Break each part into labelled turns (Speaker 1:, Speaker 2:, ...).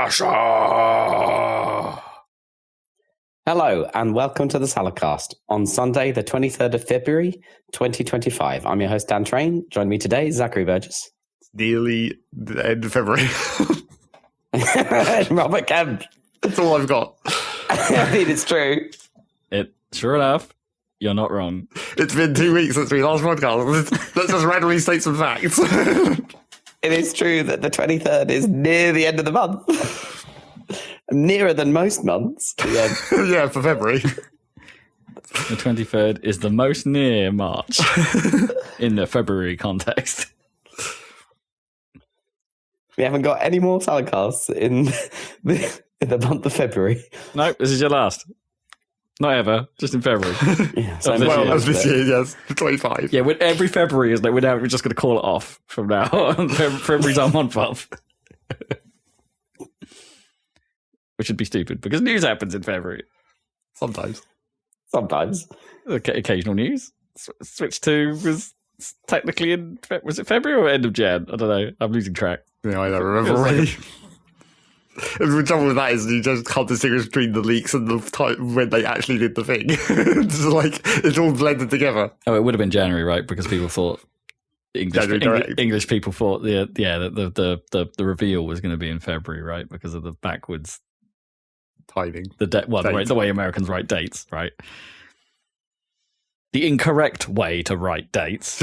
Speaker 1: Russia!
Speaker 2: Hello and welcome to the Saladcast on Sunday, the 23rd of February, 2025. I'm your host, Dan Train. Join me today, Zachary Burgess.
Speaker 1: Nearly the end of February.
Speaker 2: Robert Kemp.
Speaker 1: That's all I've got.
Speaker 2: I mean, it's true.
Speaker 3: Sure enough, you're not wrong.
Speaker 1: It's been 2 weeks since we last podcast. Let's just randomly state some facts.
Speaker 2: It is true that the 23rd is near the end of the month. Nearer than most months.
Speaker 1: Yeah, for February.
Speaker 3: The 23rd is the most near March in the February context.
Speaker 2: We haven't got any more Saladcasts in the month of February.
Speaker 3: No, this is your last. Not ever, just in February.
Speaker 2: Yeah,
Speaker 1: As this year, yes. 25.
Speaker 3: Yeah, every February is like we're just going to call it off from now on. February's our month off. Which would be stupid because news happens in February.
Speaker 1: Sometimes.
Speaker 3: Okay, occasional news. Switch 2 was technically was it February or end of Jan? I don't know. I'm losing track.
Speaker 1: Yeah, I don't remember already. The trouble with that is you just can't distinguish between the leaks and the time when they actually did the thing. It's like it's all blended together.
Speaker 3: Oh, it would have been January, right? Because people thought English people thought the reveal was going to be in February, right? Because of the backwards
Speaker 1: timing.
Speaker 3: The way Americans write dates, right? The incorrect way to write dates.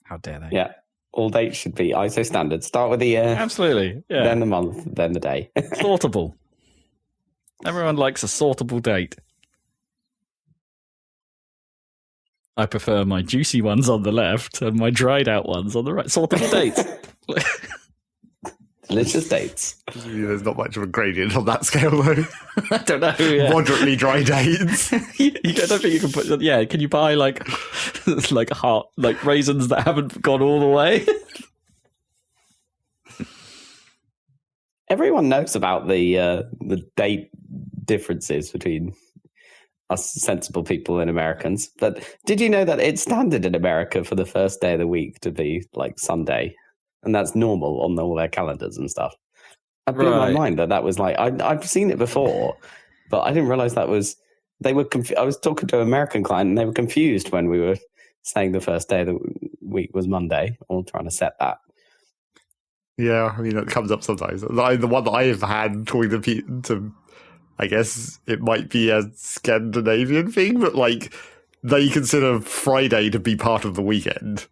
Speaker 3: How dare they?
Speaker 2: Yeah. All dates should be ISO standard. Start with the year.
Speaker 3: Absolutely. Yeah.
Speaker 2: Then the month, then the day.
Speaker 3: Sortable. Everyone likes a sortable date. I prefer my juicy ones on the left and my dried out ones on the right. Sortable dates.
Speaker 2: Delicious dates.
Speaker 1: There's not much of a gradient on that scale, though.
Speaker 3: I don't know. Yeah.
Speaker 1: Moderately dry dates.
Speaker 3: I don't think you can put. Yeah, can you buy like raisins that haven't gone all the way?
Speaker 2: Everyone knows about the date differences between us sensible people and Americans. But did you know that it's standard in America for the first day of the week to be like Sunday? And that's normal on all their calendars and stuff. It blew my mind that was like, I've seen it before, but I didn't realize that was, they were I was talking to an American client and they were confused when we were saying the first day of the week was Monday, or trying to set that.
Speaker 1: Yeah, I mean, it comes up sometimes. The one that I've had talking to I guess it might be a Scandinavian thing, but like they consider Friday to be part of the weekend.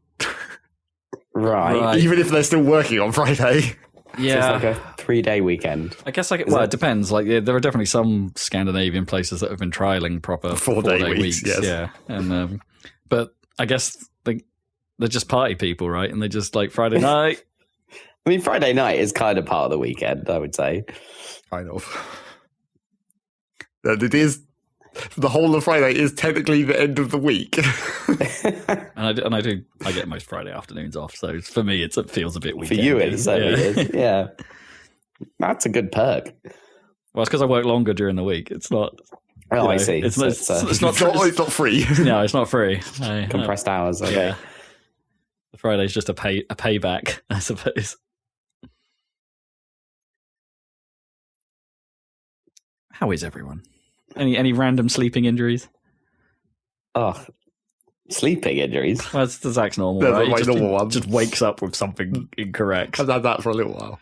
Speaker 2: Right.
Speaker 1: Even if they're still working on Friday.
Speaker 3: Yeah.
Speaker 2: So it's like a 3-day weekend.
Speaker 3: I guess it depends. Like there are definitely some Scandinavian places that have been trialing proper
Speaker 1: 4-day weeks. Yes.
Speaker 3: Yeah. And but I guess they're just party people, right? And they just like Friday night.
Speaker 2: I mean, Friday night is kind of part of the weekend, I would say.
Speaker 1: Kind of. And it is. The whole of Friday is technically the end of the week.
Speaker 3: and I get most Friday afternoons off, so for me it feels a bit weekend.
Speaker 2: For you it certainly is. Yeah. That's a good perk.
Speaker 3: Well, it's because I work longer during the week. It's not.
Speaker 2: Oh, I see.
Speaker 1: It's not free.
Speaker 3: No, it's not free.
Speaker 2: Compressed hours. Okay.
Speaker 3: Yeah. Friday's just a payback, I suppose. How is everyone? Any random sleeping injuries?
Speaker 2: Oh, sleeping injuries?
Speaker 3: Well, it's the Zach's normal,
Speaker 1: They're
Speaker 3: right?
Speaker 1: my normal ones.
Speaker 3: Just wakes up with something incorrect.
Speaker 1: I've had that for a little while.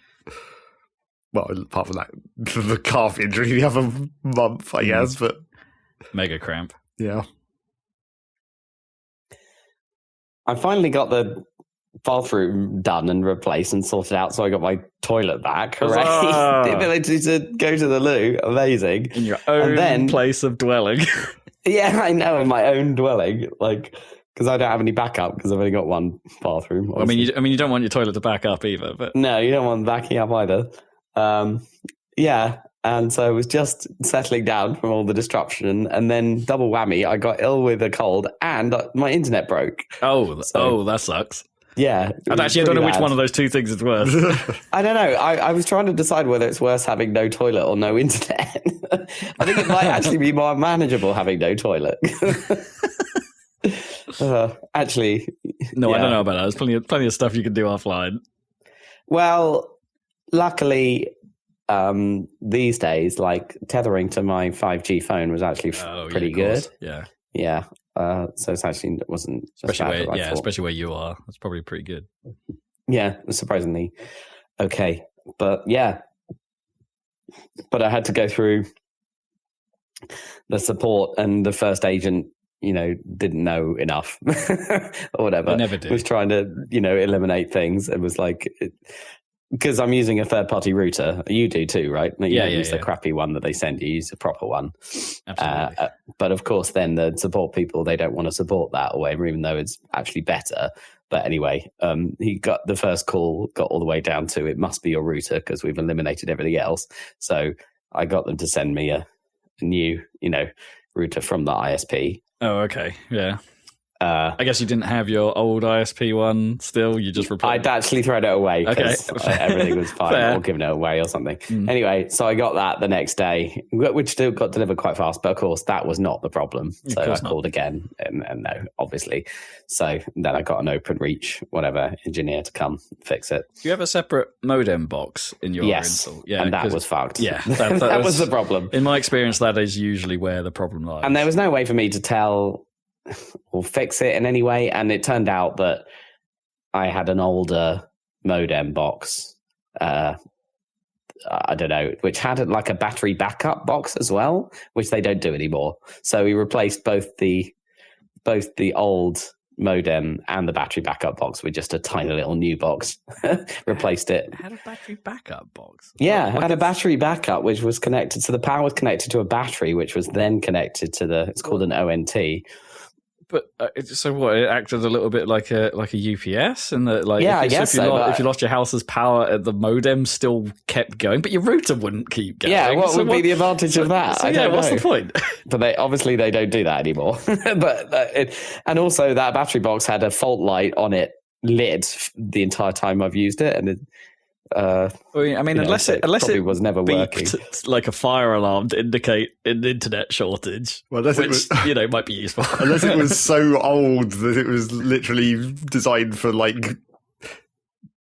Speaker 1: Well, apart from that, the calf injury the other month, I guess, but...
Speaker 3: Mega cramp.
Speaker 1: Yeah.
Speaker 2: I finally got the bathroom done and replaced and sorted out, so I got my toilet back. Hooray! The ability to go to the loo, amazing.
Speaker 3: In your own place of dwelling.
Speaker 2: Yeah, I know, in my own dwelling, like because I don't have any backup because I've only got one bathroom.
Speaker 3: Obviously. I mean, you don't want your toilet to back up either, but
Speaker 2: no, you don't want backing up either. Yeah, and so I was just settling down from all the disruption, and then double whammy, I got ill with a cold, and my internet broke.
Speaker 3: Oh, that sucks.
Speaker 2: Yeah.
Speaker 3: I don't know which one of those two things is worse.
Speaker 2: I don't know. I was trying to decide whether it's worse having no toilet or no internet. I think it might actually be more manageable having no toilet. Actually,
Speaker 3: No,
Speaker 2: Yeah.
Speaker 3: I don't know about that. There's plenty of stuff you can do offline.
Speaker 2: Well, luckily, these days, like tethering to my 5G phone was actually pretty good.
Speaker 3: Yeah.
Speaker 2: Yeah. So it's actually it wasn't as bad as I thought.
Speaker 3: Especially where you are. That's probably pretty good.
Speaker 2: Yeah, surprisingly okay. But yeah. But I had to go through the support, and the first agent, didn't know enough or whatever.
Speaker 3: I never did.
Speaker 2: Was trying to, eliminate things. It was like, because I'm using a third-party router. You do too, right? You don't use the crappy one that they send you. Use a proper one.
Speaker 3: Absolutely.
Speaker 2: But of course, then the support people, they don't want to support that or whatever, even though it's actually better. But anyway, he got the first call, got all the way down to it must be your router because we've eliminated everything else. So I got them to send me a new, router from the ISP.
Speaker 3: Oh, okay. Yeah. I guess you didn't have your old ISP one still. You just replaced.
Speaker 2: I'd actually thrown it away because everything was fine, or given it away or something. Anyway, so I got that the next day, which still got delivered quite fast. But of course, that was not the problem. So I called again, and no, obviously. So then I got an OpenReach, whatever, engineer to come fix it.
Speaker 3: Do you have a separate modem box in your install?
Speaker 2: Yeah, and that was fucked.
Speaker 3: Yeah,
Speaker 2: that was the problem.
Speaker 3: In my experience, that is usually where the problem lies.
Speaker 2: And there was no way for me to tell or fix it in any way, and it turned out that I had an older modem box, I don't know, which had like a battery backup box as well, which they don't do anymore. So we replaced both the old modem and the battery backup box with just a tiny little new box. Replaced it.
Speaker 3: Had a battery backup box?
Speaker 2: Yeah, I had a battery backup which was connected, so the power was connected to a battery, which was then connected to it's called an ONT.
Speaker 3: But so what? It acted a little bit like a UPS, and that
Speaker 2: I guess
Speaker 3: if you lost your house's power, the modem still kept going, but your router wouldn't keep going.
Speaker 2: Yeah, what would be the advantage of that?
Speaker 3: So, what's the point?
Speaker 2: But they don't do that anymore. But and also that battery box had a fault light on it lit the entire time I've used it, and unless it
Speaker 3: was
Speaker 2: never working,
Speaker 3: like a fire alarm to indicate an internet shortage, which might be useful.
Speaker 1: Unless it was so old that it was literally designed for like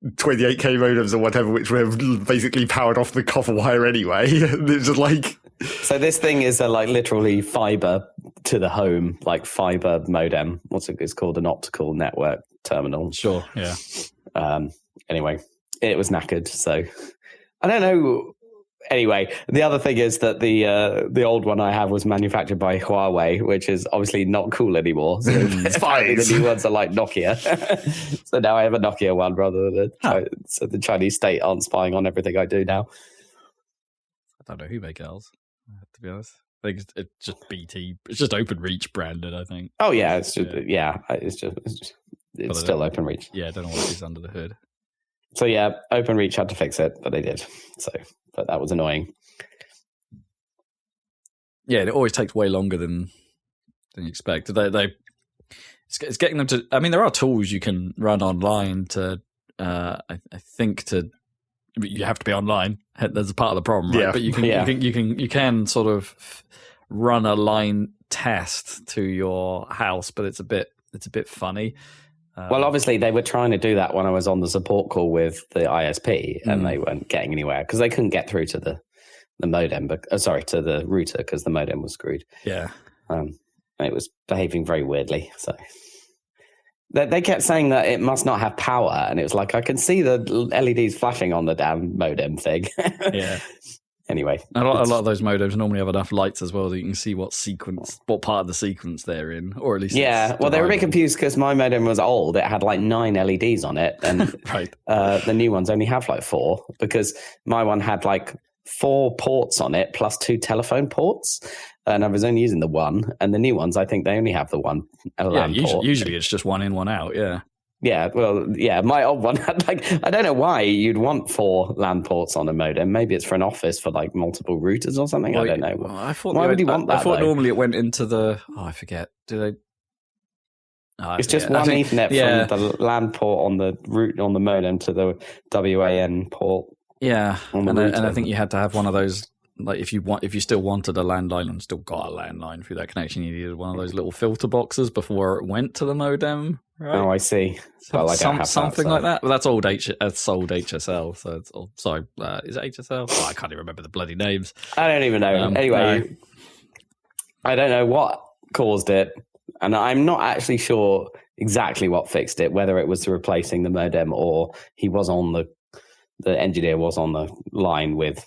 Speaker 1: 28K modems or whatever, which were basically powered off the copper wire anyway. It's just like.
Speaker 2: So this thing is like literally fiber to the home, like fiber modem. It's called? An optical network terminal.
Speaker 3: Sure. Yeah.
Speaker 2: Anyway. It was knackered, so I don't know. Anyway, the other thing is that the old one I have was manufactured by Huawei, which is obviously not cool anymore. So
Speaker 1: it's fine.
Speaker 2: The new ones are like Nokia. So now I have a Nokia one rather than so the Chinese state aren't spying on everything I do now.
Speaker 3: I don't know who make ours, to be honest. I think it's just BT. It's just OpenReach branded, I think.
Speaker 2: Oh yeah, it's just it's still OpenReach.
Speaker 3: Yeah, I don't know what is under the hood.
Speaker 2: So yeah, OpenReach had to fix it, but they did. So, but that was annoying.
Speaker 3: Yeah, it always takes way longer than you expect. It's getting them to. I mean, there are tools you can run online to. I think you have to be online. There's a part of the problem, right?
Speaker 1: Yeah.
Speaker 3: But you can sort of run a line test to your house, but it's a bit funny.
Speaker 2: Well, obviously, they were trying to do that when I was on the support call with the ISP, and they weren't getting anywhere because they couldn't get through to the modem, to the router because the modem was screwed.
Speaker 3: Yeah.
Speaker 2: It was behaving very weirdly. So they kept saying that it must not have power, and it was like, I can see the LEDs flashing on the damn modem thing.
Speaker 3: Yeah.
Speaker 2: Anyway,
Speaker 3: a lot of those modems normally have enough lights as well that you can see what part of the sequence they're in, or at least
Speaker 2: well, they were a bit confused because my modem was old. It had like 9 LEDs on it, and
Speaker 3: right.
Speaker 2: The new ones only have like 4 because my one had like 4 ports on it plus 2 telephone ports, and I was only using the one. And the new ones, I think they only have the one LAN port.
Speaker 3: Usually it's just one in, one out. Yeah.
Speaker 2: Yeah, well, yeah, my old one had like, I don't know why you'd want 4 LAN ports on a modem. Maybe it's for an office for like multiple routers or something. Well, I don't know.
Speaker 3: Well,
Speaker 2: why would you want that?
Speaker 3: I thought normally it went into the, I forget. Do they?
Speaker 2: It's just one Ethernet from the LAN port on the modem to the WAN port.
Speaker 3: Yeah, and I think you had to have one of those like if you still wanted a landline and still got a landline through that connection, you needed one of those little filter boxes before it went to the modem. Right?
Speaker 2: Oh, I see. Well, I don't have
Speaker 3: something
Speaker 2: that, so.
Speaker 3: like that. But that's old old HSL. So it's old, sorry, is it HSL? Oh, I can't even remember the bloody names.
Speaker 2: I don't even know. Anyway, I don't know what caused it, and I'm not actually sure exactly what fixed it. Whether it was replacing the modem or he was on the engineer was on the line with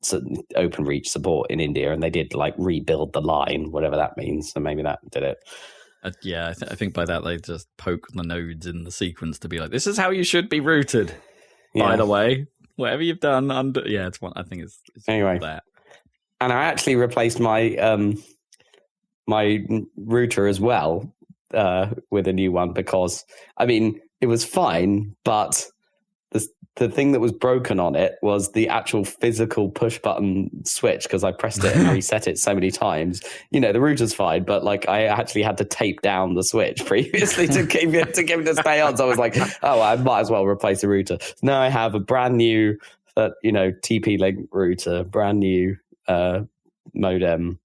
Speaker 2: OpenReach support in India, and they did like rebuild the line, whatever that means. So maybe that did it.
Speaker 3: I think by that they just poke the nodes in the sequence to be like, this is how you should be routed. Yeah. By the way, whatever you've done it's one. I think it's
Speaker 2: anyway
Speaker 3: that.
Speaker 2: And I actually replaced my my router as well with a new one because it was fine, but the thing that was broken on it was the actual physical push button switch because I pressed it and reset it so many times. The router's fine, but like I actually had to tape down the switch previously to give it to stay on. So I was like, oh, I might as well replace the router. Now I have a brand new, TP-Link router, brand new modem,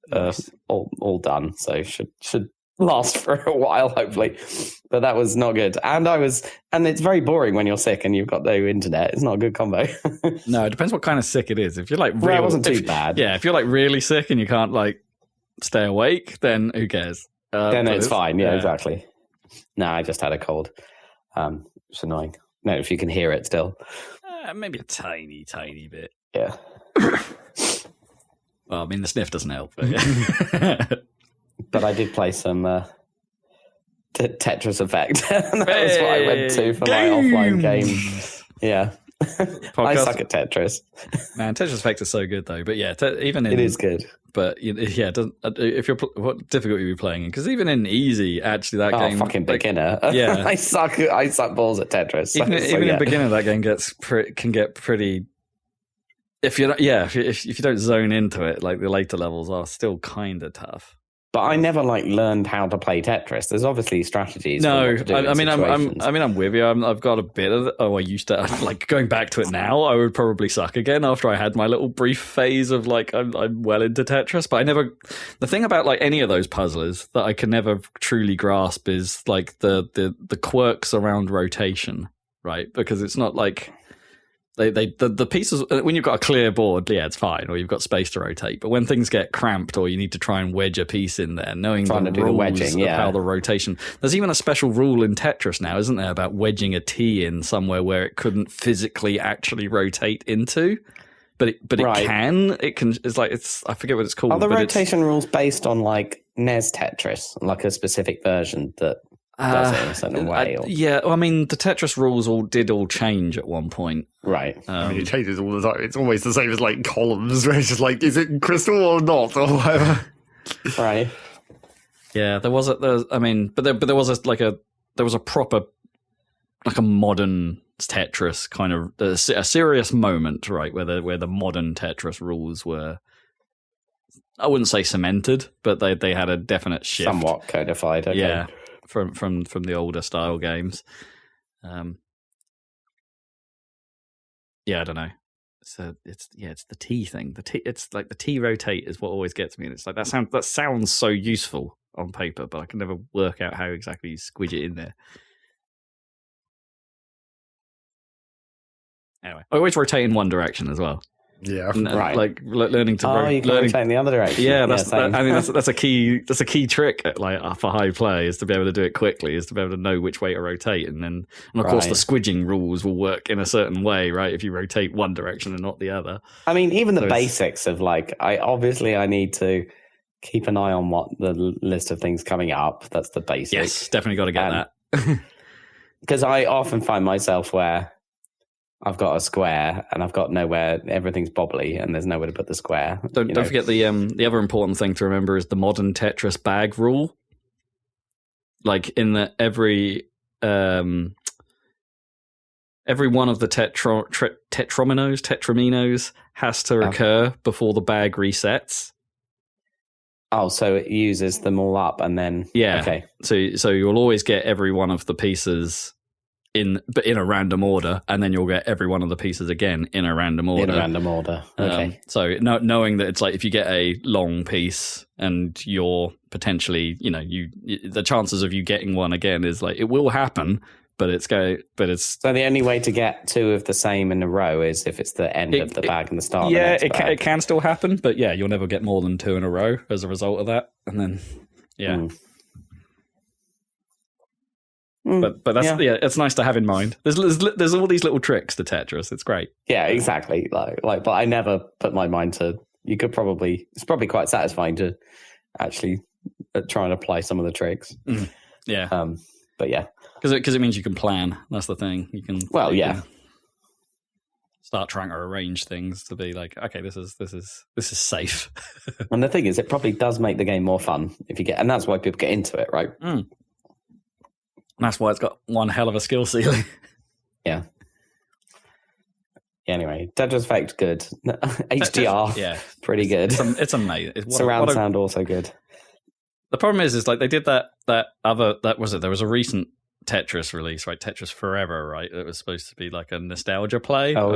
Speaker 3: nice.
Speaker 2: all done. So should last for a while, hopefully. But that was not good. And it's very boring when you're sick and you've got no internet. It's not a good combo.
Speaker 3: No, it depends what kind of sick it is. If you're like
Speaker 2: it wasn't too bad.
Speaker 3: Yeah, if you're like really sick and you can't like stay awake, then who cares?
Speaker 2: Then it's fine. Yeah, exactly. No, I just had a cold. It's annoying. No, if you can hear it still.
Speaker 3: Maybe a tiny, tiny bit.
Speaker 2: Yeah.
Speaker 3: Well, the sniff doesn't help. But, yeah.
Speaker 2: But I did play some Tetris Effect. That was what I went to for my offline game. Yeah. I suck at Tetris.
Speaker 3: Man, Tetris Effect is so good, though. But yeah, it
Speaker 2: is good.
Speaker 3: But yeah, if you're what difficulty are you playing in? Because even in easy, actually, that game
Speaker 2: fucking beginner.
Speaker 3: Yeah,
Speaker 2: I suck balls at Tetris.
Speaker 3: Even in beginner, that game can get pretty. If you don't zone into it, like the later levels are still kind of tough.
Speaker 2: But I never learned how to play Tetris. There's obviously strategies.
Speaker 3: No, I'm with you. I've got a bit of. I used to going back to it now. I would probably suck again after I had my little brief phase of I'm well into Tetris. But I never. The thing about any of those puzzlers that I can never truly grasp is the quirks around rotation, right? Because it's not like. The pieces when you've got a clear board, yeah, it's fine, or you've got space to rotate. But when things get cramped, or you need to try and wedge a piece in there, knowing the rules of how the rotation. There's even a special rule in Tetris now, isn't there, about wedging a T in somewhere where it couldn't physically actually rotate into, but it can. It can. It's I forget what it's called.
Speaker 2: Are the rotation rules based on NES Tetris, a specific version that? Does it in a certain way?
Speaker 3: Yeah, the Tetris rules did all change at one point.
Speaker 2: Right.
Speaker 1: It changes all the time. It's always the same as columns, where it's just is it crystal or not, or whatever.
Speaker 2: Right.
Speaker 3: Yeah, there was a proper a modern Tetris kind of a serious moment, right, where the modern Tetris rules were. I wouldn't say cemented, but they had a definite shift,
Speaker 2: somewhat codified. Okay.
Speaker 3: Yeah. From the older style games, I don't know. So it's the T thing. It's the T rotate is what always gets me. And it's that sounds so useful on paper, but I can never work out how exactly you squidge it in there. Anyway, I always rotate in one direction as well.
Speaker 1: Yeah,
Speaker 2: right.
Speaker 3: Learning to
Speaker 2: you can rotate in the other direction.
Speaker 3: Yeah, that's a key. That's a key trick for high play, is to be able to do it quickly, is to be able to know which way to rotate, and of course the squidging rules will work in a certain way, right? If you rotate one direction and not the other.
Speaker 2: Even the basics of I need to keep an eye on what the list of things coming up. That's the basics.
Speaker 3: Yes, definitely got to get
Speaker 2: that. Because I often find myself where I've got a square and I've got nowhere. Everything's bobbly and there's nowhere to put the square.
Speaker 3: Don't forget the other important thing to remember is the modern Tetris bag rule. In the every one of the tetraminos has to occur before the bag resets.
Speaker 2: Oh, so it uses them all up and then
Speaker 3: okay.
Speaker 2: Okay.
Speaker 3: So you'll always get every one of the pieces in a random order, and then you'll get every one of the pieces again in a random order.
Speaker 2: In a random order. Okay.
Speaker 3: So knowing that it's like if you get a long piece and you're potentially, the chances of you getting one again is like it will happen, but it's
Speaker 2: so the only way to get two of the same in a row is if it's the end of the bag and the start. Of the next bag.
Speaker 3: It can still happen, but yeah, you'll never get more than two in a row as a result of that, and then But that's it's nice to have in mind. There's all these little tricks to Tetris. It's great.
Speaker 2: Yeah, exactly. Like, but I never put my mind to. It's probably quite satisfying to actually try and apply some of the tricks.
Speaker 3: Yeah.
Speaker 2: But yeah,
Speaker 3: because it means you can plan. That's the thing. You can.
Speaker 2: Well, yeah.
Speaker 3: Start trying to arrange things to be like, okay, this is safe.
Speaker 2: And the thing is, it probably does make the game more fun if you get, and that's why people get into it, right?
Speaker 3: That's why it's got one hell of a skill ceiling.
Speaker 2: Yeah. Anyway, Tetris Effect, good. HDR, pretty good.
Speaker 3: It's amazing.
Speaker 2: Surround sound also good.
Speaker 3: The problem is like they did there was a recent Tetris release, right? Tetris Forever, right? It was supposed to be like a nostalgia play of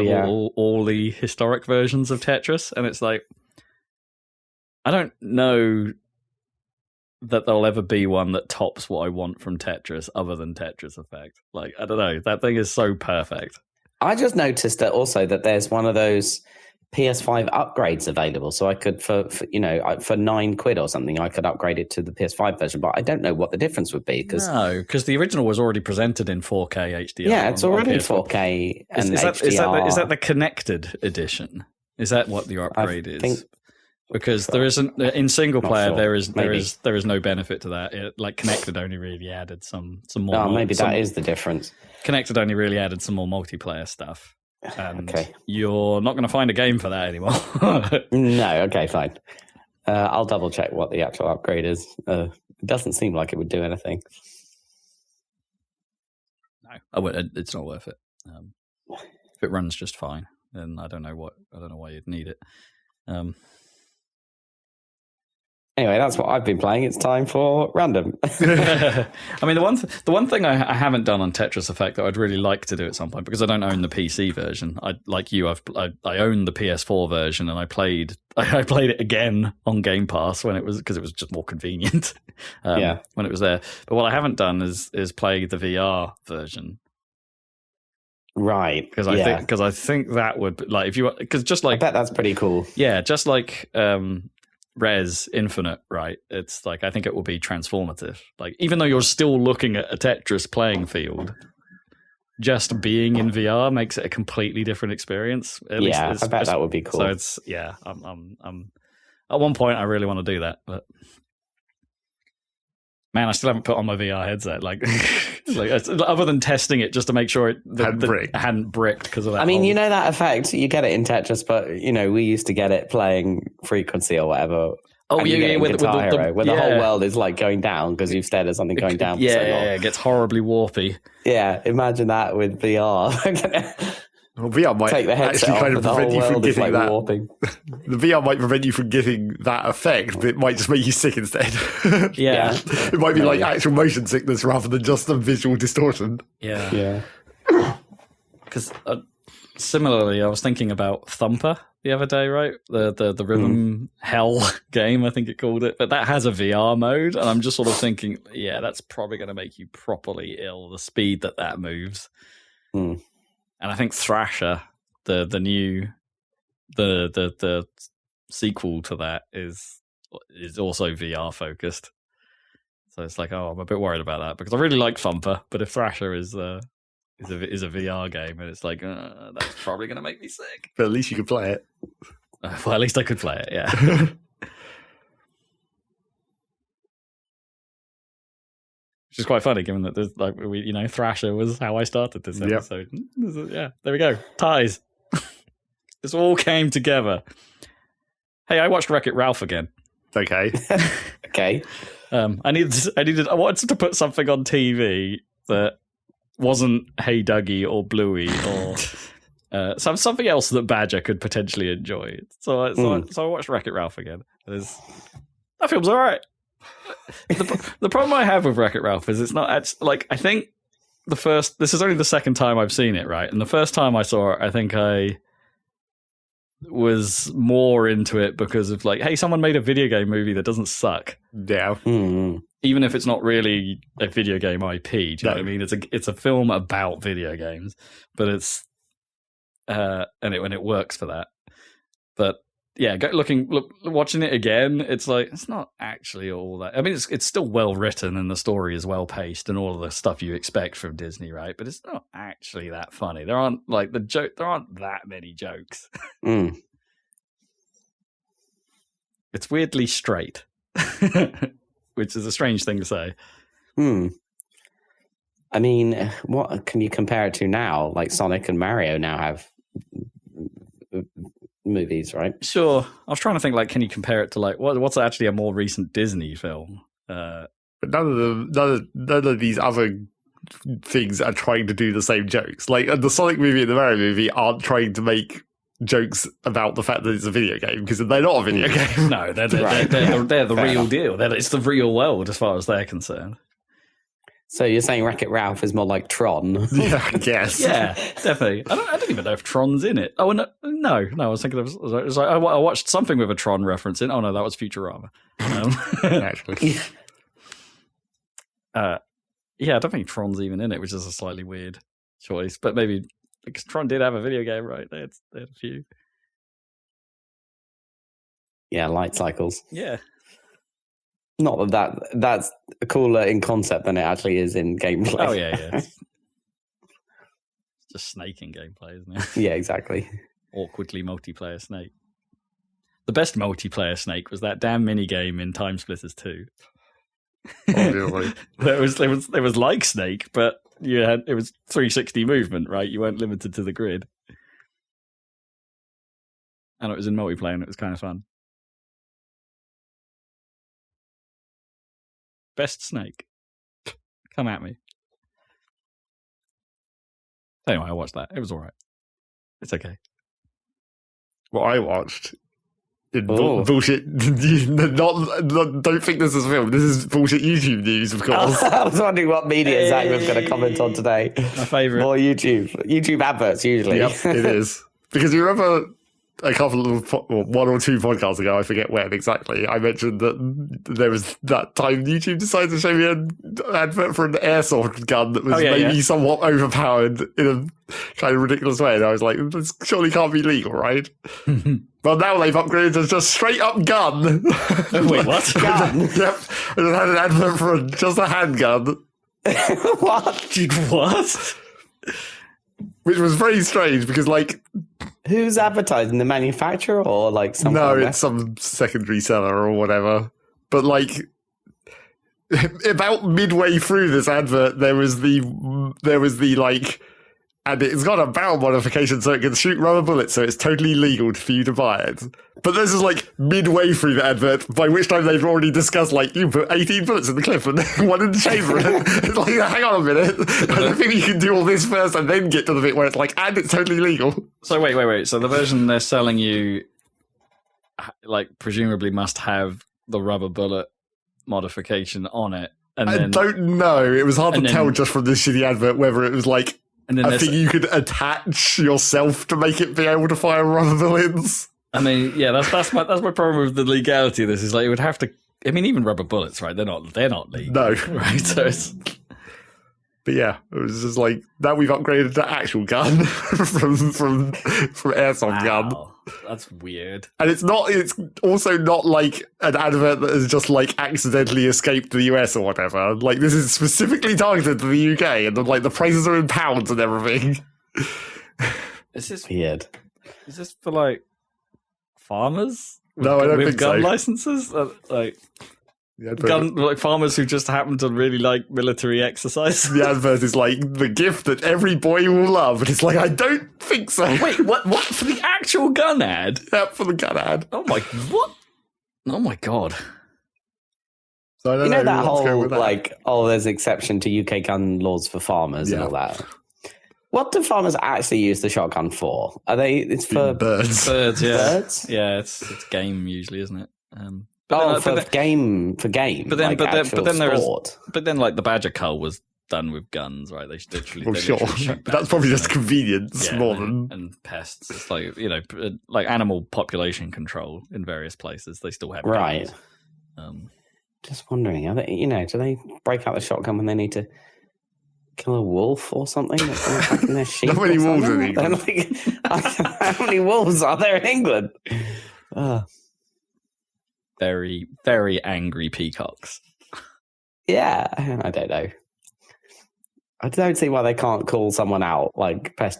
Speaker 3: all the historic versions of Tetris, and it's like I don't know that there'll ever be one that tops what I want from Tetris other than Tetris Effect. Like, I don't know. That thing is so perfect.
Speaker 2: I just noticed that also that there's one of those PS5 upgrades available. So I could, for £9 or something, I could upgrade it to the PS5 version. But I don't know what the difference would be.
Speaker 3: No, because the original was already presented in 4K HDR.
Speaker 2: Yeah, it's already 4K and HDR.
Speaker 3: Is that the connected edition? Is that what the upgrade is? Because there isn't in single player. Sure. There is no benefit to that. Like Connected only really added some more.
Speaker 2: Oh, maybe that is the difference.
Speaker 3: Connected only really added some more multiplayer stuff. And you're not going to find a game for that anymore.
Speaker 2: No, okay, fine. I'll double check what the actual upgrade is. It doesn't seem like it would do anything.
Speaker 3: No, it's not worth it. If it runs just fine, then I don't know why you'd need it.
Speaker 2: Anyway, that's what I've been playing. It's time for random.
Speaker 3: I mean, the one thing I haven't done on Tetris Effect that I'd really like to do at some point, because I don't own the PC version. I own the PS4 version, and I played it again on Game Pass because it was just more convenient. When it was there. But what I haven't done is play the VR version.
Speaker 2: Right.
Speaker 3: Because I think that would I
Speaker 2: bet that's pretty cool.
Speaker 3: Yeah, just like Res Infinite, right? It's like I think it will be transformative. Like even though you're still looking at a Tetris playing field, just being in VR makes it a completely different experience.
Speaker 2: I bet that would be cool.
Speaker 3: So it's I'm at one point I really want to do that, but man, I still haven't put on my VR headset. Like other than testing it just to make sure it hadn't bricked because of that.
Speaker 2: I mean, that effect, you get it in Tetris, but we used to get it playing Frequency or whatever.
Speaker 3: Oh yeah,
Speaker 2: with Guitar Hero, where the whole world is like going down because you've stared at something going down.
Speaker 3: It gets horribly warpy.
Speaker 2: Yeah, imagine that with VR.
Speaker 1: Well, VR might
Speaker 2: take the headset
Speaker 1: actually kind of prevent you from getting that.
Speaker 2: Warping.
Speaker 1: The VR might prevent you from getting that effect, but it might just make you sick instead.
Speaker 3: Yeah.
Speaker 1: It might be like actual motion sickness rather than just a visual distortion.
Speaker 3: Yeah. Because similarly, I was thinking about Thumper the other day, right? The Rythm Hell game, I think it called it. But that has a VR mode, and I'm just sort of thinking, yeah, that's probably going to make you properly ill, the speed that moves. And I think Thrasher, the new the sequel to that is also VR focused. So it's like, I'm a bit worried about that because I really like Thumper, but if Thrasher is a VR game, and it's like that's probably going to make me sick.
Speaker 1: But at least you could play it.
Speaker 3: Well, at least I could play it. Yeah. Which is quite funny, given that there's Thrasher was how I started this episode. Yeah, there we go. Ties. This all came together. Hey, I watched Wreck-It Ralph again.
Speaker 1: Okay.
Speaker 2: Okay.
Speaker 3: I wanted to put something on TV that wasn't Hey Dougie or Bluey or something else that Badger could potentially enjoy. So I watched Wreck-It Ralph again. That film's all right. The problem I have with Wreck-It Ralph is it's not like I think the first. This is only the second time I've seen it, right? And the first time I saw it, I think I was more into it because of like, hey, someone made a video game movie that doesn't suck.
Speaker 1: Yeah.
Speaker 3: Even if it's not really a video game IP, do you know what I mean? It's a film about video games, but it's and it works for that. But yeah, watching it again, it's like it's not actually all that. I mean, it's still well written and the story is well paced and all of the stuff you expect from Disney, right? But it's not actually that funny. There aren't there aren't that many jokes. It's weirdly straight, which is a strange thing to say.
Speaker 2: I mean, what can you compare it to now? Like Sonic and Mario now have movies, right?
Speaker 3: Sure. I was trying to think, like, can you compare it to like what's actually a more recent Disney film?
Speaker 1: But none of these other things are trying to do the same jokes. Like the Sonic movie and the Mario movie aren't trying to make jokes about the fact that it's a video game because they're not a video game.
Speaker 3: No, they're the real deal. It's the real world as far as they're concerned.
Speaker 2: So you're saying Wreck-It Ralph is more like Tron?
Speaker 1: Yeah, I guess.
Speaker 3: Yeah, definitely. I don't even know if Tron's in it. Oh no. I was thinking it was like, I watched something with a Tron reference in. Oh no, that was Futurama.
Speaker 1: Actually,
Speaker 3: yeah, I don't think Tron's even in it, which is a slightly weird choice. But maybe because Tron did have a video game, right? They had a few.
Speaker 2: Yeah, light cycles.
Speaker 3: Yeah.
Speaker 2: Not that's cooler in concept than it actually is in gameplay.
Speaker 3: Oh yeah. It's just Snake in gameplay, isn't it?
Speaker 2: Yeah, exactly.
Speaker 3: Awkwardly multiplayer Snake. The best multiplayer Snake was that damn mini game in Time Splitters 2.
Speaker 1: Obviously.
Speaker 3: there was like Snake, but it was 360 movement, right? You weren't limited to the grid. And it was in multiplayer and it was kind of fun. Best Snake. Come at me. Anyway, I watched that. It was all right. It's okay.
Speaker 1: What I watched in bullshit. Don't think this is a film. This is bullshit YouTube news, of course.
Speaker 2: I was wondering what media Zach was going to comment on today.
Speaker 3: My favourite.
Speaker 2: More YouTube adverts, usually.
Speaker 1: Yep, it is. Because you remember a couple of, one or two podcasts ago, I forget when exactly, I mentioned that there was that time YouTube decided to show me an advert for an airsoft gun that was somewhat overpowered in a kind of ridiculous way. And I was like, this surely can't be legal, right? But now they've upgraded to just straight up gun.
Speaker 3: Wait, what?
Speaker 2: Gun?
Speaker 1: Yep. And it had an advert for just a handgun.
Speaker 2: What?
Speaker 3: Dude, what?
Speaker 1: Which was very strange because, like,
Speaker 2: who's advertising? The manufacturer or like some?
Speaker 1: No, it's some secondary seller or whatever. But like, about midway through this advert, there was the like, and it's got a barrel modification so it can shoot rubber bullets, so it's totally legal for you to buy it. But this is like midway through the advert, by which time they've already discussed like, you put 18 bullets in the clip and one in the chamber. It's like, hang on a minute. I don't think you can do all this first and then get to the bit where it's like, and it's totally legal.
Speaker 3: So wait. So the version they're selling you, like, presumably must have the rubber bullet modification on it. And
Speaker 1: I don't know. It was hard to tell just from this shitty advert whether it was like, I think you could attach yourself to make it be able to fire rubber bullets.
Speaker 3: I mean, yeah, that's my problem with the legality of this. Is like it would have to. I mean, even rubber bullets, right? They're not legal.
Speaker 1: No,
Speaker 3: right? So it's.
Speaker 1: But yeah, it was just like now we've upgraded to actual gun from airsoft gun.
Speaker 3: That's weird.
Speaker 1: And it's also not like an advert that has just like accidentally escaped the US or whatever. Like this is specifically targeted to the UK, and then like the prices are in pounds and everything.
Speaker 3: Is this
Speaker 2: weird?
Speaker 3: Is this for like farmers?
Speaker 1: No, I don't think
Speaker 3: gun
Speaker 1: so.
Speaker 3: licenses, like.
Speaker 1: Yeah,
Speaker 3: like farmers who just happen to really like military exercise.
Speaker 1: The advert is like the gift that every boy will love, and it's like I don't think so.
Speaker 3: Wait, what? What for the actual gun ad?
Speaker 1: Yeah, for the gun ad.
Speaker 3: Oh my, what? Oh my god!
Speaker 1: So I don't
Speaker 2: know that
Speaker 1: what's going
Speaker 2: whole
Speaker 1: with that.
Speaker 2: like, there's exception to UK gun laws for farmers and all that. What do farmers actually use the shotgun for? Are they? It's for
Speaker 1: birds.
Speaker 3: Birds, yeah.
Speaker 2: Birds?
Speaker 3: Yeah, it's game usually, isn't it?
Speaker 2: For game.
Speaker 3: But then
Speaker 2: like
Speaker 3: there is.
Speaker 2: sport.
Speaker 3: But then like the badger cull was done with guns, right? They literally.
Speaker 1: Well,
Speaker 3: they
Speaker 1: sure.
Speaker 3: literally shoot
Speaker 1: But that's
Speaker 3: back
Speaker 1: probably
Speaker 3: and
Speaker 1: just convenience more than.
Speaker 3: and pests. It's like like animal population control in various places. They still have
Speaker 2: Right.
Speaker 3: guns.
Speaker 2: Just wondering, are they, do they break out the shotgun when they need to kill a wolf or something? That's attacking their sheep.
Speaker 1: Not many
Speaker 2: or
Speaker 1: wolves
Speaker 2: something?
Speaker 1: in England.
Speaker 2: How many wolves are there in England?
Speaker 3: Very, very angry peacocks.
Speaker 2: Yeah, I don't know. I don't see why they can't call someone out like pest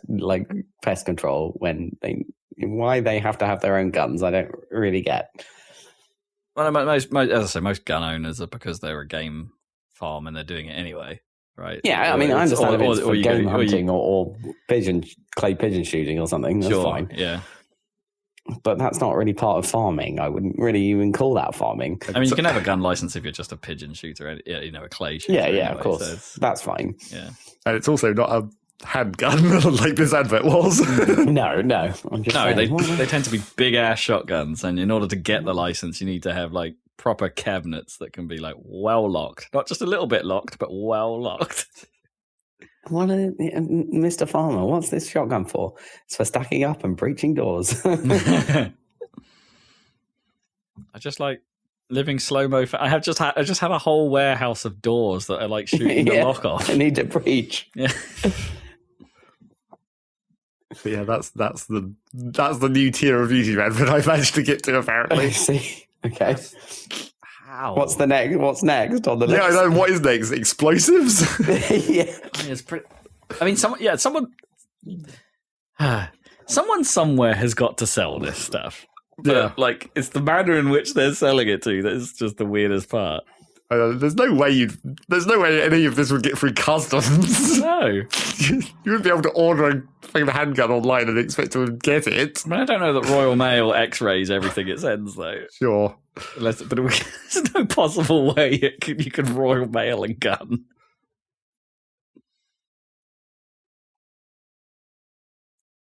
Speaker 2: control why they have to have their own guns. I don't really get.
Speaker 3: Well, most as I say, most gun owners are because they're a game farm and they're doing it anyway, right?
Speaker 2: Yeah, I mean, I understand if it's for game hunting or clay pigeon shooting or something. That's fine.
Speaker 3: Yeah.
Speaker 2: But that's not really part of farming. I wouldn't really even call that farming.
Speaker 3: I mean, you can have a gun license if you're just a pigeon shooter, a clay shooter.
Speaker 2: Yeah,
Speaker 3: anyway,
Speaker 2: of course.
Speaker 3: So
Speaker 2: that's fine.
Speaker 3: Yeah.
Speaker 1: And it's also not a handgun like this advert was.
Speaker 2: No. I'm just saying,
Speaker 3: they tend to be big ass shotguns, and in order to get the license, you need to have like proper cabinets that can be like well locked, not just a little bit locked, but well locked.
Speaker 2: Mr. Farmer, what's this shotgun for? It's for stacking up and breaching doors.
Speaker 3: I just like living slow mo. I just had a whole warehouse of doors that are like shooting the lock off.
Speaker 2: I need to breach.
Speaker 3: Yeah.
Speaker 1: But yeah, that's the new tier of YouTube advert I managed to get to apparently.
Speaker 2: I see. Okay.
Speaker 3: How?
Speaker 2: What's the next? What's next on the list?
Speaker 1: Yeah, I know. What is next? Explosives?
Speaker 2: Yeah.
Speaker 3: I mean, it's pretty. I mean, someone somewhere has got to sell this stuff. But, like, it's the manner in which they're selling it to that is just the weirdest part.
Speaker 1: There's no way any of this would get through customs.
Speaker 3: No.
Speaker 1: You wouldn't be able to order a fucking handgun online and expect to get it.
Speaker 3: I mean, I don't know that Royal Mail X-rays everything it sends, though.
Speaker 1: Sure.
Speaker 3: But there's no possible way you could Royal Mail a gun.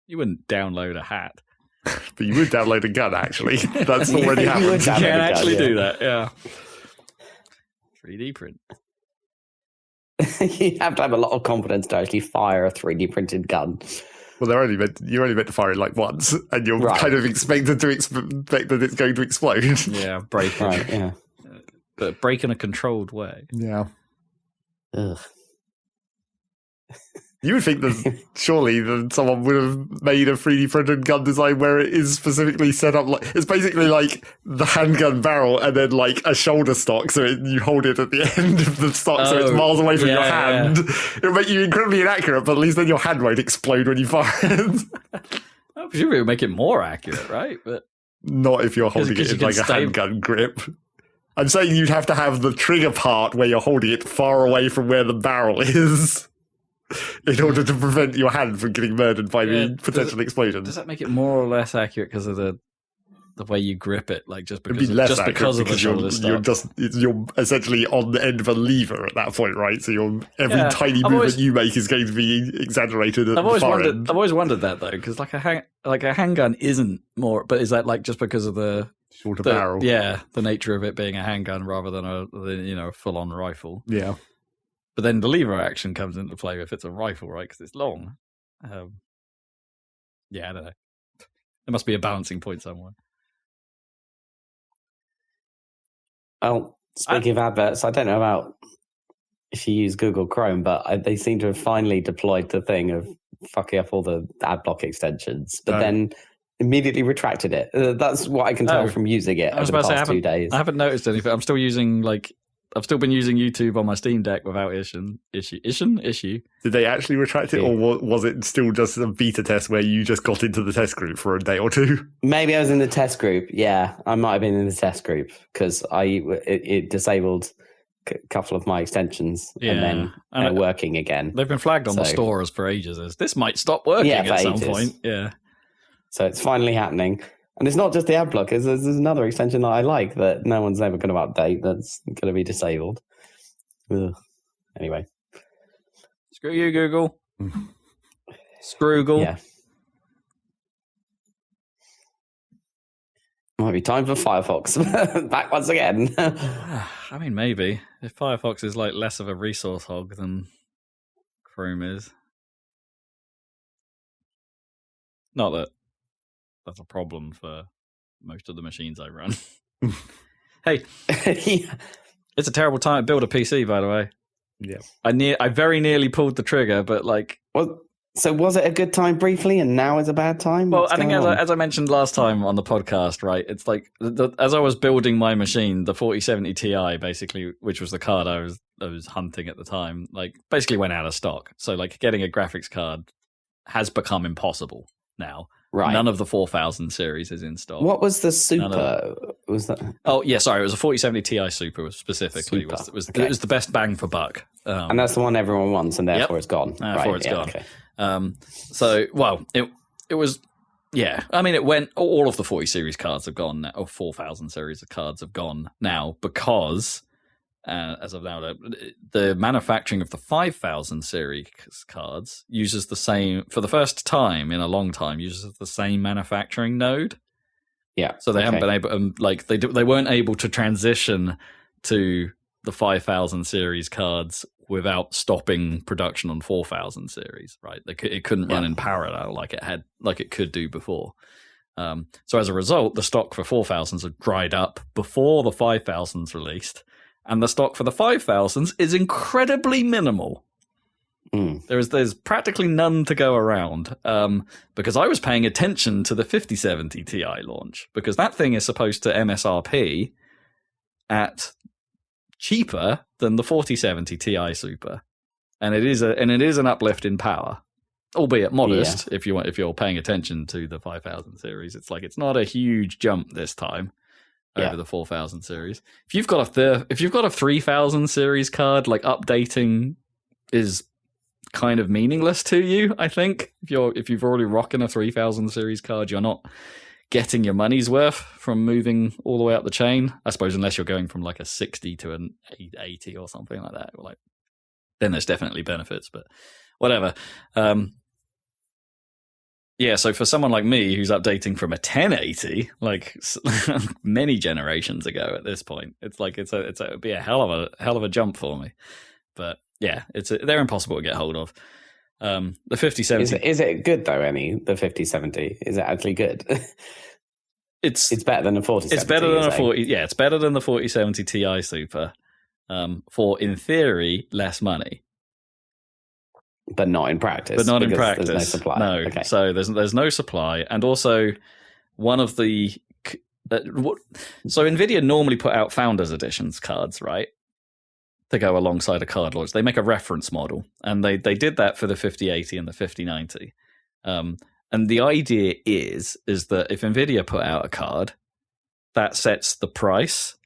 Speaker 3: You wouldn't download a hat.
Speaker 1: But you would download a gun, actually. That's already happened.
Speaker 3: You can actually do that, yeah. 3D print.
Speaker 2: You have to have a lot of confidence to actually fire a 3D printed gun.
Speaker 1: Well, you're only meant to fire it like once, and you're kind of expected to expect that it's going to explode.
Speaker 3: Yeah, break.
Speaker 2: Right, yeah.
Speaker 3: But break in a controlled way.
Speaker 1: Yeah.
Speaker 2: Ugh.
Speaker 1: You would think that surely that someone would have made a 3D printed gun design where it is specifically set up like it's basically like the handgun barrel and then like a shoulder stock, so you hold it at the end of the stock, so it's miles away from your hand. Yeah. It'll make you incredibly inaccurate, but at least then your hand won't explode when you fire it.
Speaker 3: Well, presumably it would make it more accurate, right? But
Speaker 1: not if you're holding it in like a handgun grip. I'm saying you'd have to have the trigger part where you're holding it far away from where the barrel is. In order to prevent your hand from getting murdered by the potential explosion.
Speaker 3: Does that make it more or less accurate because of the way you grip it? Like just because
Speaker 1: because
Speaker 3: of the shoulder stock?
Speaker 1: You're essentially on the end of a lever at that point, right? So every tiny movement you make is going to be exaggerated. I've
Speaker 3: always wondered that though, because like a handgun isn't more, but is that like just because of the
Speaker 1: shorter barrel?
Speaker 3: Yeah, the nature of it being a handgun rather than a full on rifle.
Speaker 1: Yeah.
Speaker 3: But then the lever action comes into play if it's a rifle, right? Because it's long. I don't know. There must be a balancing point somewhere.
Speaker 2: Well, speaking of adverts, I don't know about if you use Google Chrome, but they seem to have finally deployed the thing of fucking up all the ad block extensions, but then immediately retracted it. That's what I can tell from using it over the past 2 days.
Speaker 3: I haven't noticed anything. I've still been using YouTube on my Steam Deck without issue.
Speaker 1: Did they actually retract it, or was it still just a beta test where you just got into the test group for a day or two?
Speaker 2: Maybe I was in the test group. Yeah, I might have been in the test group because it disabled a couple of my extensions and then they're working again.
Speaker 3: They've been flagged on the stores for ages as this might stop working at some point. Yeah.
Speaker 2: So it's finally happening. And it's not just the ad blockers. There's another extension that I like that no one's ever going to update that's going to be disabled. Ugh. Anyway.
Speaker 3: Screw you, Google. Scroogle.
Speaker 2: Yeah. Might be time for Firefox. Back once again.
Speaker 3: I mean, maybe. If Firefox is like less of a resource hog, then Chrome is. Not that that's a problem for most of the machines I run. Hey,
Speaker 2: Yeah.
Speaker 3: it's a terrible time to build a PC, by the way.
Speaker 1: Yeah.
Speaker 3: I very nearly pulled the trigger, but like...
Speaker 2: Well, so was it a good time briefly, and now is a bad time?
Speaker 3: Well,
Speaker 2: What's
Speaker 3: I think
Speaker 2: going on?
Speaker 3: as I mentioned last time on the podcast, right, it's like as I was building my machine, the 4070 Ti, basically, which was the card I was hunting at the time, like basically went out of stock. So like getting a graphics card has become impossible now.
Speaker 2: Right.
Speaker 3: None of the 4000 series is in stock.
Speaker 2: What was the Super? Was that?
Speaker 3: Oh yeah, sorry, it was a 4070 Ti Super specifically.
Speaker 2: Super.
Speaker 3: It was
Speaker 2: Okay.
Speaker 3: the best bang for buck.
Speaker 2: And that's the one everyone wants, and therefore it's gone.
Speaker 3: Therefore it's gone.
Speaker 2: Okay.
Speaker 3: So, well, it was, yeah. I mean, it went. All of the 40 series cards have gone now, or 4000 series of cards have gone now because, as of now, the manufacturing of the 5000 series cards uses the same, for the first time in a long time, uses the same manufacturing node.
Speaker 2: Yeah.
Speaker 3: So they haven't been able, they weren't able to transition to the 5000 series cards without stopping production on 4000 series, right? It couldn't run in parallel like it could do before. So as a result, the stock for 4000s have dried up before the 5000s released, and the stock for the 5000s is incredibly minimal. There's practically none to go around, because I was paying attention to the 5070 Ti launch, because that thing is supposed to MSRP at cheaper than the 4070 Ti Super, and it is an uplift in power, albeit modest. If you're paying attention to the 5000 series, it's not a huge jump this time over the 4000 series. If you've got a 3000 series card, like updating is kind of meaningless to you. I think if you've already rocking a 3000 series card, you're not getting your money's worth from moving all the way up the chain, I suppose, unless you're going from like a 60 to an 880 or something like that. Like, then there's definitely benefits, but whatever. Yeah, so for someone like me who's updating from a 1080, like many generations ago at this point, it'd be a hell of a jump for me. But yeah, they're impossible to get hold of. The 5070
Speaker 2: is it good though? The 5070, is it actually good? It's better than the 4070.
Speaker 3: It's better than a 40. Yeah, it's better than the 4070 Ti Super. For in theory less money,
Speaker 2: but not in practice.
Speaker 3: But not in practice.
Speaker 2: There's no supply.
Speaker 3: No.
Speaker 2: Okay.
Speaker 3: So there's no supply, and also one of the so NVIDIA normally put out Founders Editions cards, right? To go alongside a card launch. They make a reference model, and they did that for the 5080 and the 5090. And the idea is that if NVIDIA put out a card, that sets the price.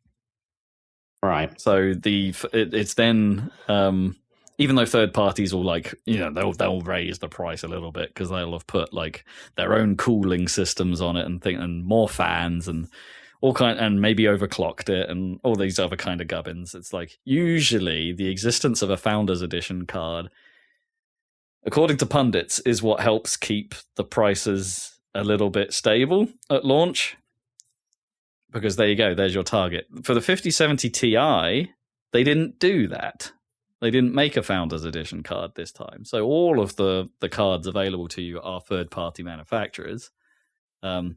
Speaker 2: Right.
Speaker 3: So it's then, even though third parties will they'll raise the price a little bit because they'll have put like their own cooling systems on it and more fans and all kind, and maybe overclocked it and all these other kind of gubbins. It's like usually the existence of a Founders Edition card, according to pundits, is what helps keep the prices a little bit stable at launch. Because there you go, there's your target. For the 5070 Ti, they didn't do that. They didn't make a Founders Edition card this time. So all of the cards available to you are third-party manufacturers. The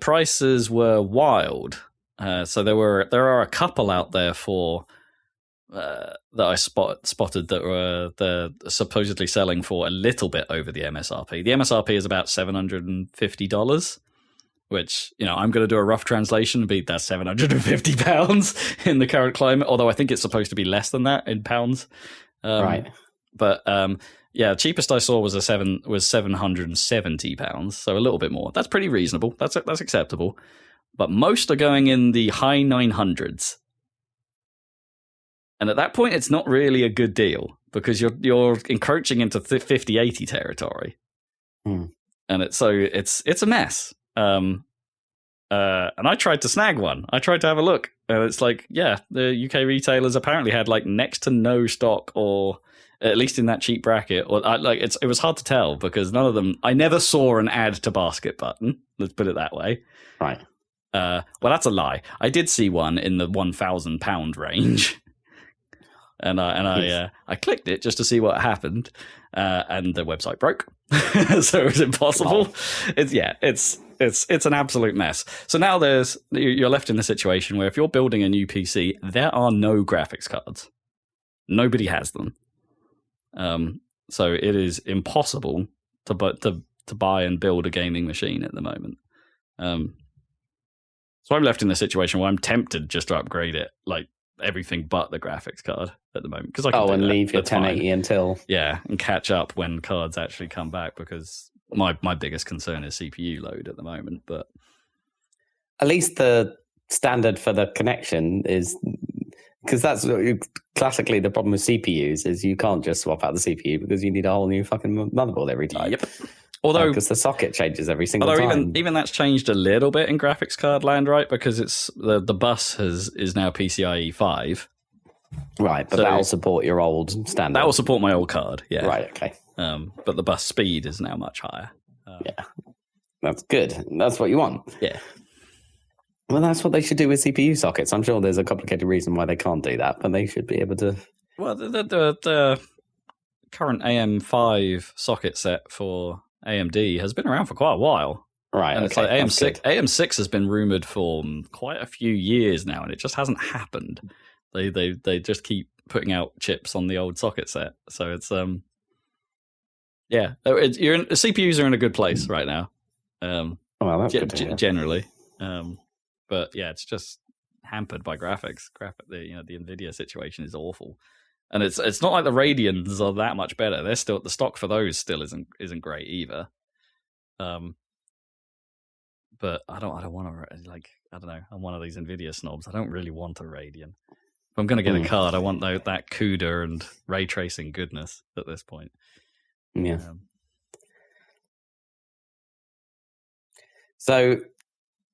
Speaker 3: prices were wild. So there are a couple out there that I spotted that were they're supposedly selling for a little bit over the MSRP. The MSRP is about $750, which, I'm going to do a rough translation and that's £750 in the current climate. Although I think it's supposed to be less than that in pounds.
Speaker 2: Right.
Speaker 3: But cheapest I saw was £770, so a little bit more. That's pretty reasonable. That's acceptable. But most are going in the high 900s. And at that point, it's not really a good deal because you're encroaching into 5080 territory, and it's a mess. And I tried to snag one. I tried to have a look, and it's like, the UK retailers apparently had like next to no stock, or at least in that cheap bracket. Or it was hard to tell because none of them. I never saw an add to basket button. Let's put it that way.
Speaker 2: Right.
Speaker 3: Well, that's a lie. I did see one in the £1,000 range. and I clicked it just to see what happened, and the website broke, so it was impossible. It's an absolute mess. So now you're left in the situation where if you're building a new PC, there are no graphics cards. Nobody has them. So it is impossible to buy and build a gaming machine at the moment. So I'm left in the situation where I'm tempted just to upgrade it, like everything but the graphics card at the moment. Because I can
Speaker 2: leave your 1080 until
Speaker 3: and catch up when cards actually come back. Because my biggest concern is CPU load at the moment. But
Speaker 2: at least the standard for the connection is, because that's classically the problem with CPUs is you can't just swap out the CPU because you need a whole new fucking motherboard every time.
Speaker 3: Yep. Although
Speaker 2: because the socket changes every single time.
Speaker 3: Even that's changed a little bit in graphics card land, right? Because it's the bus is now PCIe 5.
Speaker 2: Right, but that'll support your old standard.
Speaker 3: That will support my old card, yeah.
Speaker 2: Right, okay.
Speaker 3: But the bus speed is now much higher.
Speaker 2: Yeah, that's good. That's what you want.
Speaker 3: Yeah.
Speaker 2: Well, that's what they should do with CPU sockets. I'm sure there's a complicated reason why they can't do that, but they should be able to.
Speaker 3: Well, the current AM5 socket set for AMD has been around for quite a while.
Speaker 2: Right,
Speaker 3: and it's like AM6 has been rumored for quite a few years now, and it just hasn't happened. They just keep putting out chips on the old socket set, so it's CPUs are in a good place right now.
Speaker 2: Well, that's good to hear.
Speaker 3: Generally, but yeah, it's just hampered by graphics. The NVIDIA situation is awful, and it's not like the Radeons are that much better. They're still, the stock for those still isn't great either. But I don't want to, like, I don't know. I'm one of these NVIDIA snobs. I don't really want a Radeon. If I'm going to get a card, I want that CUDA and ray tracing goodness at this point.
Speaker 2: Yeah. So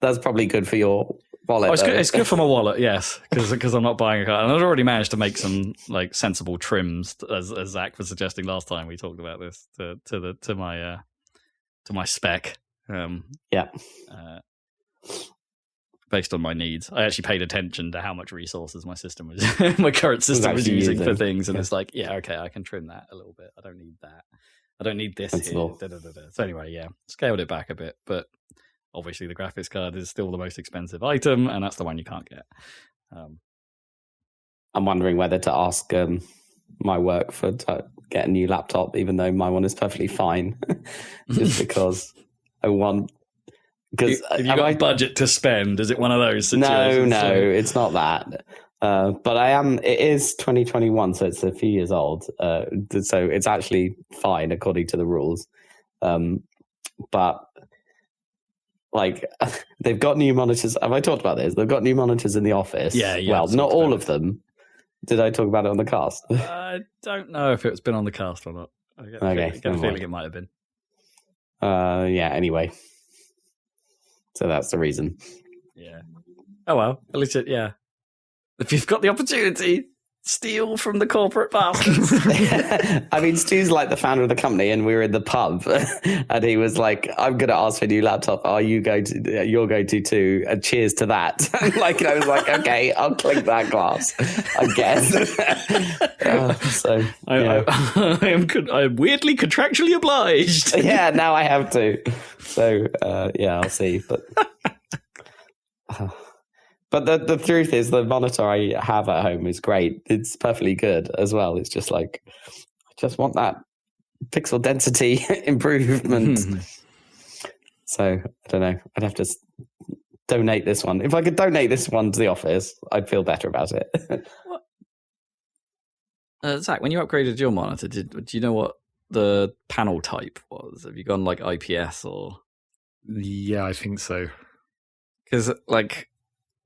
Speaker 2: that's probably good for your wallet.
Speaker 3: Oh, it's good for my wallet, yes, because I'm not buying a card. And I've already managed to make some like sensible trims, as Zach was suggesting last time we talked about this, to my spec. Based on my needs, I actually paid attention to how much resources my current system was using for things, and it's like, yeah, okay, I can trim that a little bit. I don't need that. I don't need this here. So anyway, scaled it back a bit, but obviously the graphics card is still the most expensive item, and that's the one you can't get.
Speaker 2: I'm wondering whether to ask my work to get a new laptop, even though my one is perfectly fine, just because I want. Because
Speaker 3: have you got a budget to spend? Is it one of those situations?
Speaker 2: No, it's not that. But I am. It is 2021, so it's a few years old. So it's actually fine according to the rules. But like, they've got new monitors. Have I talked about this? They've got new monitors in the office.
Speaker 3: Yeah.
Speaker 2: Well, not all of them. Did I talk about it on the cast?
Speaker 3: I don't know if it's been on the cast or not. I get a feeling it might have been.
Speaker 2: Anyway. So that's the reason.
Speaker 3: Yeah. Oh, well. At least if you've got the opportunity, steal from the corporate bastards.
Speaker 2: I mean, Stu's like the founder of the company, and we were in the pub, and he was like, "I'm going to ask for a new laptop. Are you going to? You're going to too? And cheers to that." Like, I was like, "Okay, I'll clink that glass, I guess."
Speaker 3: I'm weirdly contractually obliged.
Speaker 2: Yeah, now I have to. So I'll see, but. But the truth is, the monitor I have at home is great. It's perfectly good as well. It's just like, I just want that pixel density improvement. So, I don't know. I'd have to donate this one. If I could donate this one to the office, I'd feel better about it.
Speaker 3: Zach, when you upgraded your monitor, do you know what the panel type was? Have you gone like IPS or?
Speaker 1: Yeah, I think so.
Speaker 3: Because like,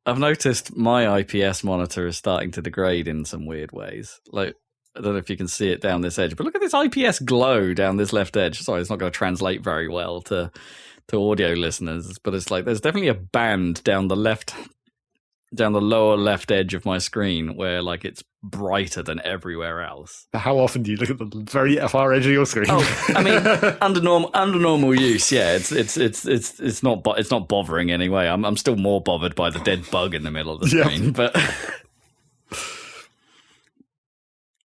Speaker 3: I've noticed my IPS monitor is starting to degrade in some weird ways. Like, I don't know if you can see it down this edge, but look at this IPS glow down this left edge. Sorry, it's not going to translate very well to audio listeners, but it's like there's definitely a band down the lower left edge of my screen where like it's brighter than everywhere else.
Speaker 1: How often do you look at the very far edge of your screen?
Speaker 3: Oh, I mean, under normal use, yeah, it's not bothering anyway. I'm still more bothered by the dead bug in the middle of the screen, but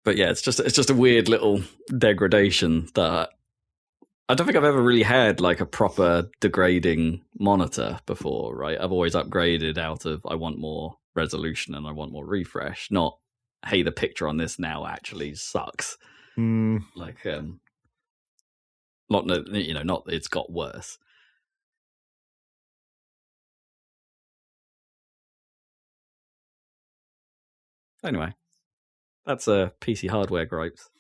Speaker 3: But yeah, it's just a weird little degradation that I don't think I've ever really had like a proper degrading monitor before, right? I've always upgraded out of I want more resolution and I want more refresh, not hey, the picture on this now actually sucks. Like not it's got worse. Anyway, that's PC hardware gripes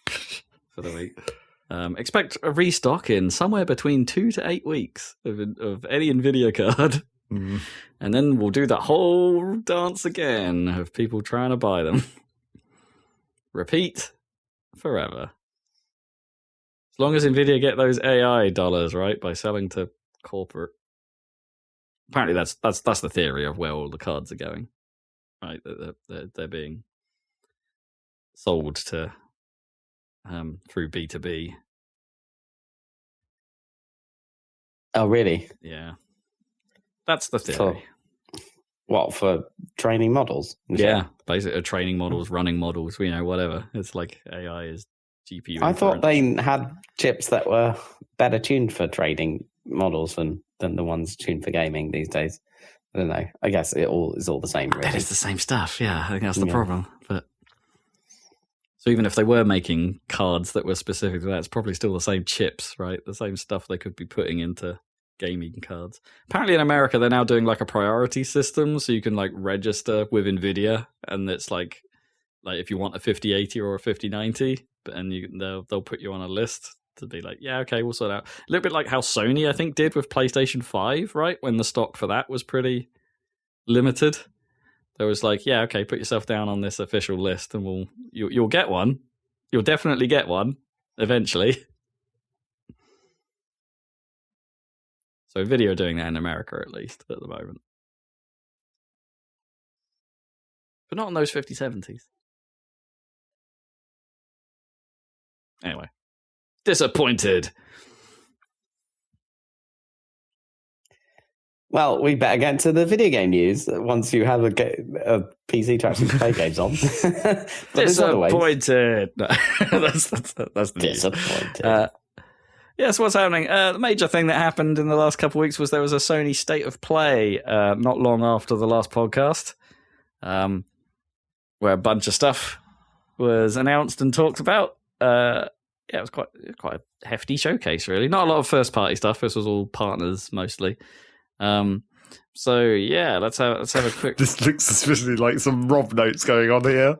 Speaker 3: for the week. Expect a restock in somewhere between 2 to 8 weeks of any NVIDIA card. And then we'll do that whole dance again of people trying to buy them. Repeat forever. As long as NVIDIA get those AI dollars, right, by selling to corporate. Apparently that's the theory of where all the cards are going. Right, they're being sold to through B2B.
Speaker 2: Oh, really?
Speaker 3: Yeah. That's the theory.
Speaker 2: For training models?
Speaker 3: Yeah, basically training models, running models, whatever. It's like AI is GPU.
Speaker 2: I thought they had chips that were better tuned for training models than the ones tuned for gaming these days. I don't know. I guess it all is all the same, really.
Speaker 3: It is the same stuff, yeah. I think that's the problem. But so even if they were making cards that were specific to that, it's probably still the same chips, right? The same stuff they could be putting into gaming cards. Apparently in America, they're now doing like a priority system, so you can like register with NVIDIA, and it's like if you want a 5080 or a 5090, and they'll put you on a list to be like, yeah, okay, we'll sort out. A little bit like how Sony, I think, did with PlayStation 5, right? When the stock for that was pretty limited. There was like, yeah, okay, put yourself down on this official list and you'll get one. You'll definitely get one eventually. So NVIDIA are doing that in America, at least, at the moment. But not on those 5070s. Anyway. Disappointed.
Speaker 2: Well, we better get into the video game news once you have a PC to actually play games on.
Speaker 3: Disappointed. No, that's the news.
Speaker 2: Disappointed.
Speaker 3: Yes, what's happening? The major thing that happened in the last couple of weeks was there was a Sony State of Play not long after the last podcast, where a bunch of stuff was announced and talked about. Yeah, it was quite a hefty showcase, really. Not a lot of first-party stuff. This was all partners, mostly. So, yeah, let's have a quick...
Speaker 1: This looks suspiciously like some Rob notes going on here.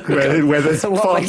Speaker 1: where there's far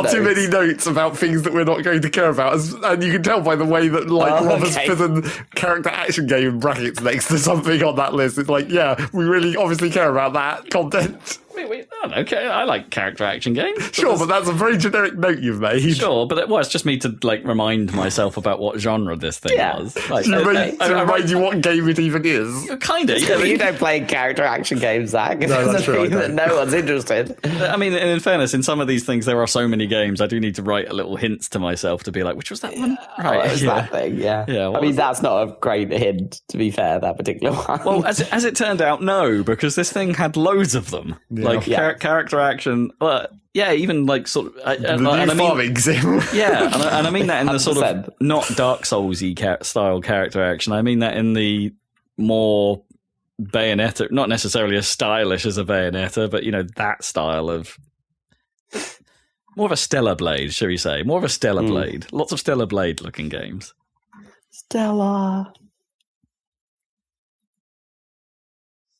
Speaker 1: too many notes about things that we're not going to care about, and you can tell by the way that Rob has put a character action game in brackets next to something on that list. It's like, yeah, we really obviously care about that content.
Speaker 3: Wait, okay, I like character action games.
Speaker 1: Sure, but that's a very generic note you've made.
Speaker 3: Sure, but it's just me to remind myself about what genre this thing was.
Speaker 1: To remind you what game it even is.
Speaker 3: Kind of.
Speaker 2: You don't play character action games, Zach. It doesn't mean that no one's interested.
Speaker 3: I mean, in fairness, in some of these things, there are so many games. I do need to write a little hints to myself to be like, which was that one?
Speaker 2: Right, that thing. Yeah. I mean, that's not a great hint, to be fair. That particular one.
Speaker 3: Well, as it turned out, no, because this thing had loads of them.
Speaker 1: Yeah.
Speaker 3: Character action, but yeah, even sort of
Speaker 1: farming sim.
Speaker 3: Yeah, and I mean that in the sort of not Dark Souls-y style character action. I mean that in the more Bayonetta, not necessarily as stylish as a Bayonetta, but that style of more of a Stellar Blade, shall we say? More of a Stellar Blade. Lots of Stellar Blade looking games.
Speaker 2: Stella.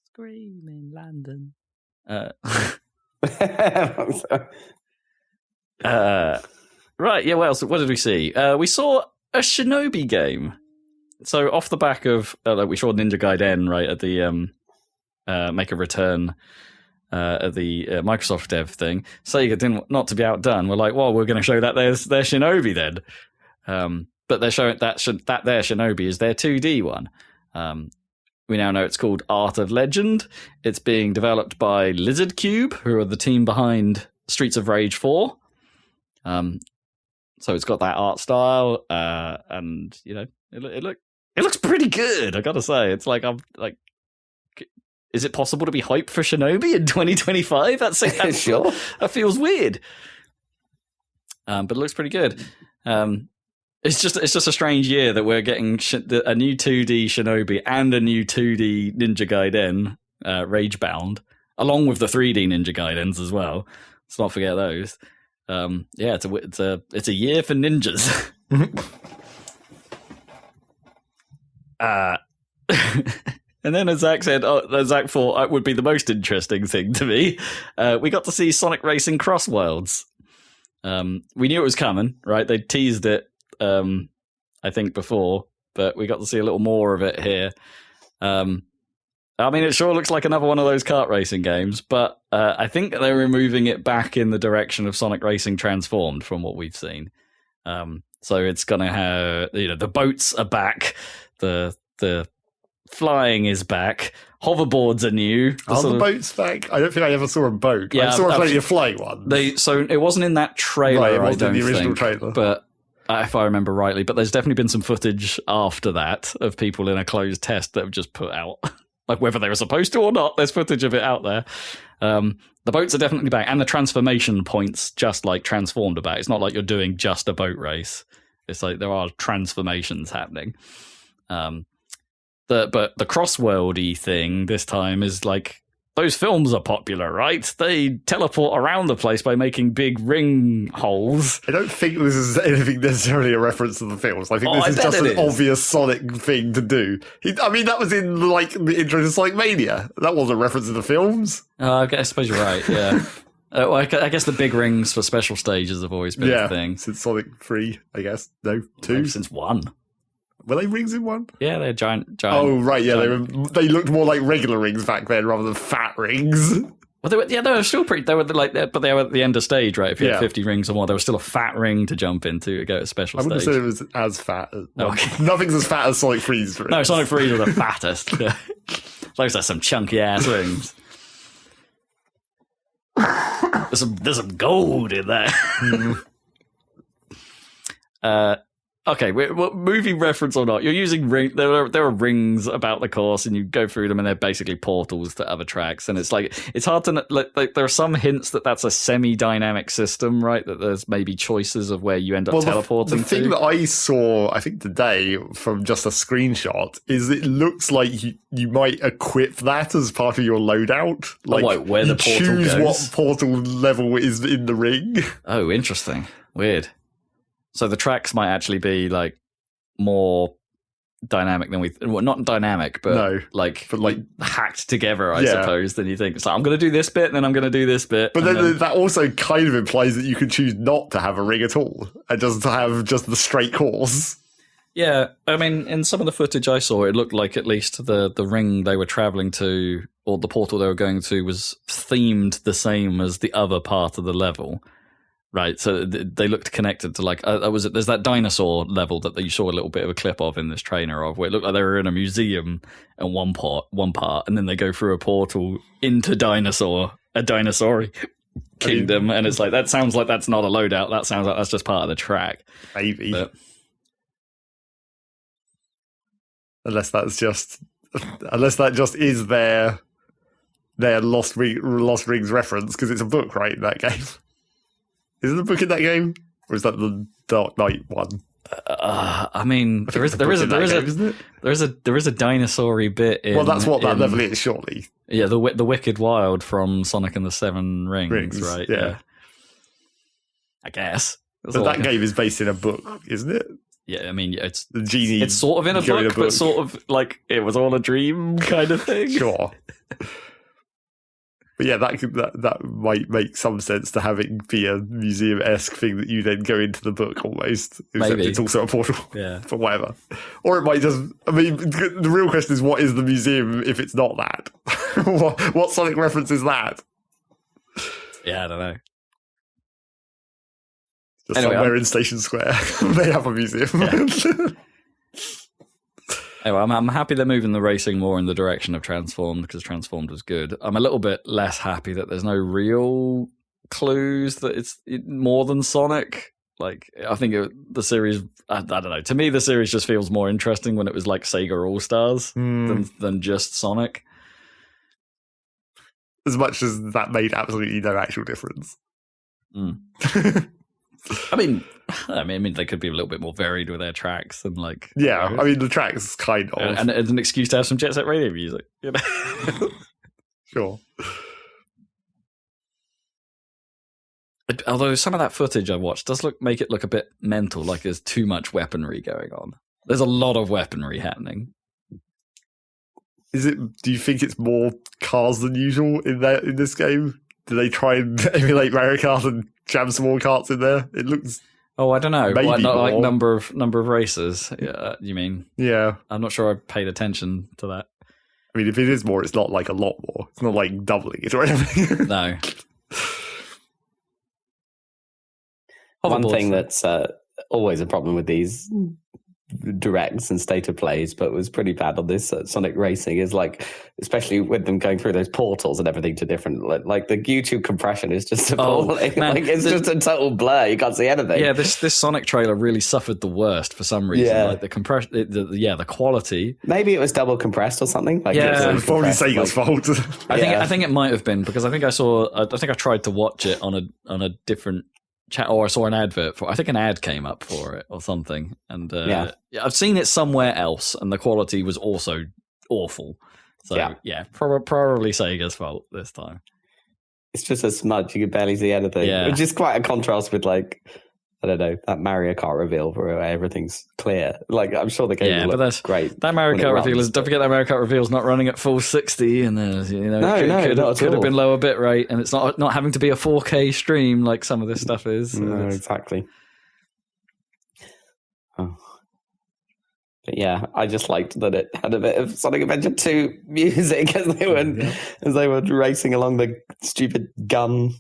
Speaker 3: Screaming London. Right, yeah, what did we see? We saw a Shinobi game. So off the back of we saw Ninja Gaiden right at the make a return at the Microsoft Dev thing. Sega didn't not to be outdone. We're like, well, we're going to show that their Shinobi then. But they're showing that their Shinobi is their 2D one. We now know it's called Art of Legend. It's being developed by Lizard Cube, who are the team behind Streets of Rage 4. So it's got that art style, and it looks pretty good. I gotta say, it's like is it possible to be hyped for Shinobi in 2025? That's
Speaker 2: Sure.
Speaker 3: That feels weird. But it looks pretty good. It's just a strange year that we're getting a new 2D Shinobi and a new 2D Ninja Gaiden Ragebound, along with the 3D Ninja Gaidens as well. Let's not forget those. It's a year for ninjas. And then, as Zach said, Zach thought it would be the most interesting thing to me. We got to see Sonic Racing Cross Worlds. We knew it was coming, right? They teased it, I think, before, but we got to see a little more of it here. I mean, it sure looks like another one of those kart racing games, but I think they're moving it back in the direction of Sonic Racing Transformed from what we've seen. So it's going to have, the boats are back, the flying is back, hoverboards are new.
Speaker 1: The boats back? I don't think I ever saw a boat.
Speaker 3: Yeah,
Speaker 1: I saw plenty of flying ones.
Speaker 3: So it wasn't in that trailer,
Speaker 1: right, it
Speaker 3: I
Speaker 1: wasn't
Speaker 3: don't
Speaker 1: in the original
Speaker 3: think,
Speaker 1: trailer.
Speaker 3: but if I remember rightly, but there's definitely been some footage after that of people in a closed test that have just put out. Like whether they were supposed to or not, there's footage of it out there. The boats are definitely back, and the transformation points just like Transformed are back. It's not like you're doing just a boat race. It's like there are transformations happening. But the cross-worldy thing this time is like, those films are popular, right? They teleport around the place by making big ring holes.
Speaker 1: I don't think this is anything necessarily a reference to the films. I think this is just an obvious Sonic thing to do. That was in like the intro to Sonic Mania. That wasn't a reference to the films.
Speaker 3: I suppose you're right, yeah. I guess the big rings for special stages have always been a thing.
Speaker 1: Since Sonic 3, I guess. No, 2?
Speaker 3: Since 1.
Speaker 1: Were they rings in 1?
Speaker 3: Yeah, they're giant.
Speaker 1: Oh, right, yeah. They looked more like regular rings back then rather than fat rings.
Speaker 3: Well, they were still pretty. They were but they were at the end of stage, right? If you had 50 rings or more, there was still a fat ring to jump into to go to special stage.
Speaker 1: I wouldn't say it was as fat. Nothing's as fat as Sonic 3's rings.
Speaker 3: No, Sonic 3's were the fattest. Those are some chunky ass rings. There's some gold in there. Okay, movie reference or not, you're using there are rings about the course, and you go through them, and they're basically portals to other tracks. And it's like, it's hard to like there are some hints that that's a semi-dynamic system, right? That there's maybe choices of where you end up teleporting.
Speaker 1: The thing that I saw, I think today, from just a screenshot, is it looks like you might equip that as part of your loadout.
Speaker 3: Like where the portal
Speaker 1: choose
Speaker 3: goes.
Speaker 1: what portal level is in the ring.
Speaker 3: Oh, interesting. Weird. So the tracks might actually be like more dynamic than not dynamic, but like hacked together, I suppose, than you think. It's like, I'm going to do this bit, and then I'm going to do this bit.
Speaker 1: But then that also kind of implies that you can choose not to have a ring at all, and just to have just the straight course.
Speaker 3: Yeah, I mean, in some of the footage I saw, it looked like at least the ring they were traveling to, or the portal they were going to, was themed the same as the other part of the level. Right, so they looked connected to like there's that dinosaur level that you saw a little bit of a clip of in this trainer of, where it looked like they were in a museum in one part, and then they go through a portal into a dinosaur kingdom, and it's like, that sounds like that's not a loadout. That sounds like that's just part of the track.
Speaker 1: Maybe, unless that just is their Lost Rings reference, because it's a book, right, in that game. Is it a book in that game, or is that the Dark Knight one?
Speaker 3: I mean, there is a dinosaur-y bit in...
Speaker 1: Well, that's what that level is, surely.
Speaker 3: Yeah, the Wicked Wild from Sonic and the Seven Rings, right?
Speaker 1: Yeah.
Speaker 3: I guess.
Speaker 1: But that game is based in a book, isn't it?
Speaker 3: Yeah, I mean, it's
Speaker 1: the genie.
Speaker 3: It's sort of in a book, but sort of like it was all a dream kind of thing.
Speaker 1: Sure. But yeah, that might make some sense to have it be a museum-esque thing that you then go into the book almost. Except
Speaker 3: Maybe.
Speaker 1: It's also a portal.
Speaker 3: Yeah.
Speaker 1: For whatever. Or it might just... I mean, the real question is, what is the museum if it's not that? What Sonic reference is that?
Speaker 3: Yeah, I don't know.
Speaker 1: Just somewhere in Station Square. They have a museum.
Speaker 3: Yeah. Anyway, I'm happy they're moving the racing more in the direction of Transformed, because Transformed was good. I'm a little bit less happy that there's no real clues that it's more than Sonic. Like, I think the series, I don't know. To me, the series just feels more interesting when it was like Sega All-Stars than just Sonic.
Speaker 1: as much as that made absolutely no actual difference.
Speaker 3: I mean, they could be a little bit more varied with their tracks and like.
Speaker 1: Yeah, I mean the tracks kind of,
Speaker 3: and it's an excuse to have some Jet Set Radio music. You know?
Speaker 1: Sure.
Speaker 3: Although some of that footage I watched does make it look a bit mental, like there's too much weaponry going on. There's a lot of weaponry happening.
Speaker 1: Do you think it's more cars than usual in this game? Do they try and emulate Mario Kart and jam some more karts in there? It looks.
Speaker 3: Oh, I don't know.
Speaker 1: Maybe
Speaker 3: not
Speaker 1: more.
Speaker 3: Like number of races. You mean?
Speaker 1: Yeah.
Speaker 3: I'm not sure I paid attention to that.
Speaker 1: I mean, if it is more, it's not like a lot more. It's not like doubling it or anything.
Speaker 3: No.
Speaker 2: One thing that's always a problem with these directs and state of plays, but was pretty bad on this Sonic Racing, is like, especially with them going through those portals and everything to different, like the YouTube compression is just appalling. Like it's just a total blur. You can't see anything.
Speaker 3: Yeah, this Sonic trailer really suffered the worst for some reason.
Speaker 2: Yeah.
Speaker 3: Like the compression, the quality.
Speaker 2: Maybe it was double compressed or something. Like
Speaker 1: It was probably Sega's fault.
Speaker 3: I think it might have been, because I think I tried to watch it on a different chat, or I saw an advert for. I think an ad came up for it or something, and I've seen it somewhere else, and the quality was also awful. So probably Sega's fault this time.
Speaker 2: It's just a smudge; you could barely see anything.
Speaker 3: Yeah.
Speaker 2: Which is quite a contrast with, like, I don't know, that Mario Kart reveal where everything's clear. Like, I'm sure the game will look great.
Speaker 3: That Mario Kart reveal is. Don't forget that Mario Kart reveal is not running at full 60, and there's could have been lower bit rate, and it's not having to be a 4K stream like some of this stuff is.
Speaker 2: No, exactly. Oh. But yeah, I just liked that it had a bit of Sonic Adventure 2 music as they were racing along the stupid gun.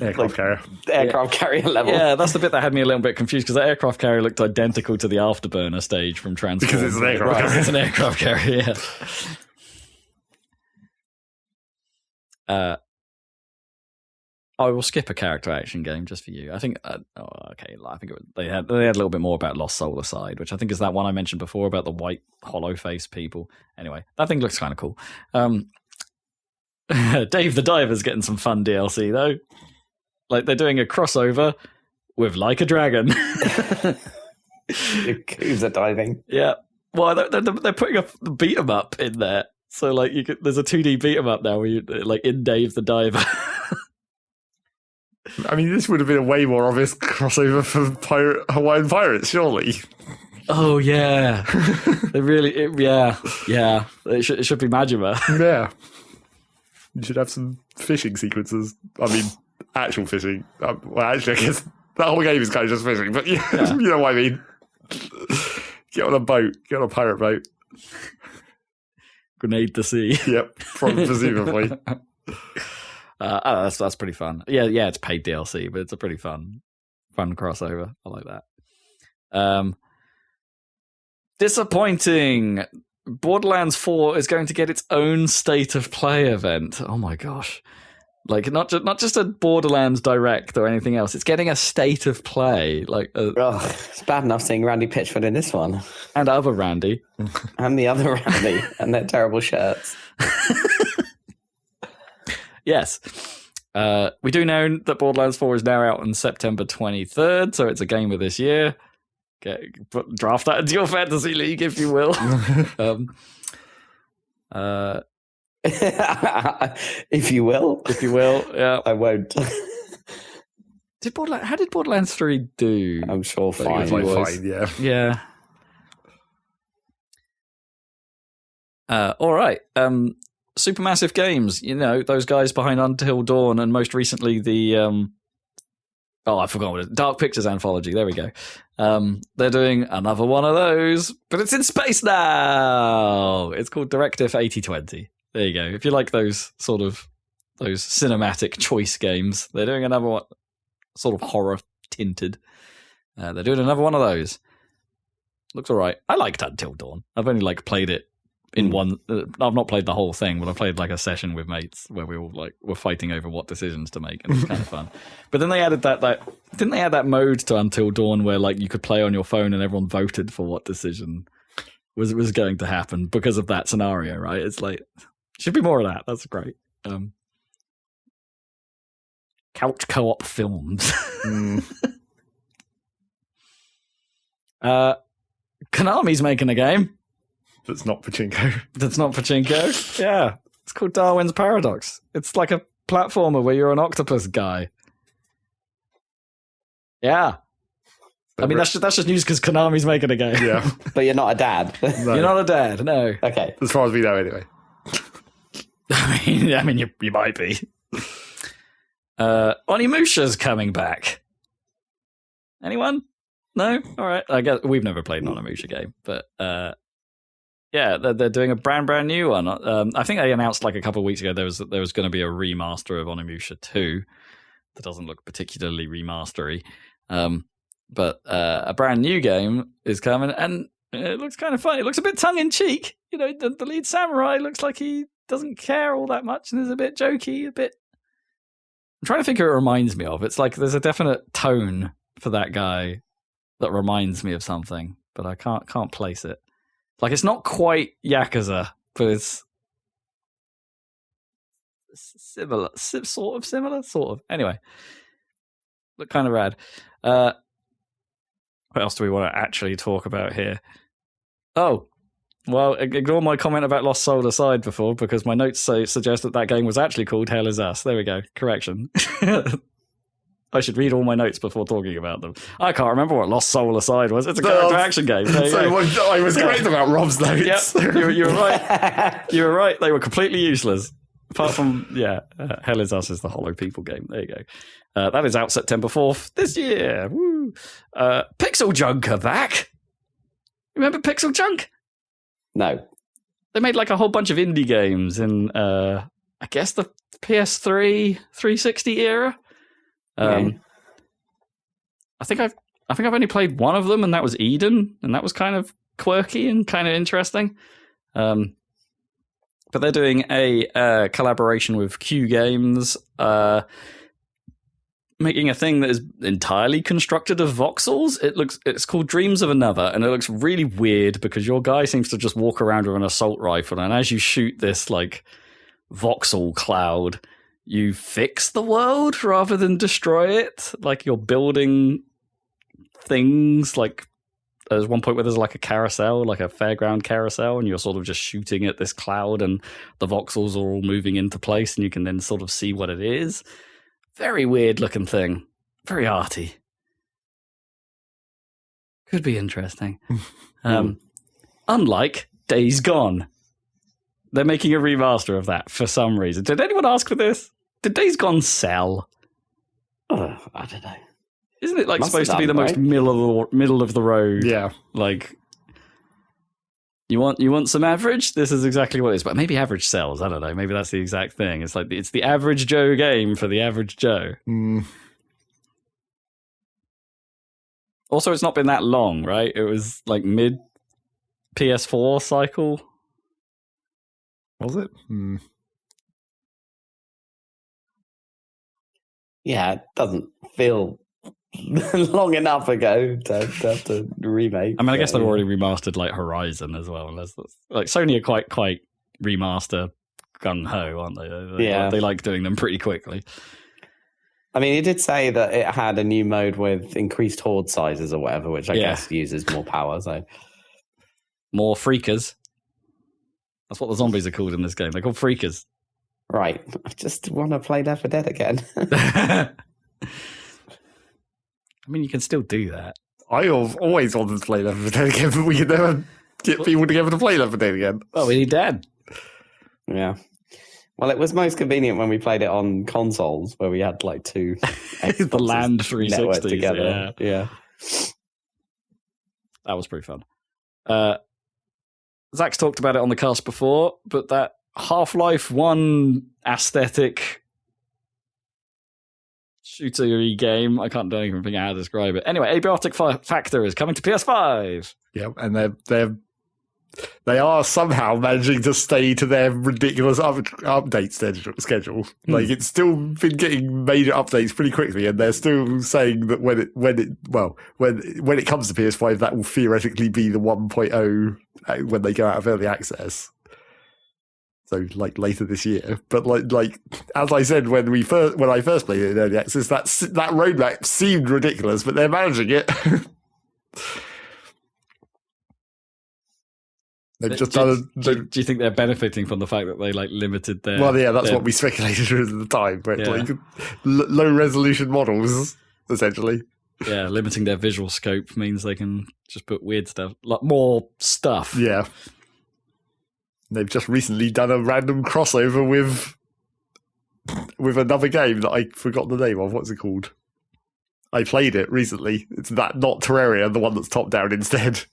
Speaker 1: Aircraft
Speaker 2: carrier level.
Speaker 3: Yeah, that's the bit that had me a little bit confused, because the aircraft carrier looked identical to the Afterburner stage from Transformers.
Speaker 1: Because it's an aircraft carrier.
Speaker 3: It's an aircraft carrier, yeah. I will skip a character action game just for you. I think. I think they had a little bit more about Lost Soul Aside, which I think is that one I mentioned before about the white hollow face people. Anyway, that thing looks kind of cool. Dave the Diver's getting some fun DLC though. Like, they're doing a crossover with Like a Dragon.
Speaker 2: Yakuza diving.
Speaker 3: Yeah. Well, they're putting a beat 'em up in there. So, like, there's a 2D beat 'em up now where you, like, in Dave the Diver.
Speaker 1: I mean, this would have been a way more obvious crossover for Hawaiian Pirates, surely.
Speaker 3: Oh, yeah. Yeah. It should be Majima.
Speaker 1: Yeah. You should have some fishing sequences. I mean, actual fishing. Well, actually, I guess that whole game is kind of just fishing, but you know what I mean. Get on a boat. Get on a pirate boat.
Speaker 3: Grenade the sea.
Speaker 1: Yep, presumably.
Speaker 3: That's pretty fun. Yeah, it's paid DLC, but it's a pretty fun crossover. I like that. Disappointing. Borderlands 4 is going to get its own State of Play event. Oh my gosh. Like, not just a Borderlands Direct or anything else. It's getting a State of Play. Like,
Speaker 2: it's bad enough seeing Randy Pitchford in this one.
Speaker 3: And other Randy.
Speaker 2: And the other Randy. And their terrible shirts.
Speaker 3: Yes. We do know that Borderlands 4 is now out on September 23rd, so it's a game of this year. Draft that into your fantasy league, if you will.
Speaker 2: If you will,
Speaker 3: yeah.
Speaker 2: I won't.
Speaker 3: How did Borderlands 3 do?
Speaker 2: I'm sure fine.
Speaker 1: Fine,
Speaker 3: yeah. All right. Supermassive Games, those guys behind Until Dawn, and most recently the I forgot what it is. Dark Pictures Anthology. There we go. They're doing another one of those, but it's in space now. It's called Directive 8020. There you go. If you like those cinematic choice games, they're doing another one, sort of horror tinted. They're doing another one of those. Looks all right. I liked Until Dawn. I've only played it in one. I've not played the whole thing, but I played a session with mates where we all were fighting over what decisions to make, and it was kind of fun. But then they added didn't they add that mode to Until Dawn where you could play on your phone and everyone voted for what decision was going to happen because of that scenario, right? It's should be more of that. That's great. Couch co-op films. Konami's making a game.
Speaker 1: That's not pachinko.
Speaker 3: That's not pachinko. Yeah. It's called Darwin's Paradox. It's like a platformer where you're an octopus guy. Yeah. I mean, that's just news because Konami's making a game.
Speaker 1: Yeah.
Speaker 2: But you're not a dad.
Speaker 1: No.
Speaker 3: You're not a dad, no.
Speaker 2: Okay.
Speaker 1: As far as we know, anyway.
Speaker 3: I mean, you might be. Onimusha's coming back. Anyone? No? All right. I guess we've never played an Onimusha game, but yeah, they're doing a brand new one. I think they announced like a couple of weeks ago there was going to be a remaster of Onimusha 2 that doesn't look particularly remastery, but a brand new game is coming, and it looks kind of fun. It looks a bit tongue in cheek. You know, the lead samurai looks like he doesn't care all that much, and is a bit jokey, a bit. I'm trying to think who it reminds me of. It's like there's a definite tone for that guy that reminds me of something, but I can't place it. Like it's not quite Yakuza, but it's similar, sort of. Anyway, look kind of rad. What else do we want to actually talk about here? Oh, well, ignore my comment about Lost Soul aside before, because my notes suggest that game was actually called Hell Is Us. There we go. Correction. I should read all my notes before talking about them. I can't remember what Lost Soul Aside was. It's a character action game.
Speaker 1: I was correct about Rob's notes.
Speaker 3: Yep, you were right. You were right. They were completely useless. Apart from, Hell Is Us is the Hollow People game. There you go. That is out September 4th this year. Woo! Pixel Junk are back. Remember Pixel Junk?
Speaker 2: No.
Speaker 3: They made like a whole bunch of indie games in, I guess, the PS3 360 era.
Speaker 2: Okay.
Speaker 3: I think I've only played one of them, and that was Eden, and that was kind of quirky and kind of interesting. But they're doing a collaboration with Q Games, making a thing that is entirely constructed of voxels. It's called Dreams of Another, and it looks really weird because your guy seems to just walk around with an assault rifle, and as you shoot this like voxel cloud, you fix the world rather than destroy it. Like you're building things. Like there's one point where there's like a carousel, like a fairground carousel, and you're sort of just shooting at this cloud, and the voxels are all moving into place, and you can then sort of see what it is. Very weird looking thing. Very arty. Could be interesting. Unlike Days Gone. They're making a remaster of that for some reason. Did anyone ask for this? Did Days Gone sell?
Speaker 2: I don't know.
Speaker 3: Isn't it like
Speaker 2: Must
Speaker 3: supposed
Speaker 2: have
Speaker 3: to be the
Speaker 2: done,
Speaker 3: most
Speaker 2: right?
Speaker 3: middle of the road?
Speaker 1: Yeah.
Speaker 3: Like, you want some average? This is exactly what it is. But maybe average sells. I don't know. Maybe that's the exact thing. It's like it's the average Joe game for the average Joe. Also, it's not been that long, right? It was like mid PS4 cycle.
Speaker 1: Was it?
Speaker 2: Yeah, it doesn't feel long enough ago to have to remake.
Speaker 3: I mean, I guess they've already remastered like Horizon as well. Like Sony are quite remaster gung ho, aren't they? They like doing them pretty quickly.
Speaker 2: I mean, it did say that it had a new mode with increased horde sizes or whatever, which I guess uses more power. So
Speaker 3: more freakers. That's what the zombies are called in this game. They're called freakers.
Speaker 2: Right. I just want to play Left 4 Dead again.
Speaker 3: I mean, you can still do that.
Speaker 1: I have always wanted to play Left 4 Dead again, but we can never get people together to play Left 4 Dead again.
Speaker 3: Well, we need Dad.
Speaker 2: Yeah. Well, it was most convenient when we played it on consoles, where we had like two
Speaker 3: the land 360s
Speaker 2: together. Yeah.
Speaker 3: That was pretty fun. Zach's talked about it on the cast before, but that Half-Life 1 aesthetic shooter-y game, I can't even think how to describe it. Anyway, Abiotic Factor is coming to PS5.
Speaker 1: Yeah, and they are somehow managing to stay to their ridiculous update schedule. Like it's still been getting major updates pretty quickly, and they're still saying that when it comes to PS5, that will theoretically be the 1.0 when they go out of early access. So like later this year, but like as I said when I first played it in early access, that roadmap seemed ridiculous, but they're managing it. They've just done.
Speaker 3: Do you think they're benefiting from the fact that they like limited their?
Speaker 1: Well, yeah, that's what we speculated at the time, but like low resolution models essentially.
Speaker 3: Yeah, limiting their visual scope means they can just put weird stuff, like more stuff.
Speaker 1: Yeah. They've just recently done a random crossover with another game that I forgot the name of. What's it called? I played it recently. It's that, not Terraria, the one that's top down instead.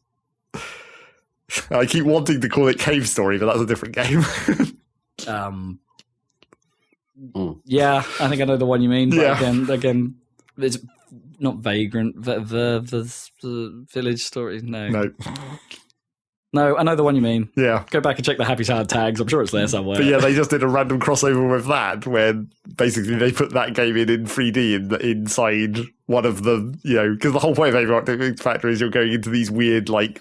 Speaker 1: I keep wanting to call it Cave Story, but that's a different game.
Speaker 3: Yeah, I think I know the one you mean. But
Speaker 1: Yeah.
Speaker 3: again, it's not Vagrant. The Village Story. No, I know the one you mean.
Speaker 1: Yeah.
Speaker 3: Go back and check the Happy Salad tags. I'm sure it's there somewhere.
Speaker 1: But yeah, they just did a random crossover with that, where basically they put that game in 3D inside one of the, because the whole point of Avion Factory is you're going into these weird, like,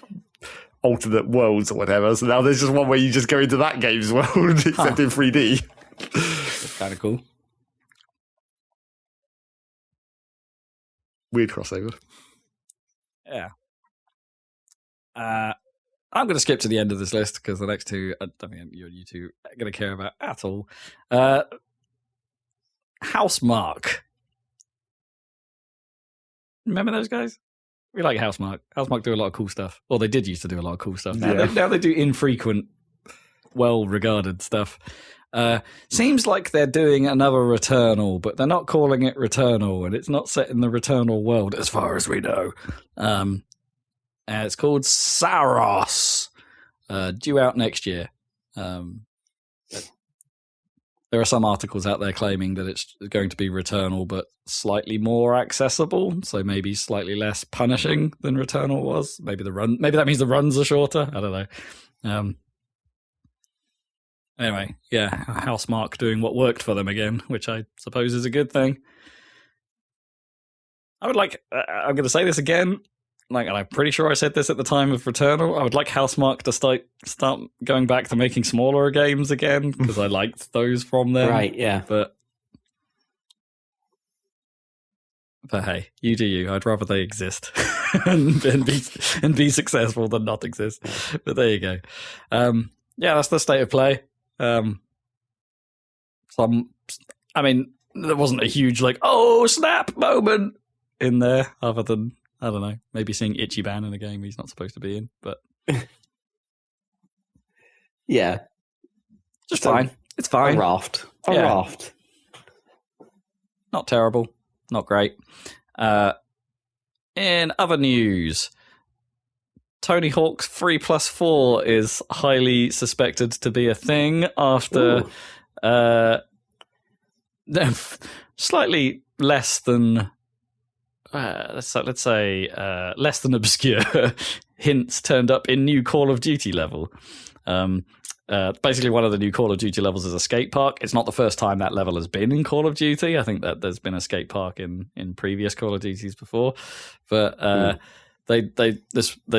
Speaker 1: alternate worlds or whatever. So now there's just one where you just go into that game's world, except in 3D.
Speaker 3: That's kind of cool.
Speaker 1: Weird crossover.
Speaker 3: Yeah. I'm going to skip to the end of this list because the next two, I don't think you two are going to care about at all. Housemarque. Remember those guys? We like Housemarque. Housemarque do a lot of cool stuff. Well, they did used to do a lot of cool stuff. Now they do infrequent, well-regarded stuff. Seems like they're doing another Returnal, but they're not calling it Returnal, and it's not set in the Returnal world as far as we know. It's called Saros, due out next year. There are some articles out there claiming that it's going to be Returnal, but slightly more accessible, so maybe slightly less punishing than Returnal was. Maybe that means the runs are shorter. I don't know. Anyway, yeah, Housemarque doing what worked for them again, which I suppose is a good thing. I'm going to say this again. And I'm pretty sure I said this at the time of Returnal. I would like Housemarque to start going back to making smaller games again, because I liked those from them.
Speaker 2: Right, yeah.
Speaker 3: But hey, you do you. I'd rather they exist and be successful than not exist. But there you go. Yeah, that's the state of play. There wasn't a huge oh snap moment in there, other than, I don't know, maybe seeing Ichiban in a game he's not supposed to be in, but
Speaker 2: yeah,
Speaker 3: just fine. It's fine.
Speaker 2: A raft. Raft.
Speaker 3: Not terrible. Not great. In other news, Tony Hawk's 3+4 is highly suspected to be a thing after slightly less than let's say less than obscure hints turned up in new Call of Duty level. Basically, one of the new Call of Duty levels is a skate park. It's not the first time that level has been in Call of Duty. I think that there's been a skate park in previous Call of Duties before, but they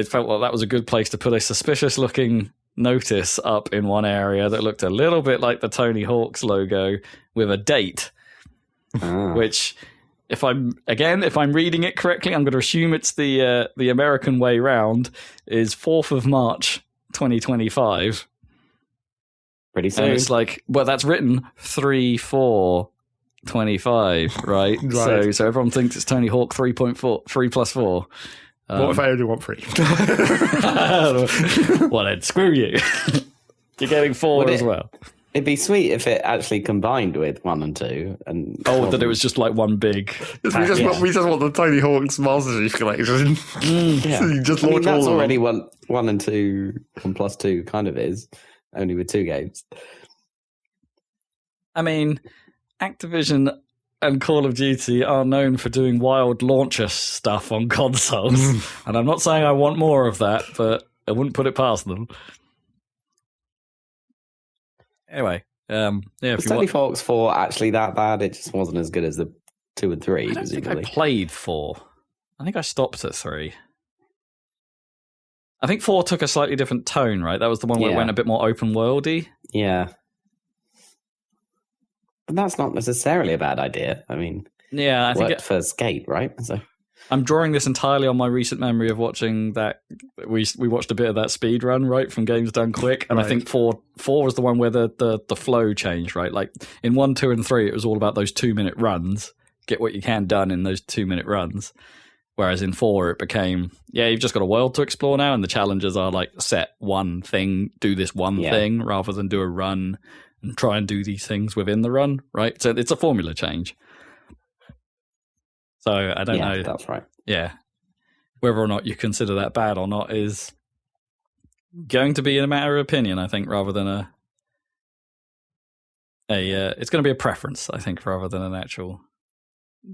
Speaker 3: felt like that was a good place to put a suspicious looking notice up in one area that looked a little bit like the Tony Hawk's logo with a date, which, if I'm reading it correctly, I'm going to assume it's the American way round, is 4th of March 2025.
Speaker 2: Pretty soon.
Speaker 3: And it's that's written 3/4/25, right?
Speaker 1: Right.
Speaker 3: So everyone thinks it's Tony Hawk 3+4.
Speaker 1: What if I only want 3?
Speaker 3: Well, then screw you. You're getting 4 as well.
Speaker 2: It'd be sweet if it actually combined with 1 and 2.
Speaker 3: That it was just like one big.
Speaker 1: We just want the Tony Hawk's Master Chief collection.
Speaker 2: Yeah.
Speaker 1: So you just launch
Speaker 2: that's
Speaker 1: all of
Speaker 2: already
Speaker 1: them.
Speaker 2: 1 and 2, 1+2 kind of is, only with 2 games.
Speaker 3: I mean, Activision and Call of Duty are known for doing wild launcher stuff on consoles. And I'm not saying I want more of that, but I wouldn't put it past them. Anyway,
Speaker 2: Was Tony Hawk's 4 actually that bad? It just wasn't as good as the 2 and 3,
Speaker 3: I don't think I
Speaker 2: presumably.
Speaker 3: played 4. I think I stopped at 3. I think 4 took a slightly different tone, right? That was the one where it went a bit more open worldy.
Speaker 2: Yeah. But that's not necessarily a bad idea. I mean,
Speaker 3: Yeah, I think
Speaker 2: worked for Skate, right? So
Speaker 3: I'm drawing this entirely on my recent memory of watching that. We watched a bit of that speed run, right, from Games Done Quick, and I think four was the one where the flow changed, right? Like in 1, 2, and 3, it was all about those 2-minute runs. Get what you can done in those 2-minute runs. Whereas in 4, it became, you've just got a world to explore now, and the challenges are like set one thing, do this one thing, rather than do a run and try and do these things within the run, right? So it's a formula change. So I don't know.
Speaker 2: That's right.
Speaker 3: Yeah. Whether or not you consider that bad or not is going to be a matter of opinion, I think, rather than it's going to be a preference, I think, rather than an actual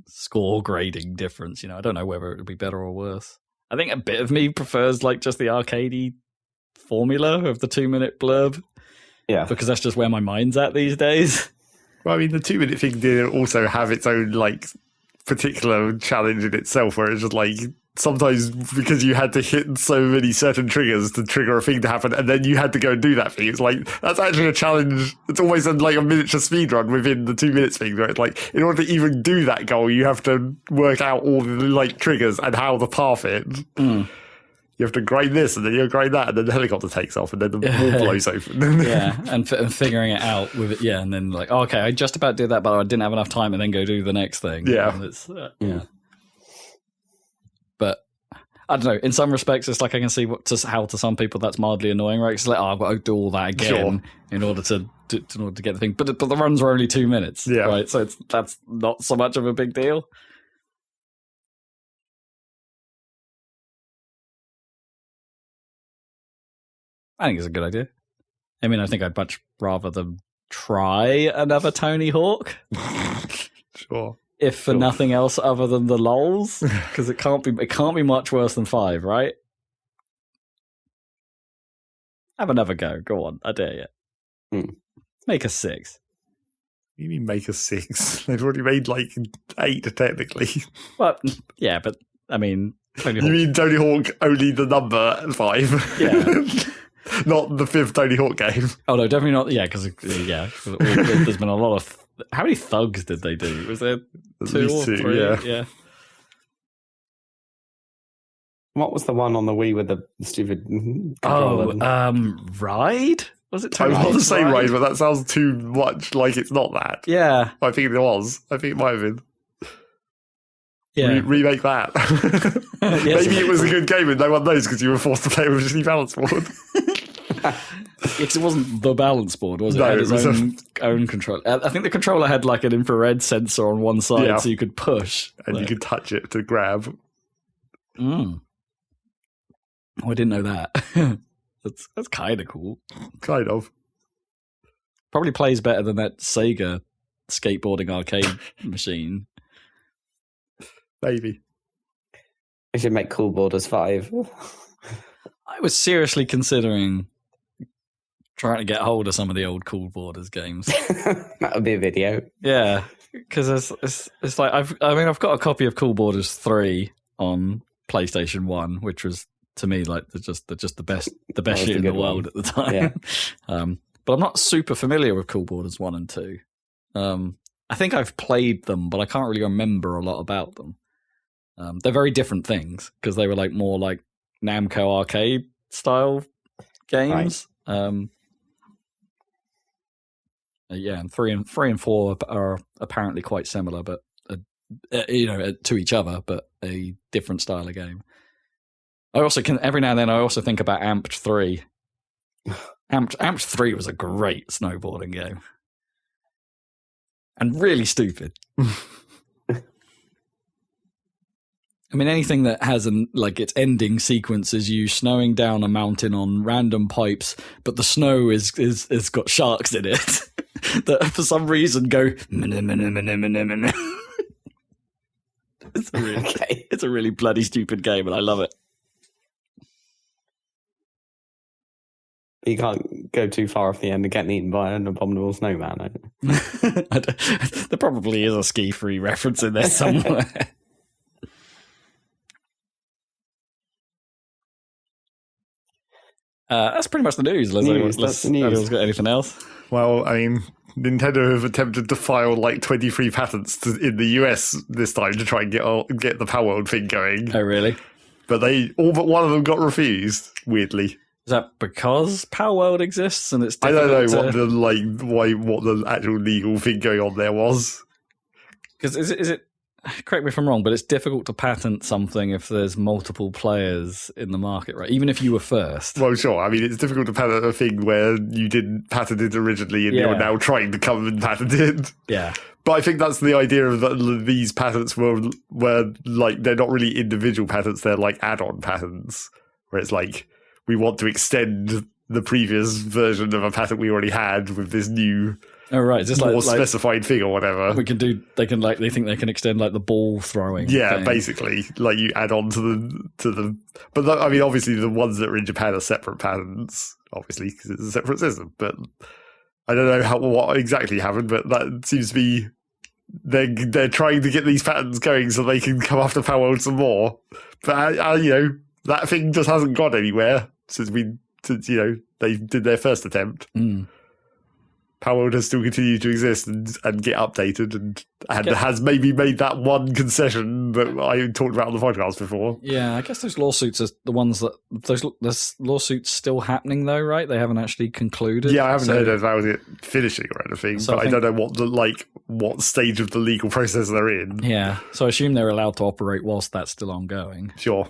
Speaker 3: score grading difference. I don't know whether it would be better or worse. I think a bit of me prefers like just the arcadey formula of the 2-minute blurb. Yeah. Because that's just where my mind's at these days.
Speaker 1: Well, I mean, the 2-minute thing did also have its own like particular challenge in itself, where it's just like sometimes because you had to hit so many certain triggers to trigger a thing to happen, and then you had to go and do that thing. It's like that's actually a challenge. It's almost like a miniature speed run within the 2 minutes thing, where it's like in order to even do that goal, you have to work out all the like triggers and how the path is. You have to grind this, and then you grind that, and then the helicopter takes off, and then the wall blows open.
Speaker 3: and figuring it out with it, and then like, okay, I just about did that, but I didn't have enough time, and then go do the next thing.
Speaker 1: Yeah.
Speaker 3: It's, But I don't know. In some respects, it's like I can see how to some people that's mildly annoying, right? It's like, I've got to do all that again in order to get the thing. But the runs are only 2 minutes, right? So that's not so much of a big deal. I think it's a good idea. I mean, I think I'd much rather them try another Tony Hawk.
Speaker 1: Sure.
Speaker 3: If for nothing else other than the lols, because it can't be much worse than 5, right? Have another go. Go on, I dare you. Make a 6.
Speaker 1: What do you mean make a 6? They've already made like 8 technically.
Speaker 3: Well, yeah, but I mean,
Speaker 1: Tony Hawk. You mean Tony Hawk only the number 5?
Speaker 3: Yeah.
Speaker 1: Not the 5th Tony Hawk game.
Speaker 3: Oh no, definitely not. Yeah, because there's been a lot of. How many thugs did they do? Was there 2 or 3? Yeah.
Speaker 2: What was the one on the Wii with the stupid controller?
Speaker 3: Ride? Was it?
Speaker 1: I was about to say Ride, but that sounds too much like it's not that.
Speaker 3: Yeah,
Speaker 1: I think it was. I think it might have been.
Speaker 3: Yeah,
Speaker 1: remake that. Maybe it was a good game and no one knows because you were forced to play with a shitty balance board.
Speaker 3: It wasn't the balance board, was it?
Speaker 1: No,
Speaker 3: it had its own controller. I think the controller had like an infrared sensor on one side, so you could push
Speaker 1: and you could touch it to grab.
Speaker 3: Oh, I didn't know that. That's kind of cool.
Speaker 1: Kind of.
Speaker 3: Probably plays better than that Sega skateboarding arcade machine.
Speaker 1: Maybe.
Speaker 2: We should make Cool Borders 5.
Speaker 3: I was seriously considering trying to get hold of some of the old Cool Borders games.
Speaker 2: That would be a video.
Speaker 3: Yeah, because it's like I've got a copy of Cool Borders 3 on PlayStation 1, which was to me like just the best shit in the world at the time.
Speaker 2: Yeah.
Speaker 3: But I'm not super familiar with Cool Borders 1 and 2. I think I've played them, but I can't really remember a lot about them. They're very different things because they were like more like Namco arcade style games. Right. And 3 and 4 are apparently quite similar, but to each other, but a different style of game. I also can every now and then I also think about Amped 3. Amped 3 was a great snowboarding game. And really stupid. I mean, anything that has its ending sequence is you snowing down a mountain on random pipes, but the snow is got sharks in it that for some reason go. It's a really bloody stupid game, and I love it.
Speaker 2: You can't go too far off the end and get eaten by an abominable snowman.
Speaker 3: There probably is a ski-free reference in there somewhere. That's pretty much the news. Anyone's got anything else?
Speaker 1: Well, I mean, Nintendo have attempted to file like 23 patents in the US this time to try and get the Power World thing going.
Speaker 3: Oh, really?
Speaker 1: But all but one of them got refused, weirdly.
Speaker 3: Is that because Power World exists and it's
Speaker 1: I
Speaker 3: difficult
Speaker 1: don't know what the actual legal thing going on there was.
Speaker 3: Because is it? Correct me if I'm wrong, but it's difficult to patent something if there's multiple players in the market, right? Even if you were first.
Speaker 1: Well, sure. I mean, it's difficult to patent a thing where you didn't patent it originally and you're now trying to come and patent it.
Speaker 3: Yeah.
Speaker 1: But I think that's the idea of that these patents were like, they're not really individual patents, they're like add-on patents, where it's like, we want to extend the previous version of a patent we already had with this new...
Speaker 3: Oh, right. Just
Speaker 1: more specified thing or whatever.
Speaker 3: They think they can extend like the ball throwing.
Speaker 1: Yeah,
Speaker 3: thing.
Speaker 1: Basically, like you add on to the. But I mean, obviously, the ones that are in Japan are separate patents, obviously, because it's a separate system. But I don't know what exactly happened, but that seems to be they're trying to get these patents going so they can come after Power World some more. But that thing just hasn't gone anywhere since they did their first attempt.
Speaker 3: Mm.
Speaker 1: Power World has still continued to exist and get updated and has maybe made that one concession that I talked about on the podcast before.
Speaker 3: Yeah, I guess those lawsuits are the ones that... There's lawsuits still happening though, right? They haven't actually concluded.
Speaker 1: Yeah, I haven't heard about it finishing or anything, but I don't know what stage of the legal process they're in.
Speaker 3: Yeah, so I assume they're allowed to operate whilst that's still ongoing.
Speaker 1: Sure.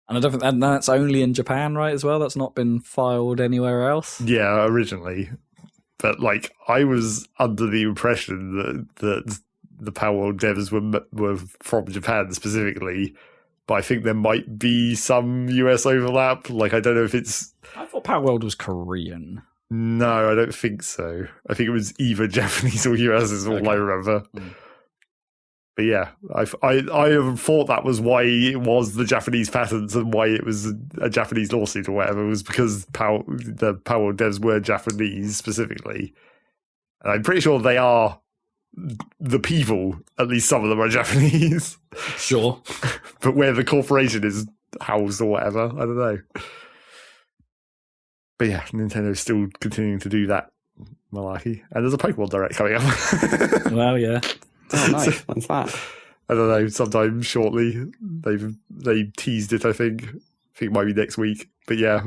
Speaker 3: And I don't think that's only in Japan, right, as well? That's not been filed anywhere else?
Speaker 1: Yeah, originally. But, I was under the impression that the Power World devs were from Japan specifically, but I think there might be some US overlap. I don't know if it's...
Speaker 3: I thought Power World was Korean.
Speaker 1: No, I don't think so. I think it was either Japanese or US is all I remember. Mm. But yeah, I thought that was why it was the Japanese patents and why it was a Japanese lawsuit or whatever, was because the Power devs were Japanese specifically. And I'm pretty sure they are the people, at least some of them are Japanese.
Speaker 3: Sure.
Speaker 1: But where the corporation is housed or whatever, I don't know. But yeah, Nintendo's still continuing to do that malarkey. And there's a Pokemon Direct coming up.
Speaker 3: Well, yeah.
Speaker 2: Oh, nice. When's that?
Speaker 1: I don't know. Sometime shortly. They teased it. I think it might be next week. But yeah.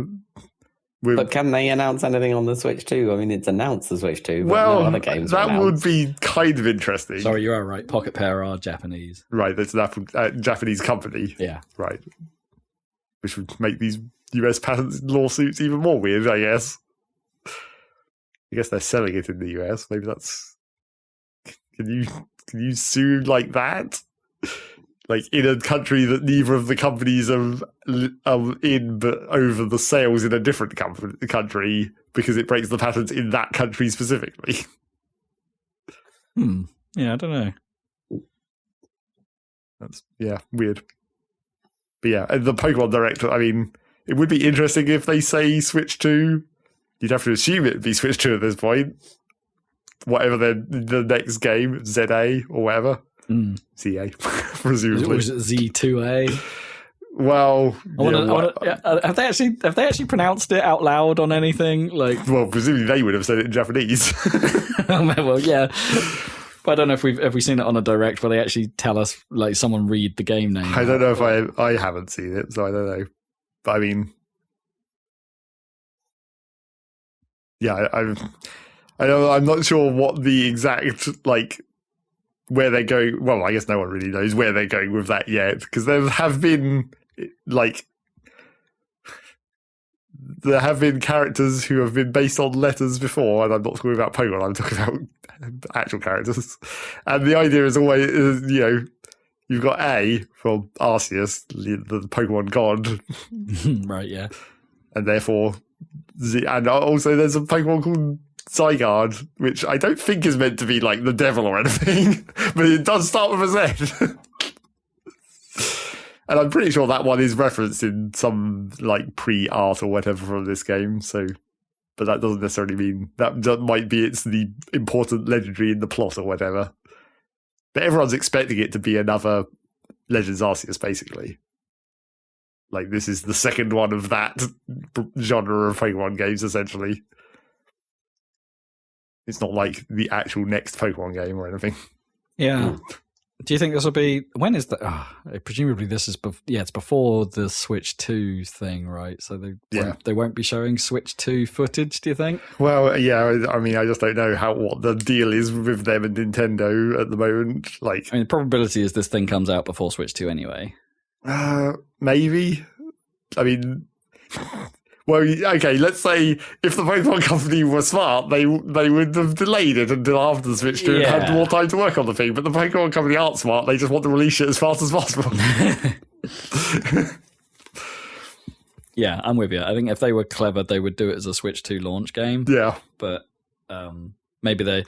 Speaker 2: But can they announce anything on the Switch 2? I mean, it's announced the Switch 2. But
Speaker 1: well,
Speaker 2: no other games
Speaker 1: that would be kind of interesting.
Speaker 3: Sorry, you are right. Pocket Pair are Japanese.
Speaker 1: Right, that's a Japanese company.
Speaker 3: Yeah.
Speaker 1: Right. Which would make these US patent lawsuits even more weird, I guess. I guess they're selling it in the US. Maybe that's... Can you sue like that? In a country that neither of the companies are in, but over the sales in a different country because it breaks the patents in that country specifically.
Speaker 3: Yeah, I don't know.
Speaker 1: That's, weird. But yeah, the Pokemon Direct, I mean, it would be interesting if they say Switch 2. You'd have to assume it would be Switch 2 at this point. Whatever the next game, ZA or whatever. ZA, presumably.
Speaker 3: Or is it Z2A?
Speaker 1: Well,
Speaker 3: have they actually pronounced it out loud on anything?
Speaker 1: Well, presumably they would have said it in Japanese.
Speaker 3: Well, yeah. But I don't know if we've seen it on a Direct where they actually tell us, someone read the game name.
Speaker 1: I don't know if I haven't seen it, so I don't know. But I mean, yeah, I'm not sure what the exact where they're going. Well, I guess no one really knows where they're going with that yet, because there have been characters who have been based on letters before, and I'm not talking about Pokemon. I'm talking about actual characters. And the idea is always, you've got A from Arceus, the Pokemon god,
Speaker 3: right? Yeah,
Speaker 1: and therefore and also there's a Pokemon called Zygarde, which I don't think is meant to be the devil or anything, but it does start with a Z. And I'm pretty sure that one is referenced in some pre-art or whatever from this game. So, but that doesn't necessarily mean that might be it's the important legendary in the plot or whatever. But everyone's expecting it to be another Legends Arceus, basically. This is the second one of that genre of Pokemon games, essentially. It's not like the actual next Pokemon game or anything.
Speaker 3: Yeah. Do you think this will be? When is that? Presumably, this is. It's before the Switch 2 thing, right? So they won't be showing Switch 2 footage. Do you think?
Speaker 1: Well, yeah. I mean, I just don't know what the deal is with them and Nintendo at the moment. Like,
Speaker 3: I mean, the probability is this thing comes out before Switch 2 anyway.
Speaker 1: Maybe. I mean. Well, okay, let's say if the Pokemon Company were smart, they would have delayed it until after the Switch 2 and had more time to work on the thing. But the Pokemon Company aren't smart, they just want to release it as fast as possible.
Speaker 3: Yeah, I'm with you. I think if they were clever, they would do it as a Switch 2 launch game.
Speaker 1: Yeah.
Speaker 3: But maybe they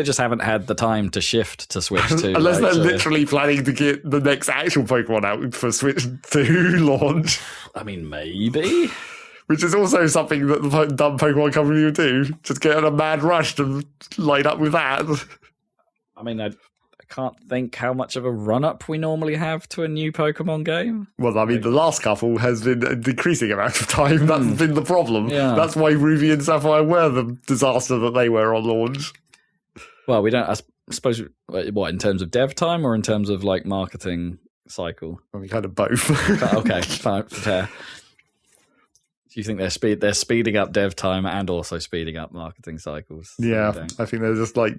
Speaker 3: just haven't had the time to shift to Switch 2.
Speaker 1: Unless they're literally planning to get the next actual Pokemon out for Switch 2 launch.
Speaker 3: I mean, maybe.
Speaker 1: Which is also something that the dumb Pokemon Company would do. Just get in a mad rush to line up with that.
Speaker 3: I mean, I can't think how much of a run-up we normally have to a new Pokemon game.
Speaker 1: Well, I mean, the last couple has been a decreasing amount of time. That's been the problem.
Speaker 3: Yeah.
Speaker 1: That's why Ruby and Sapphire were the disaster that they were on launch.
Speaker 3: Well, we don't, I suppose, what, in terms of dev time or in terms of, like, marketing cycle?
Speaker 1: I mean, kind of both.
Speaker 3: Okay, fine, fair. Do you think they're speeding up dev time and also speeding up marketing cycles?
Speaker 1: Yeah, I think they're just like,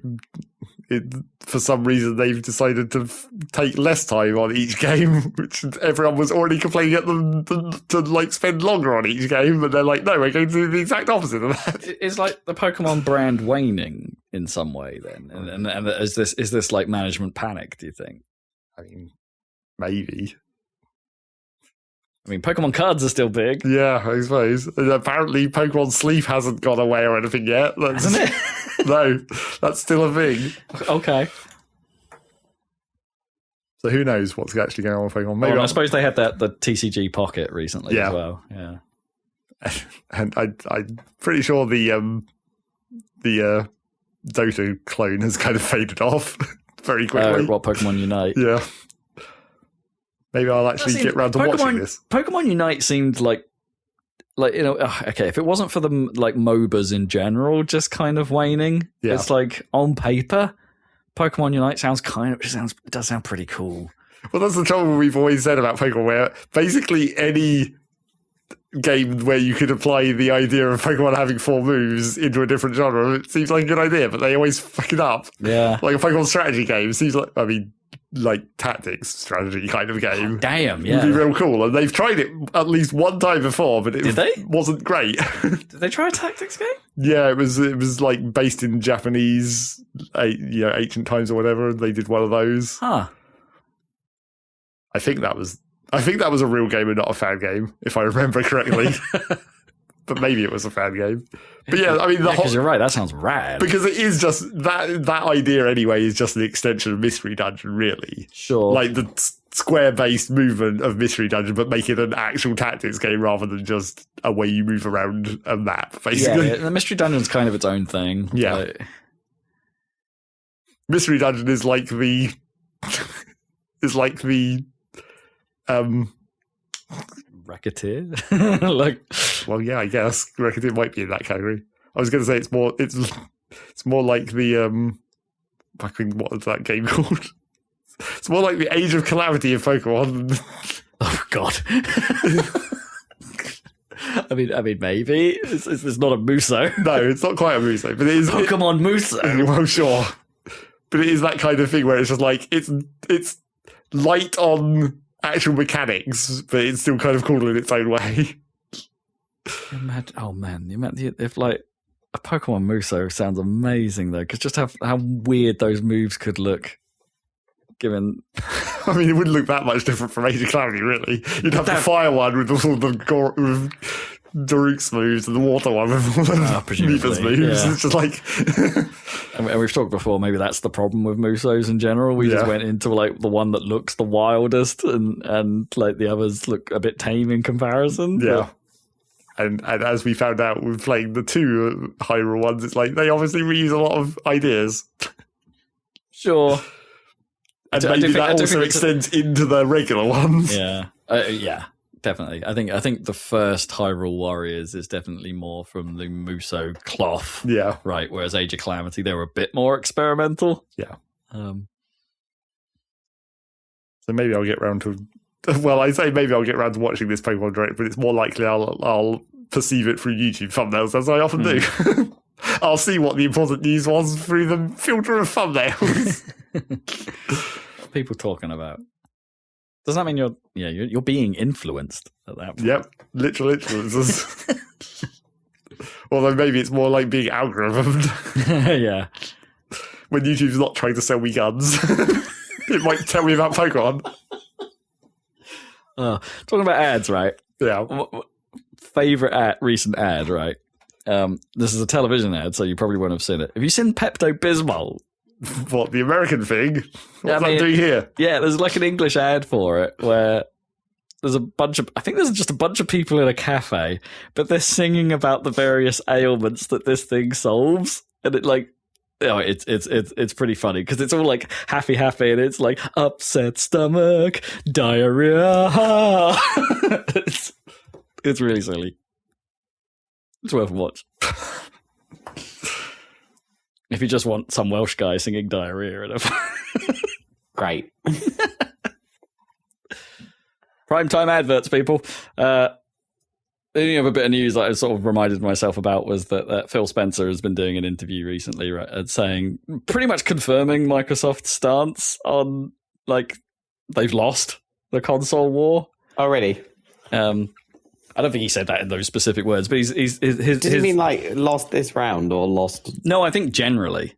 Speaker 1: for some reason they've decided to take less time on each game, which everyone was already complaining at them to like spend longer on each game, but they're like, no, we're going to do the exact opposite of that.
Speaker 3: It's like the Pokemon brand waning in some way then, and is this like management panic? Do you think?
Speaker 1: I mean, maybe.
Speaker 3: I mean, Pokemon cards are still big.
Speaker 1: Yeah, I suppose. And apparently, Pokemon Sleep hasn't gone away or anything yet.
Speaker 3: Hasn't it?
Speaker 1: No, that's still a thing.
Speaker 3: Okay.
Speaker 1: So who knows what's actually going on with Pokemon? Maybe
Speaker 3: I suppose they had the TCG Pocket recently as well. Yeah.
Speaker 1: And I'm pretty sure the Dota clone has kind of faded off very quickly.
Speaker 3: What, Pokemon Unite?
Speaker 1: Yeah. Maybe I'll actually get around to watching this.
Speaker 3: Pokemon Unite seemed like okay, if it wasn't for the like MOBAs in general, just kind of waning. Yeah. It's like on paper, Pokemon Unite does sound pretty cool.
Speaker 1: Well, that's the trouble we've always said about Pokemon, where basically any game where you could apply the idea of Pokemon having 4 moves into a different genre, it seems like a good idea, but they always fuck it up.
Speaker 3: Yeah.
Speaker 1: Like a Pokemon strategy game seems like tactics strategy kind of game.
Speaker 3: Oh, damn, yeah.
Speaker 1: Would be real cool. And they've tried it at least one time before, but it wasn't great.
Speaker 3: Did they try a tactics game?
Speaker 1: Yeah, it was like based in Japanese, ancient times or whatever. And they did one of those.
Speaker 3: Huh.
Speaker 1: I think that was a real game and not a fan game, if I remember correctly. But maybe it was a fan game. But yeah, I mean,
Speaker 3: because you're right, that sounds rad.
Speaker 1: Because it is just that idea anyway is just an extension of Mystery Dungeon, really.
Speaker 3: Sure.
Speaker 1: Like the square-based movement of Mystery Dungeon, but make it an actual tactics game rather than just a way you move around a map, basically.
Speaker 3: Yeah, the Mystery Dungeon's kind of its own thing.
Speaker 1: Yeah.
Speaker 3: But...
Speaker 1: Mystery Dungeon is like the
Speaker 3: Racketeer?
Speaker 1: Well, yeah, I guess Racketeer might be in that category. I was going to say it's more like the what is that game called? It's more like the Age of Calamity of Pokemon.
Speaker 3: Oh God. I mean, maybe it's not a Muso.
Speaker 1: No, it's not quite a Muso, but it is
Speaker 3: Pokemon Muso.
Speaker 1: Well, sure, but it is that kind of thing where it's just like it's light on actual mechanics, but it's still kind of cool in its own way.
Speaker 3: Oh man, if like a Pokemon Muso sounds amazing though, because just how weird those moves could look. Given,
Speaker 1: I mean, it wouldn't look that much different from Age of Calamity, really. You'd have the fire one with all the with Daruk's moves, and the water one with all the Reaper's moves. Yeah. It's just like,
Speaker 3: and we've talked before. Maybe that's the problem with Musos in general. We just went into like the one that looks the wildest, and like the others look a bit tame in comparison.
Speaker 1: Yeah. And as we found out with playing the 2 Hyrule ones, it's like they obviously reuse a lot of ideas.
Speaker 3: Sure.
Speaker 1: And maybe that also extends into the regular ones.
Speaker 3: Yeah. Yeah. definitely. I think the first Hyrule Warriors is definitely more from the Muso cloth.
Speaker 1: Yeah.
Speaker 3: Right. Whereas Age of Calamity, they were a bit more experimental.
Speaker 1: Yeah.
Speaker 3: So
Speaker 1: maybe I'll get around to. Well, I say maybe I'll get around to watching this Pokemon Direct, but it's more likely I'll perceive it through YouTube thumbnails, as I often do. I'll see what the important news was through the filter of thumbnails.
Speaker 3: People talking about. Does that mean you're being influenced at that point?
Speaker 1: Yep, literal influencers. Although maybe it's more like being algorithmed.
Speaker 3: Yeah.
Speaker 1: When YouTube's not trying to sell me guns, it might tell me about Pokemon.
Speaker 3: Talking about ads, right?
Speaker 1: Yeah.
Speaker 3: Favorite recent ad, right? This is a television ad, so you probably won't have seen it. Have you seen Pepto-Bismol?
Speaker 1: What, the American thing? What's that doing here?
Speaker 3: Yeah, there's like an English ad for it where there's I think there's just a bunch of people in a cafe, but they're singing about the various ailments that this thing solves, and it's pretty funny because it's all like happy, and it's like upset stomach, diarrhea. It's really silly. It's worth a watch. If you just want some Welsh guy singing diarrhea at a
Speaker 2: Great.
Speaker 3: Primetime adverts, people. The only other bit of news that I sort of reminded myself about was that Phil Spencer has been doing an interview recently, right, and saying, pretty much confirming Microsoft's stance on, like, they've lost the console war.
Speaker 2: Already?
Speaker 3: I don't think he said that in those specific words, but his
Speaker 2: Does he mean like lost this round or lost?
Speaker 3: No, I think generally,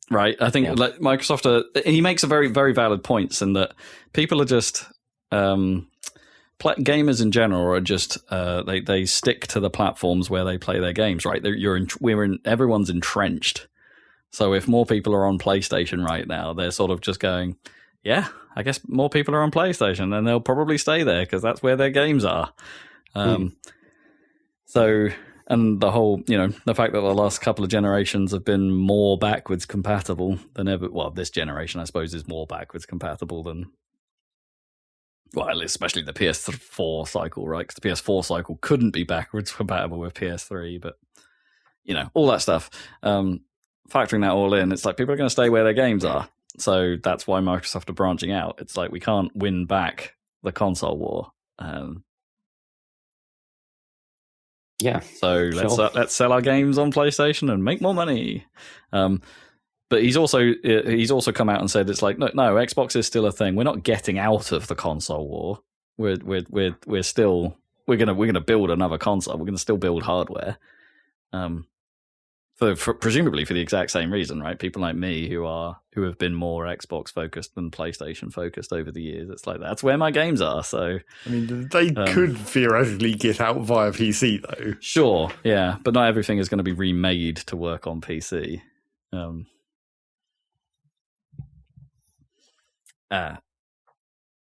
Speaker 3: right? I think like Microsoft, he makes a very, very valid points in that people are just gamers in general are just they stick to the platforms where they play their games, right? Everyone's entrenched. So if more people are on PlayStation right now, they're sort of just going, yeah, I guess more people are on PlayStation, and they'll probably stay there because that's where their games are. So, and the whole, the fact that the last couple of generations have been more backwards compatible than ever. Well, this generation, I suppose, is more backwards compatible than, well, especially the PS4 cycle, right? Because the PS4 cycle couldn't be backwards compatible with PS3, but, all that stuff. Factoring that all in, it's like people are going to stay where their games are. So that's why Microsoft are branching out. It's like we can't win back the console war.
Speaker 2: Yeah.
Speaker 3: So let's sell our games on PlayStation and make more money. But he's also come out and said it's like no, Xbox is still a thing. We're not getting out of the console war. We're gonna build another console. We're gonna still build hardware. For presumably for the exact same reason, right? People like me who have been more Xbox focused than PlayStation focused over the years. It's like that's where my games are. So
Speaker 1: I mean, they could theoretically get out via PC though.
Speaker 3: Sure, yeah, but not everything is going to be remade to work on PC. And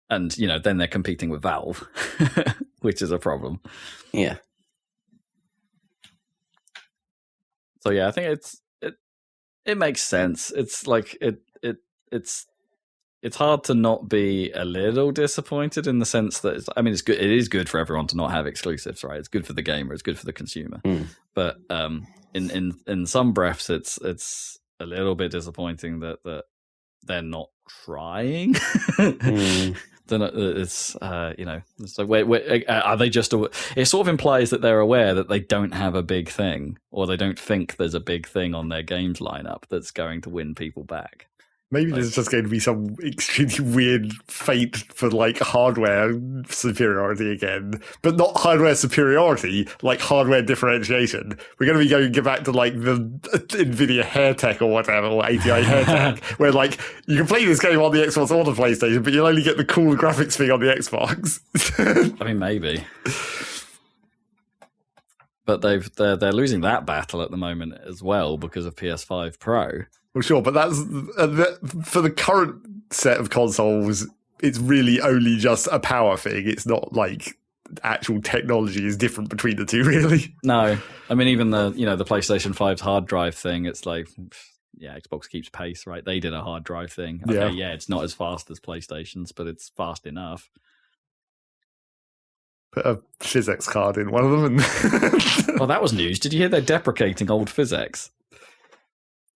Speaker 3: then they're competing with Valve, which is a problem.
Speaker 2: Yeah.
Speaker 3: So yeah, I think it makes sense. It's like it's hard to not be a little disappointed in the sense that it's good. It is good for everyone to not have exclusives, right? It's good for the gamer. It's good for the consumer. But in some breaths, it's a little bit disappointing that they're not trying. It's it's like are they just? It sort of implies that they're aware that they don't have a big thing, or they don't think there's a big thing on their games lineup that's going to win people back.
Speaker 1: Maybe there's just going to be some extremely weird fate for like hardware superiority again, but not hardware superiority, like hardware differentiation. We're going to be going back to like the NVIDIA hair tech or whatever, or ATI hair tech, where like you can play this game on the Xbox or the PlayStation, but you'll only get the cool graphics thing on the Xbox.
Speaker 3: I mean, maybe. But they're losing that battle at the moment as well because of PS5 Pro.
Speaker 1: Well, sure, but that's for the current set of consoles. It's really only just a power thing. It's not like actual technology is different between the two, really.
Speaker 3: No, I mean even the PlayStation 5's hard drive thing. It's like, yeah, Xbox keeps pace, right? They did a hard drive thing. Okay, yeah, it's not as fast as PlayStation's, but it's fast enough.
Speaker 1: Put a physics card in one of them. And
Speaker 3: Well, that was news. Did you hear they're deprecating old physics?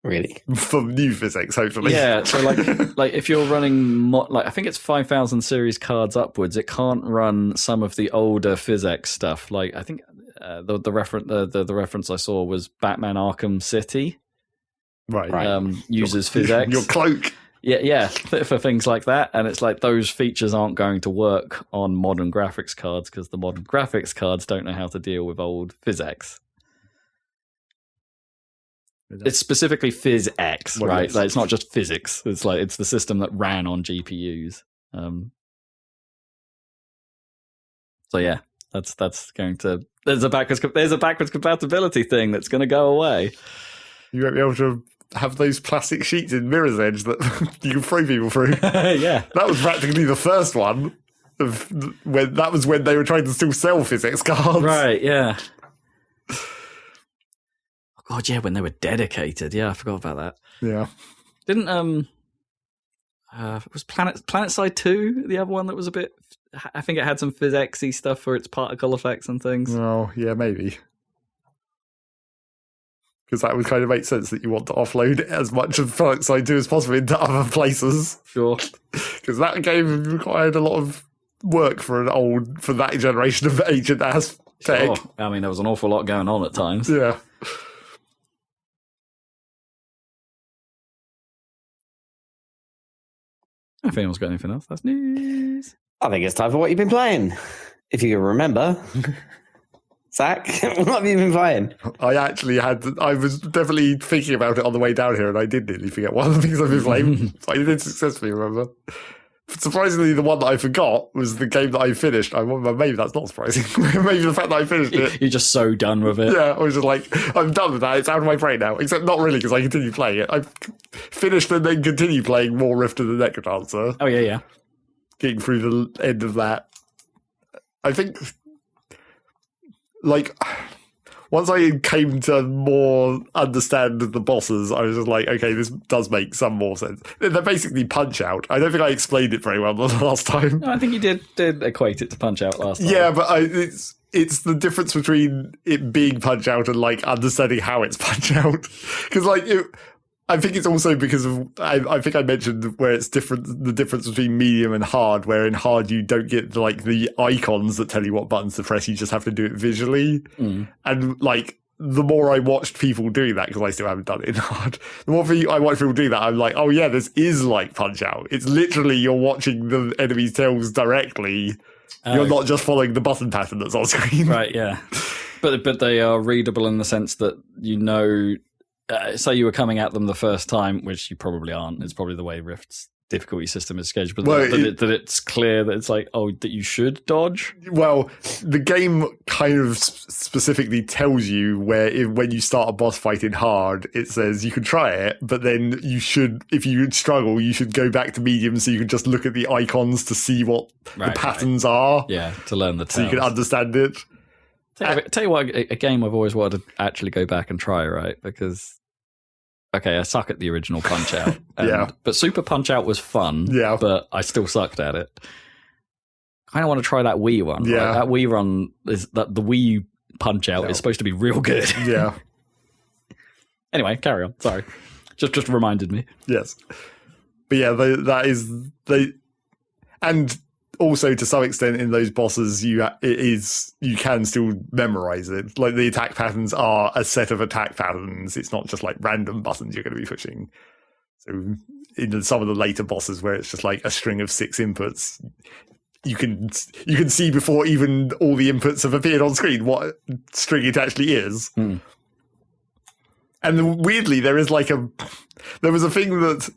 Speaker 2: Really?
Speaker 1: for new physics, hopefully.
Speaker 3: Yeah, so like if you're running like I think it's 5,000 series cards upwards, it can't run some of the older physics stuff. Like I think the reference I saw was Batman Arkham City.
Speaker 1: Right.
Speaker 3: Uses physics.
Speaker 1: Your cloak.
Speaker 3: Yeah, for things like that, and it's like those features aren't going to work on modern graphics cards because the modern graphics cards don't know how to deal with old physics. It's specifically PhysX,
Speaker 1: Well,
Speaker 3: right?
Speaker 1: yes.
Speaker 3: Like, it's not just physics. It's like it's the system that ran on GPUs. So yeah, that's going to there's a backwards compatibility thing that's going to go away.
Speaker 1: You won't be able to have those plastic sheets in Mirror's Edge that you can throw people through.
Speaker 3: Yeah,
Speaker 1: That was practically the first one. When they were trying to still sell physics cards.
Speaker 3: right. Yeah. Oh God, yeah, when they were dedicated. Yeah, I forgot about that.
Speaker 1: Yeah.
Speaker 3: Didn't was Planetside 2 the other one that was a bit? I think it had some physics-y stuff for its particle effects and things.
Speaker 1: Oh, yeah, maybe. Because that would kind of make sense that you want to offload as much of Planetside 2 as possible into other places.
Speaker 3: Sure.
Speaker 1: Because that game required a lot of work for that generation of ancient ass tech.
Speaker 3: Sure. I mean, there was an awful lot going on at times.
Speaker 1: Yeah.
Speaker 3: If anyone's got anything else, that's news.
Speaker 2: I think it's time for what you've been playing. If you can remember. Zach, what have you been playing?
Speaker 1: I was definitely thinking about it on the way down here, and I did nearly forget one of the things I've been playing. I did successfully remember. Surprisingly, the one that I forgot was the game that I finished. Maybe that's not surprising. Maybe the fact that I finished it.
Speaker 3: You're just so done with it.
Speaker 1: Yeah, I was just like, I'm done with that. It's out of my brain now. Except not really, because I continue playing it. I finished and then continue playing more Rift of the Necrodancer.
Speaker 3: Oh, yeah.
Speaker 1: Getting through the end of that. I think, like, once I came to more understand the bosses, I was just like, okay, this does make some more sense. They're basically Punch-Out. I don't think I explained it very well the last time.
Speaker 3: No, I think you did equate it to Punch-Out last time.
Speaker 1: Yeah, but it's the difference between it being Punch-Out and, like, understanding how it's Punch-Out. Because, like, I think it's also because of, I think I mentioned where it's different, the difference between medium and hard, where in hard you don't get like the icons that tell you what buttons to press, you just have to do it visually. And like, the more I watched people doing that, because I still haven't done it in hard, the more I watch people do that, I'm like, oh yeah, this is like Punch Out. It's literally, you're watching the enemy's tails directly. You're not just following the button pattern that's on screen.
Speaker 3: Right, yeah. But they are readable in the sense that, you know, say you were coming at them the first time, which you probably aren't. It's probably the way Rift's difficulty system is scheduled, but that it's clear that it's like, that you should dodge. Well,
Speaker 1: the game kind of specifically tells you when you start a boss fight in hard, it says you can try it, but then you should, if you struggle, you should go back to medium so you can just look at the icons to see what the patterns are.
Speaker 3: Yeah, to learn the tells.
Speaker 1: So you can understand it.
Speaker 3: Tell you what, a game I've always wanted to actually go back and try, right? Because, okay, I suck at the original Punch-Out. But Super Punch-Out was fun, but I still sucked at it. Kind of want to try that Wii one.
Speaker 1: Yeah.
Speaker 3: Right? That Wii run, the Wii Punch-Out is supposed to be real good.
Speaker 1: Yeah.
Speaker 3: Anyway, carry on. Sorry. Just reminded me.
Speaker 1: Yes. But yeah, and also to some extent in those bosses, you can still memorize it. Like the attack patterns are a set of attack patterns. It's not just like random buttons you're going to be pushing. So in some of the later bosses where it's just like a string of 6 inputs, you can see before even all the inputs have appeared on screen what string it actually is. And weirdly, there was a thing that,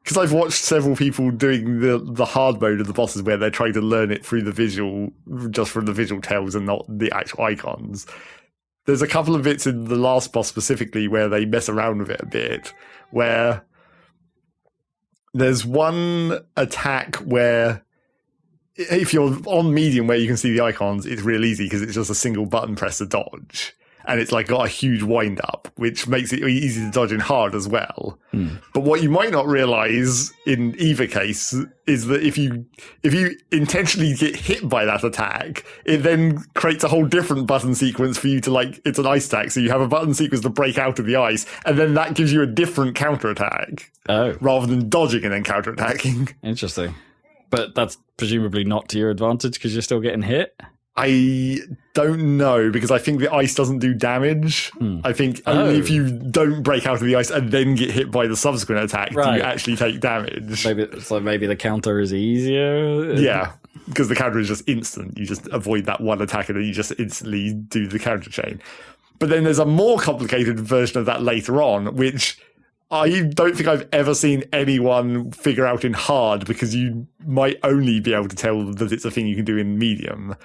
Speaker 1: because I've watched several people doing the hard mode of the bosses where they're trying to learn it through the visual, just from the visual tells and not the actual icons. There's a couple of bits in the last boss specifically where they mess around with it a bit, where there's one attack where if you're on medium where you can see the icons, it's real easy because it's just a single button press to dodge. and it's like got a huge wind up, which makes it easy to dodge in hard as well. But what you might not realize in either case is that if you intentionally get hit by that attack, it then creates a whole different button sequence for you to like, it's an ice attack, so you have a button sequence to break out of the ice, and then that gives you a different counterattack.
Speaker 3: Oh,
Speaker 1: Rather than dodging and then counterattacking.
Speaker 3: interesting. But that's presumably not to your advantage because you're still getting hit.
Speaker 1: I don't know, because I think the ice doesn't do damage. I think only if you don't break out of the ice and then get hit by the subsequent attack do you actually take damage.
Speaker 3: Maybe the counter is easier.
Speaker 1: Yeah, because the counter is just instant. You just avoid that one attack and then you just instantly do the counter chain. But then there's a more complicated version of that later on, which I don't think I've ever seen anyone figure out in hard, because you might only be able to tell that it's a thing you can do in medium.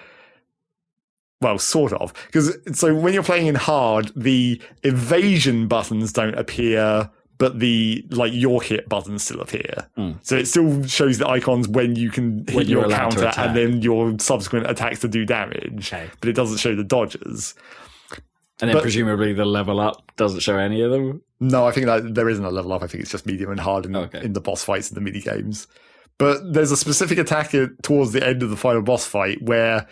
Speaker 1: Well, sort of. So when you're playing in hard, the evasion buttons don't appear, but the your hit buttons still appear. So it still shows the icons when you can hit your counter and then your subsequent attacks to do damage. Okay. But it doesn't show the dodges.
Speaker 3: And then presumably the level up doesn't show any of them?
Speaker 1: No, I think that there isn't a level up. I think it's just medium and hard in the boss fights and the mini games. But there's a specific attack towards the end of the final boss fight where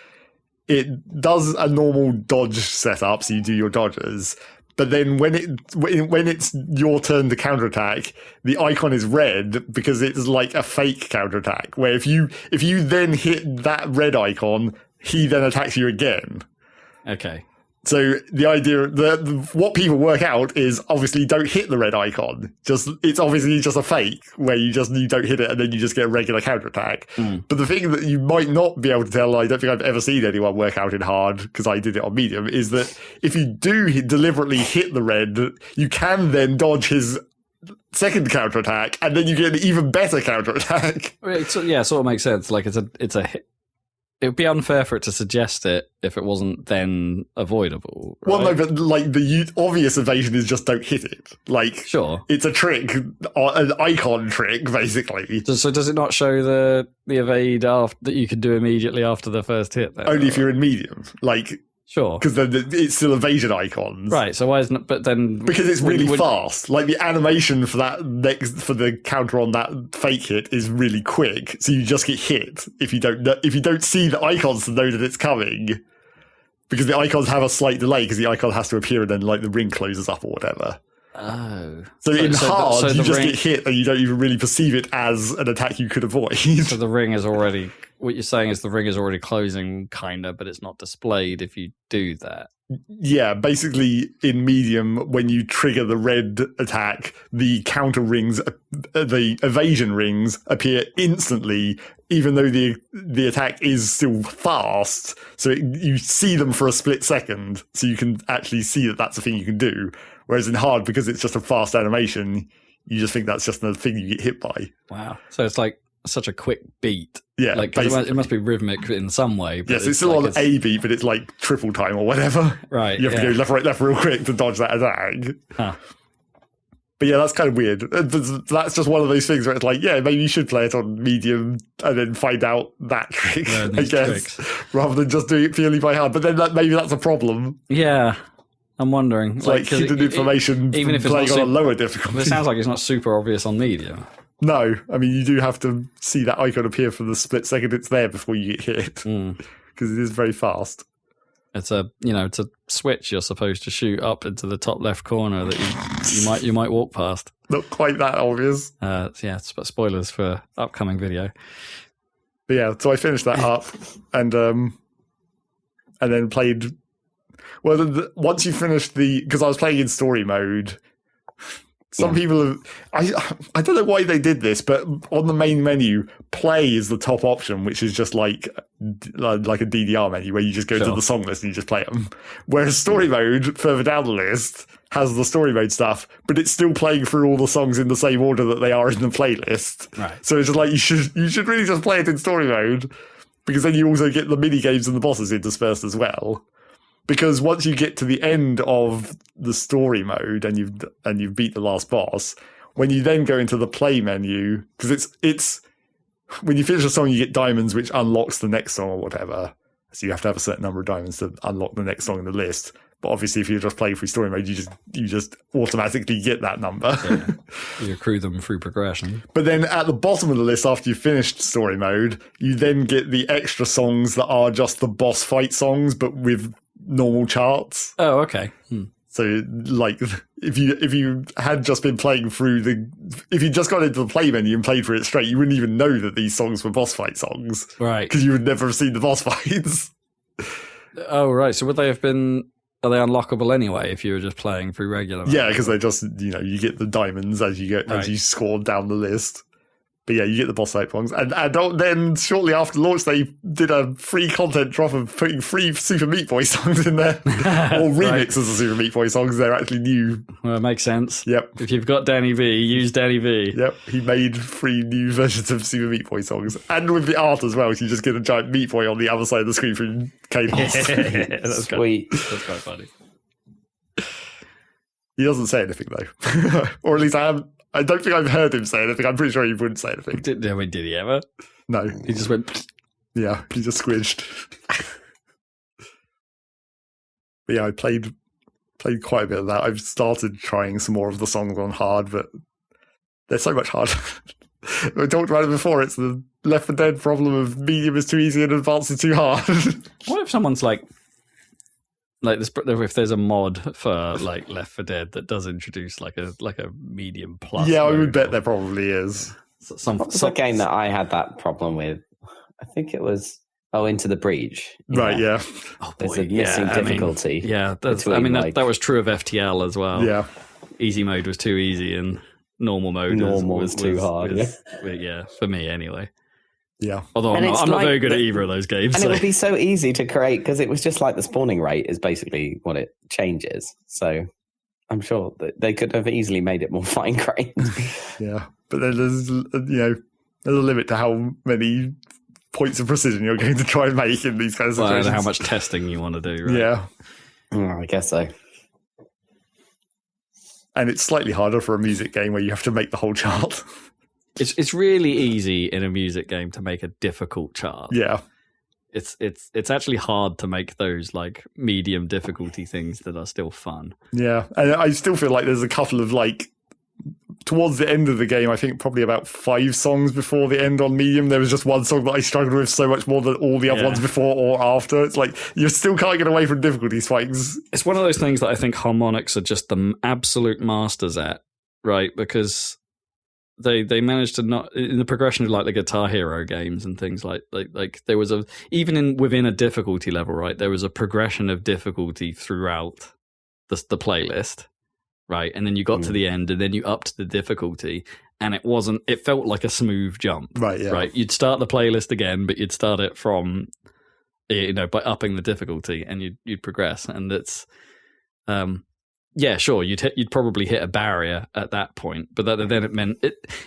Speaker 1: it does a normal dodge setup, so you do your dodges. But then when it's your turn to counterattack, the icon is red because it's like a fake counterattack. Where if you then hit that red icon, he then attacks you again.
Speaker 3: Okay.
Speaker 1: So the idea that what people work out is obviously don't hit the red icon. It's obviously just a fake where you don't hit it and then you just get a regular counterattack. But the thing that you might not be able to tell, I don't think I've ever seen anyone work out in hard because I did it on medium, is that if you do deliberately hit the red, you can then dodge his second counterattack and then you get an even better counterattack.
Speaker 3: It sort of makes sense. Like it's a hit. It would be unfair for it to suggest it if it wasn't then avoidable. Right?
Speaker 1: Well, no, but the obvious evasion is just don't hit it.
Speaker 3: Sure,
Speaker 1: it's a trick, an icon trick, basically.
Speaker 3: So does it not show the evade that you can do immediately after the first hit? Then,
Speaker 1: only if you're in medium,
Speaker 3: sure,
Speaker 1: because then it's still evasion icons,
Speaker 3: right? So why isn't it? But then
Speaker 1: because it's really fast. Like the animation for the counter on that fake hit is really quick, so you just get hit if you don't see the icons to know that it's coming, because the icons have a slight delay because the icon has to appear and then the ring closes up or whatever.
Speaker 3: Oh,
Speaker 1: so in hard you just get hit and you don't even really perceive it as an attack you could avoid.
Speaker 3: So the ring is already. What you're saying is the ring is already closing, kinda, but it's not displayed if you do that.
Speaker 1: Yeah, basically in medium, when you trigger the red attack, the counter rings, the evasion rings appear instantly, even though the attack is still fast. So you see them for a split second, so you can actually see that that's a thing you can do. Whereas in hard, because it's just a fast animation, you just think that's just another thing you get hit by.
Speaker 3: Wow. So it's like such a quick beat.
Speaker 1: Yeah,
Speaker 3: it must be rhythmic in some way. But
Speaker 1: yes, it's still on A beat, but it's like triple time or whatever.
Speaker 3: Right.
Speaker 1: You have to go left, right, left real quick to dodge that attack.
Speaker 3: Huh.
Speaker 1: But yeah, that's kind of weird. That's just one of those things where it's maybe you should play it on medium and then find out that trick, I guess, rather than just doing it purely by hard. But then maybe that's a problem.
Speaker 3: Yeah. I'm wondering.
Speaker 1: It's hidden information even if it's playing on a lower difficulty.
Speaker 3: It sounds like it's not super obvious on medium.
Speaker 1: No, I mean, you do have to see that icon appear for the split second it's there before you get hit, because it is very fast.
Speaker 3: It's a switch you're supposed to shoot up into the top left corner that you might walk past.
Speaker 1: Not quite that obvious.
Speaker 3: Spoilers for upcoming video.
Speaker 1: But yeah, so I finished that up and then played. Well, once you finish because I was playing in story mode. Some people have, I don't know why they did this, but on the main menu, play is the top option, which is just like a DDR menu where you just go to the song list and you just play them. Whereas story mode, further down the list, has the story mode stuff, but it's still playing through all the songs in the same order that they are in the playlist.
Speaker 3: Right.
Speaker 1: So it's just like you should really just play it in story mode, because then you also get the mini games and the bosses interspersed as well. Because once you get to the end of the story mode and you've beat the last boss, when you then go into the play menu, because it's when you finish a song, you get diamonds, which unlocks the next song or whatever. So you have to have a certain number of diamonds to unlock the next song in the list. But obviously, if you're just playing through story mode, you just automatically get that number.
Speaker 3: Yeah. You accrue them through progression.
Speaker 1: But then at the bottom of the list, after you've finished story mode, you then get the extra songs that are just the boss fight songs, but with normal charts.
Speaker 3: Oh, okay.
Speaker 1: So, like, if you had just been playing through if you just got into the play menu and played through it straight, you wouldn't even know that these songs were boss fight songs.
Speaker 3: Right.
Speaker 1: Because you would never have seen the boss fights.
Speaker 3: Oh, right. So would they have been... Are they unlockable anyway if you were just playing through regular mode?
Speaker 1: Yeah, because they just, you get the diamonds as you score down the list. But yeah, you get the boss fight songs. And then shortly after launch, they did a free content drop of putting free Super Meat Boy songs in there. Or remixes of Super Meat Boy songs. They're actually new.
Speaker 3: Well, it makes sense.
Speaker 1: Yep.
Speaker 3: If you've got Danny V, use Danny V.
Speaker 1: Yep. He made 3 new versions of Super Meat Boy songs. And with the art as well, so you just get a giant Meat Boy on the other side of the screen from Cadence.
Speaker 2: That's sweet.
Speaker 3: That's quite funny.
Speaker 1: He doesn't say anything, though. Or at least I don't think I've heard him say anything. I'm pretty sure he wouldn't say anything.
Speaker 3: Did he ever?
Speaker 1: No.
Speaker 3: He just went...
Speaker 1: Yeah, he just squidged. But yeah, I played quite a bit of that. I've started trying some more of the songs on hard, but they're so much harder. We talked about it before. It's the Left 4 Dead problem of medium is too easy and advanced is too hard.
Speaker 3: What if someone's like this, if there's a mod for like Left 4 Dead that does introduce like a medium plus?
Speaker 1: Yeah, I would
Speaker 3: mode
Speaker 1: bet there probably is.
Speaker 2: What's a game that I had that problem with? I think it was Into the Breach.
Speaker 1: Right, yeah.
Speaker 3: Oh, boy,
Speaker 2: there's a missing difficulty.
Speaker 3: That was true of FTL as well.
Speaker 1: Yeah.
Speaker 3: Easy mode was too easy and normal mode
Speaker 2: was too hard.
Speaker 3: Yeah, for me anyway.
Speaker 1: Yeah.
Speaker 3: Although I'm not very good at either of those games.
Speaker 2: And it would be so easy to create because it was just like the spawning rate is basically what it changes. So I'm sure that they could have easily made it more fine-grained.
Speaker 1: Yeah. But then there's a limit to how many points of precision you're going to try and make in these kinds of situations.
Speaker 3: And how much testing you want to do, right?
Speaker 1: Yeah.
Speaker 2: I guess so.
Speaker 1: And it's slightly harder for a music game where you have to make the whole chart.
Speaker 3: It's really easy in a music game to make a difficult chart.
Speaker 1: Yeah.
Speaker 3: It's actually hard to make those like medium difficulty things that are still fun.
Speaker 1: Yeah. And I still feel like there's a couple of like towards the end of the game, I think probably about 5 songs before the end on medium, there was just one song that I struggled with so much more than all the other ones before or after. It's like you still can't get away from difficulty spikes.
Speaker 3: It's one of those things that I think Harmonix are just the absolute masters at, right? Because they managed to not in the progression of like the Guitar Hero games and things like there was within a difficulty level, right? There was a progression of difficulty throughout the playlist. Right, and then you got to the end, and then you upped the difficulty, and it felt like a smooth jump.
Speaker 1: Right, yeah.
Speaker 3: Right, you'd start the playlist again, but you'd start it from, by upping the difficulty, and you'd progress, and it's, sure, you'd probably hit a barrier at that point, but then it meant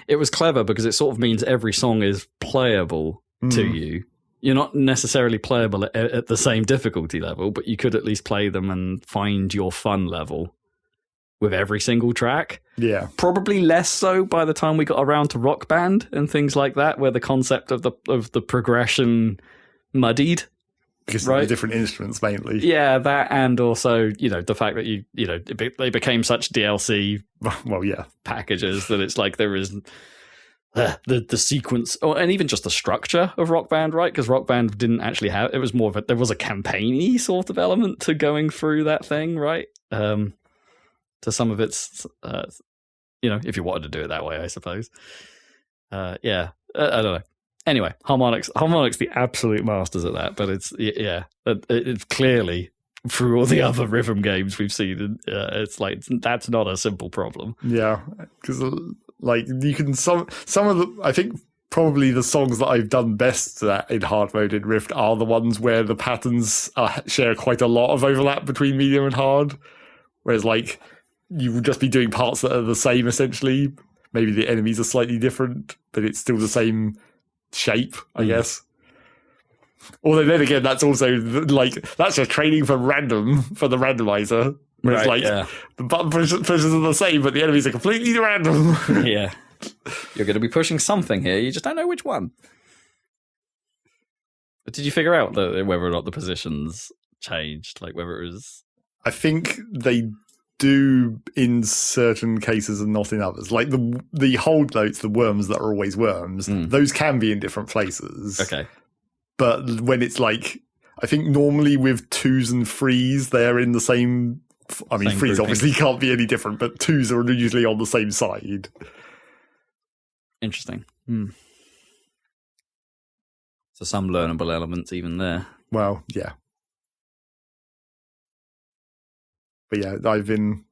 Speaker 3: it was clever because it sort of means every song is playable to you. You're not necessarily playable at the same difficulty level, but you could at least play them and find your fun level with every single track.
Speaker 1: Yeah.
Speaker 3: Probably less so by the time we got around to Rock Band and things like that, where the concept of the progression muddied.
Speaker 1: Because of the different instruments mainly.
Speaker 3: Yeah, that and also, the fact that they became such DLC packages that it's like there is the sequence and even just the structure of Rock Band, right? Because Rock Band didn't actually have it was more of there was a campaign-y sort of element to going through that thing, right? To some of its, if you wanted to do it that way, I suppose. I don't know. Anyway, Harmonix, the absolute masters at that. But it's clearly through all the other rhythm games we've seen, it's like that's not a simple problem.
Speaker 1: Yeah, because like you can some of the I think probably the songs that I've done best in hard mode in Rift are the ones where the patterns share quite a lot of overlap between medium and hard, whereas like you would just be doing parts that are the same essentially. Maybe the enemies are slightly different, but it's still the same shape, I guess. Although then again, that's also like that's just training for the randomizer. Whereas the button pushes are the same, but the enemies are completely random.
Speaker 3: Yeah, you're going to be pushing something here. You just don't know which one. But did you figure out whether or not the positions changed? Like whether it was
Speaker 1: I think they do in certain cases and not in others. Like the hold notes, the worms that are always worms, those can be in different places.
Speaker 3: Okay.
Speaker 1: But when it's like, I think normally with 2s and 3s, they're in the same. I mean, 3s obviously can't be any different, but 2s are usually on the same side.
Speaker 3: Interesting. So some learnable elements even there.
Speaker 1: Well, yeah. But yeah, I've been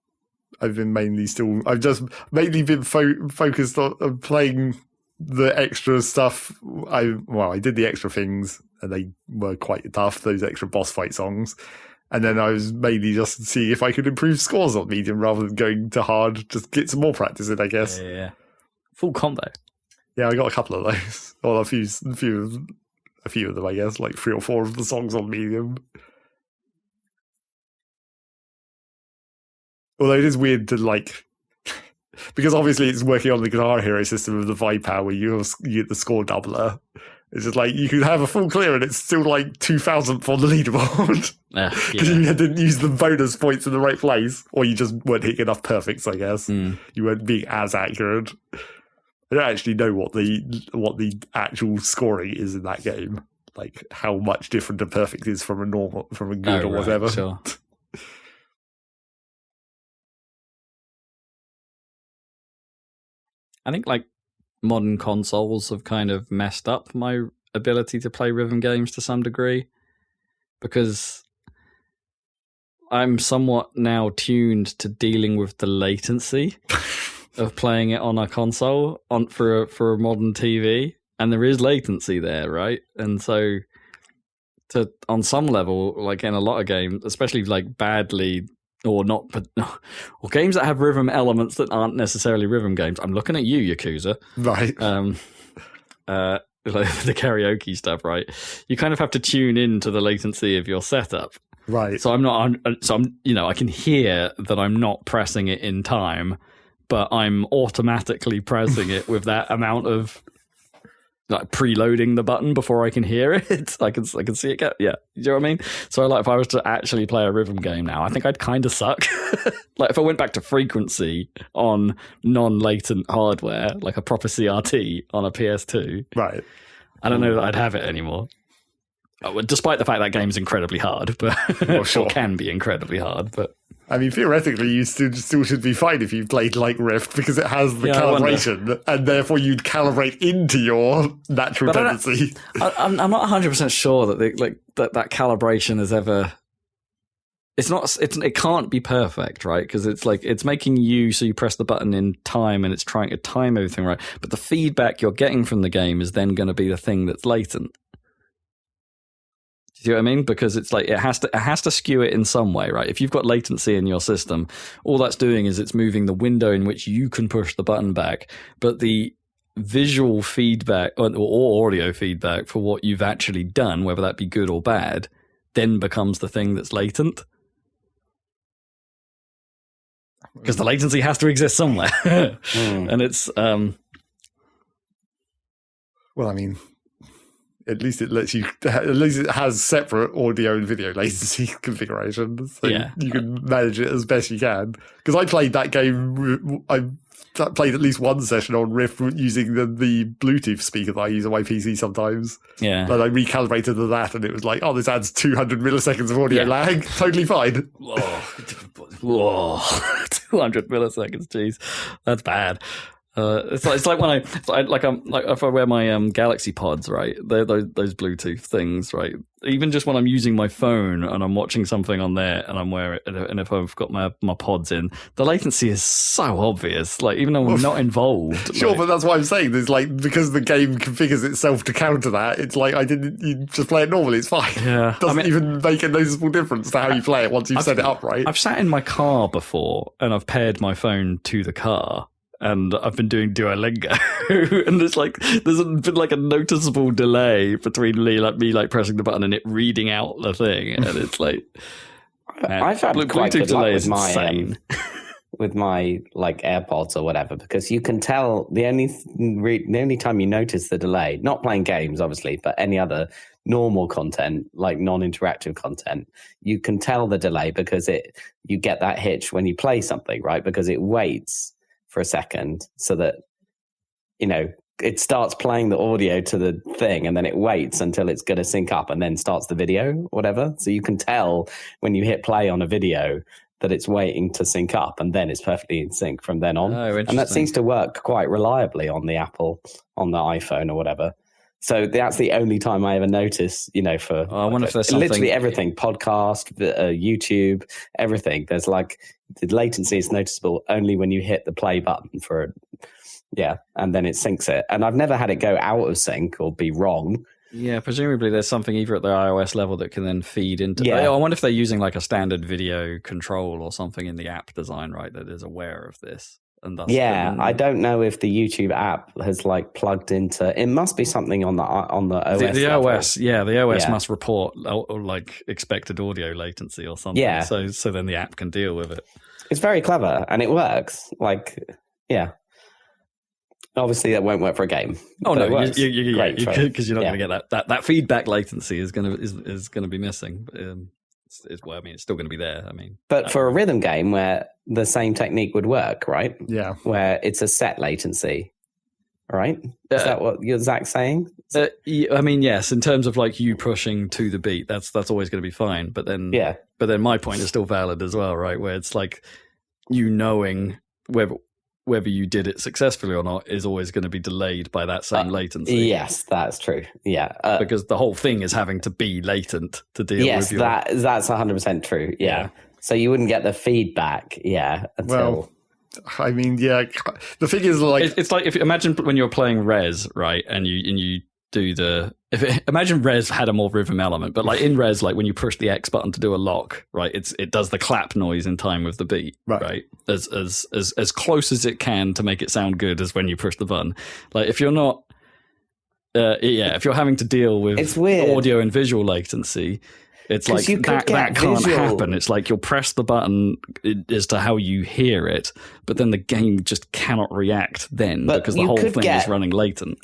Speaker 1: mainly still. I've just mainly been focused on playing the extra stuff. I did the extra things, and they were quite tough. Those extra boss fight songs, and then I was mainly just seeing if I could improve scores on medium rather than going to hard. Just get some more practice in, I guess.
Speaker 3: Yeah. Full combo.
Speaker 1: Yeah, I got a couple of those. Well, a few of them, I guess, like 3 or 4 of the songs on medium. Although it is weird to like, because obviously it's working on the Guitar Hero system of the Vibe Power where you get the score doubler. It's just like you could have a full clear and it's still like 2,000th on the leaderboard because you didn't use the bonus points in the right place, or you just weren't hitting enough perfects. I guess you weren't being as accurate. I don't actually know what the actual scoring is in that game, like how much different a perfect is from a good or whatever.
Speaker 3: Sure. I think like modern consoles have kind of messed up my ability to play rhythm games to some degree, because I'm somewhat now tuned to dealing with the latency of playing it on a console for a modern TV, and there is latency there, right? And so on some level, like in a lot of games, especially like badly or not, or games that have rhythm elements that aren't necessarily rhythm games. I'm looking at you, Yakuza.
Speaker 1: Right.
Speaker 3: Like the karaoke stuff, right? You kind of have to tune in to the latency of your setup.
Speaker 1: Right.
Speaker 3: So I can hear that I'm not pressing it in time, but I'm automatically pressing it with that amount of like preloading the button before I can hear it. I can see it go. Yeah, you know what I mean? So like if I was to actually play a rhythm game now, I think I'd kind of suck. Like if I went back to frequency on non-latent hardware, like a proper CRT on a PS2,
Speaker 1: right?
Speaker 3: I don't know that I'd have it anymore. Despite the fact that game's incredibly hard, but
Speaker 1: well, sure.
Speaker 3: or can be incredibly hard, but.
Speaker 1: I mean, theoretically, you still should be fine if you played like Rift because it has the calibration, and therefore you'd calibrate into your natural tendency.
Speaker 3: I'm not 100% sure that that calibration is ever. It can't be perfect, right? Because it's like it's making you so you press the button in time, and it's trying to time everything right. But the feedback you're getting from the game is then going to be the thing that's latent. Do you know what I mean? Because it's like it has to skew it in some way, right? If you've got latency in your system, all that's doing is it's moving the window in which you can push the button back, but the visual feedback or audio feedback for what you've actually done, whether that be good or bad, then becomes the thing that's latent. Because the latency has to exist somewhere. And it's
Speaker 1: well, I mean, at least it lets you. At least it has separate audio and video latency configurations, so you can manage it as best you can. Because I played that game. I played at least one session on Rift using the Bluetooth speaker that I use on my PC sometimes.
Speaker 3: Yeah.
Speaker 1: But I recalibrated to that, and it was like, oh, this adds 200 milliseconds of audio lag. Totally fine.
Speaker 3: Whoa, 200 milliseconds. Jeez, that's bad. It's like when if I wear my Galaxy Pods, right? They're those Bluetooth things, right? Even just when I'm using my phone and I'm watching something on there and I'm wearing it, and if I've got my pods in, the latency is so obvious. Like even though I'm not involved.
Speaker 1: Sure, but that's what I'm saying. There's like because the game configures itself to counter that. It's like you just play it normally. It's fine.
Speaker 3: Yeah,
Speaker 1: doesn't even make a noticeable difference to how you play it once you've set it up right.
Speaker 3: I've sat in my car before and I've paired my phone to the car. And I've been doing Duolingo, and it's like there's been like a noticeable delay between me pressing the button and it reading out the thing, and it's like
Speaker 2: I've had quite good luck with my
Speaker 3: insane.
Speaker 2: With my like AirPods or whatever, because you can tell the only time you notice the delay, not playing games obviously, but any other normal content, like non-interactive content, you can tell the delay because you get that hitch when you play something, right? Because it waits for a second so that, it starts playing the audio to the thing and then it waits until it's going to sync up and then starts the video, whatever. So you can tell when you hit play on a video that it's waiting to sync up and then it's perfectly in sync from then on.
Speaker 3: Oh,
Speaker 2: and that seems to work quite reliably on the Apple, on the iPhone or whatever. So that's the only time I ever notice, for
Speaker 3: I wonder if there's something...
Speaker 2: literally everything, podcast, YouTube, everything. There's like the latency is noticeable only when you hit the play button and then it syncs it. And I've never had it go out of sync or be wrong.
Speaker 3: Yeah, presumably there's something either at the iOS level that can then feed into...
Speaker 2: Yeah.
Speaker 3: I wonder if they're using like a standard video control or something in the app design, right, that is aware of this. And thus
Speaker 2: I don't know if the YouTube app has like plugged into... It must be something on the OS
Speaker 3: the
Speaker 2: level.
Speaker 3: OS, the OS must report like expected audio latency or something.
Speaker 2: Yeah.
Speaker 3: So then the app can deal with it.
Speaker 2: It's very clever and it works. Obviously, that won't work for a game.
Speaker 3: Oh no,
Speaker 2: because
Speaker 3: you're not going to get that feedback latency is going to be missing. It's still going to be there.
Speaker 2: But for a rhythm game where the same technique would work, right?
Speaker 1: Yeah,
Speaker 2: where it's a set latency, right? Is that what you're Zach's saying?
Speaker 3: Yes. In terms of like you pushing to the beat, that's always going to be fine. But then my point is still valid as well, right? Where it's like knowing whether you did it successfully or not is always going to be delayed by that same latency.
Speaker 2: Yes, that's true. Yeah.
Speaker 3: Because the whole thing is having to be latent to deal with your...
Speaker 2: Yes, that's 100% true. Yeah. So you wouldn't get the feedback, until...
Speaker 1: the thing is like...
Speaker 3: It's like, imagine when you're playing Res, right, and you do imagine Res had a more rhythm element, but like in Res, like when you push the X button to do a lock, right, it does the clap noise in time with the beat, right? As close as it can to make it sound good as when you push the button. Like if you're not, if you're having to deal with audio and visual latency, it's like that can't happen. It's like you'll press the button as to how you hear it, but then the game just cannot react then because the whole thing is running latent.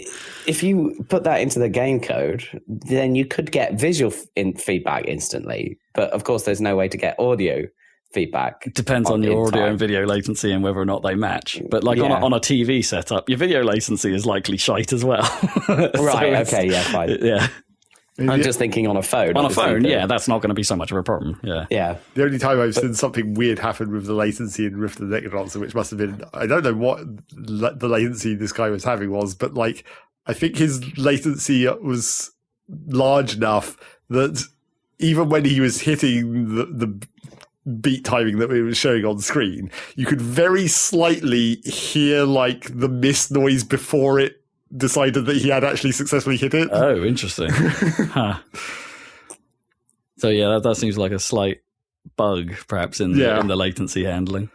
Speaker 2: If you put that into the game code, then you could get visual feedback instantly. But of course, there's no way to get audio feedback.
Speaker 3: It depends on your audio and video latency and whether or not they match. But like on a TV setup, your video latency is likely shite as well.
Speaker 2: Right. Okay. Yeah. Fine.
Speaker 3: Yeah.
Speaker 2: I'm just thinking on a phone.
Speaker 3: On a phone, that's not going to be so much of a problem. Yeah.
Speaker 1: The only time I've seen something weird happen with the latency in Rythm the Necrodancer, which must have been, I don't know what the latency this guy was having was, but like, I think his latency was large enough that even when he was hitting the beat timing that it was showing on screen, you could very slightly hear like the mist noise before it decided that he had actually successfully hit it.
Speaker 3: Oh, interesting. Huh. So that seems like a slight bug perhaps in the latency handling.